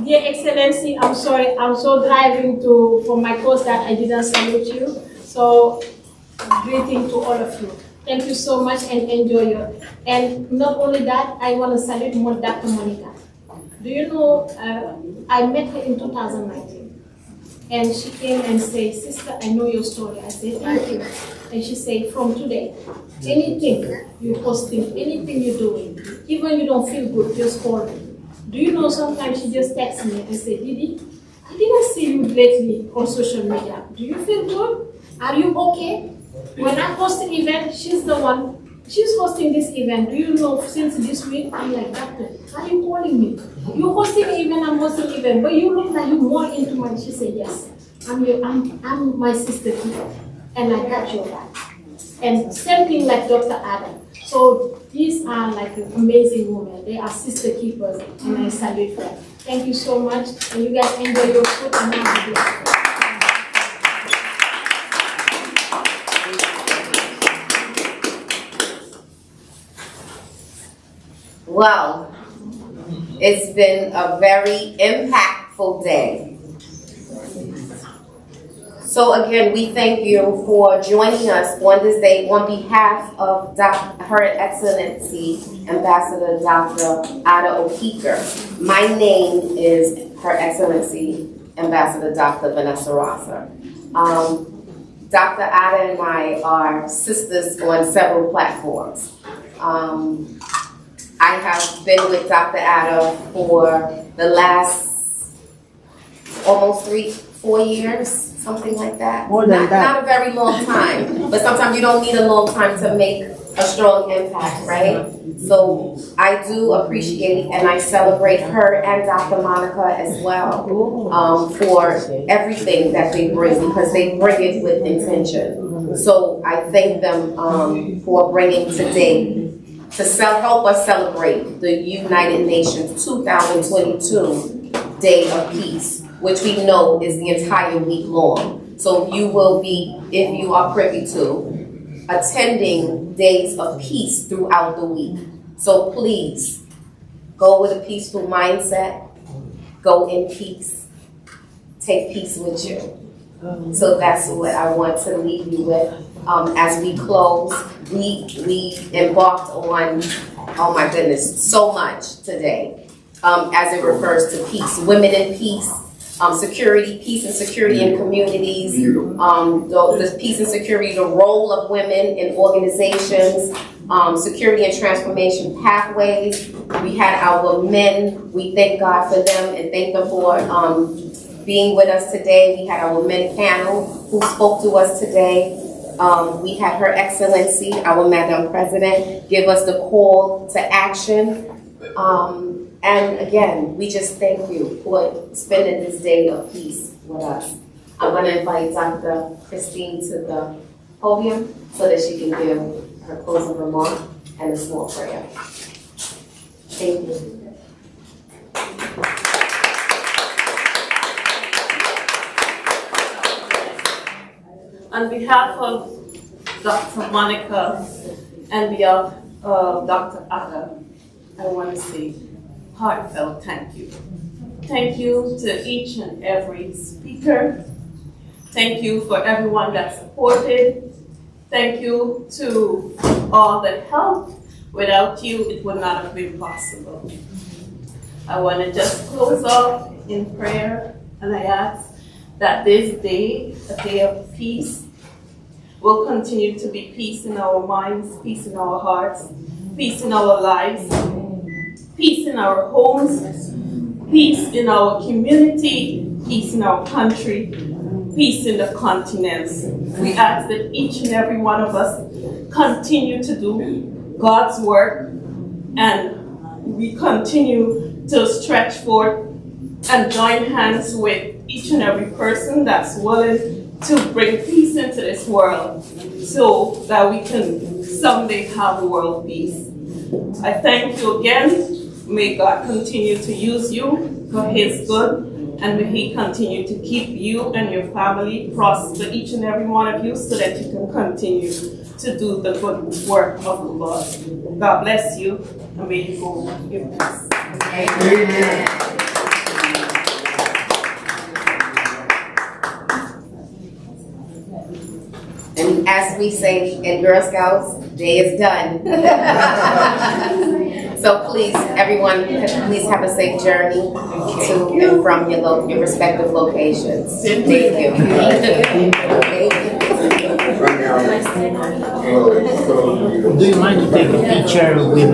Dear Excellency, I'm sorry, I'm so driving for my course that I didn't salute you. So, greeting to all of you. Thank you so much and enjoy your. And not only that, I want to salute Dr. Monica. Do you know, I met her in 2019. And she came and said, sister, I know your story. I said, thank you. And she said, from today, anything you're posting, anything you're doing, even you don't feel good, just call me. Do you know, sometimes she just texts me and say, Didi, I didn't see you lately on social media. Do you feel good? Are you okay? When I host an event, she's the one, she's hosting this event. Do you know, since this week, I'm like, doctor, are you calling me? You're hosting an event, I'm hosting an event, but you look like you're more into mine. She said, yes, I'm my sister keeper, and I got your back. And same thing like Dr. Adam. So these are like amazing women. They are sister keepers, and I salute them. Thank you so much, and you guys enjoy your food and have a blessed day. Well, it's been a very impactful day. So again, we thank you for joining us on this day on behalf of Her Excellency Ambassador Dr. Ada Okike. My name is Her Excellency Ambassador Dr. Vanessa Rosser. Dr. Ada and I are sisters on several platforms. I have been with Dr. Ada for the last almost 4 years, something like that. More than that. Not a very long time, but sometimes you don't need a long time to make a strong impact, right? So I do appreciate and I celebrate her and Dr. Monica as well for everything that they bring, because they bring it with intention. So I thank them for bringing today to help us celebrate the United Nations 2022 Day of Peace, which we know is the entire week long. So you will be, if you are privy to, attending days of peace throughout the week. So please, go with a peaceful mindset, go in peace, take peace with you. So that's what I want to leave you with. As we close, we embarked on, oh my goodness, so much today as it refers to peace, women in peace, security, peace and security in communities, the peace and security, the role of women in organizations, security and transformation pathways. We had our men, we thank God for them and thank them for being with us today. We had our men panel who spoke to us today. We had Her Excellency, our Madam President, give us the call to action. And again, we just thank you for spending this day of peace with us. I'm going to invite Dr. Christine to the podium so that she can give her closing remark and a small prayer. Thank you. On behalf of Dr. Monica and behalf of Dr. Ada, I want to say heartfelt thank you. Thank you to each and every speaker. Thank you for everyone that supported. Thank you to all that helped. Without you, it would not have been possible. I want to just close off in prayer, and I ask that this day, a day of peace, will continue to be peace in our minds, peace in our hearts, peace in our lives, peace in our homes, peace in our community, peace in our country, peace in the continents. We ask that each and every one of us continue to do God's work, and we continue to stretch forth and join hands with each and every person that's willing to bring peace into this world so that we can someday have world peace. I thank you again. May God continue to use you for His good And may He continue to keep you and your family, prosper each and every one of you, so that you can continue to do the good work of the Lord. God bless you, and may you go with peace. Amen. And as we say in Girl Scouts, day is done. So please, everyone, please have a safe journey to and from your respective locations. Thank you. Do you mind to take a picture with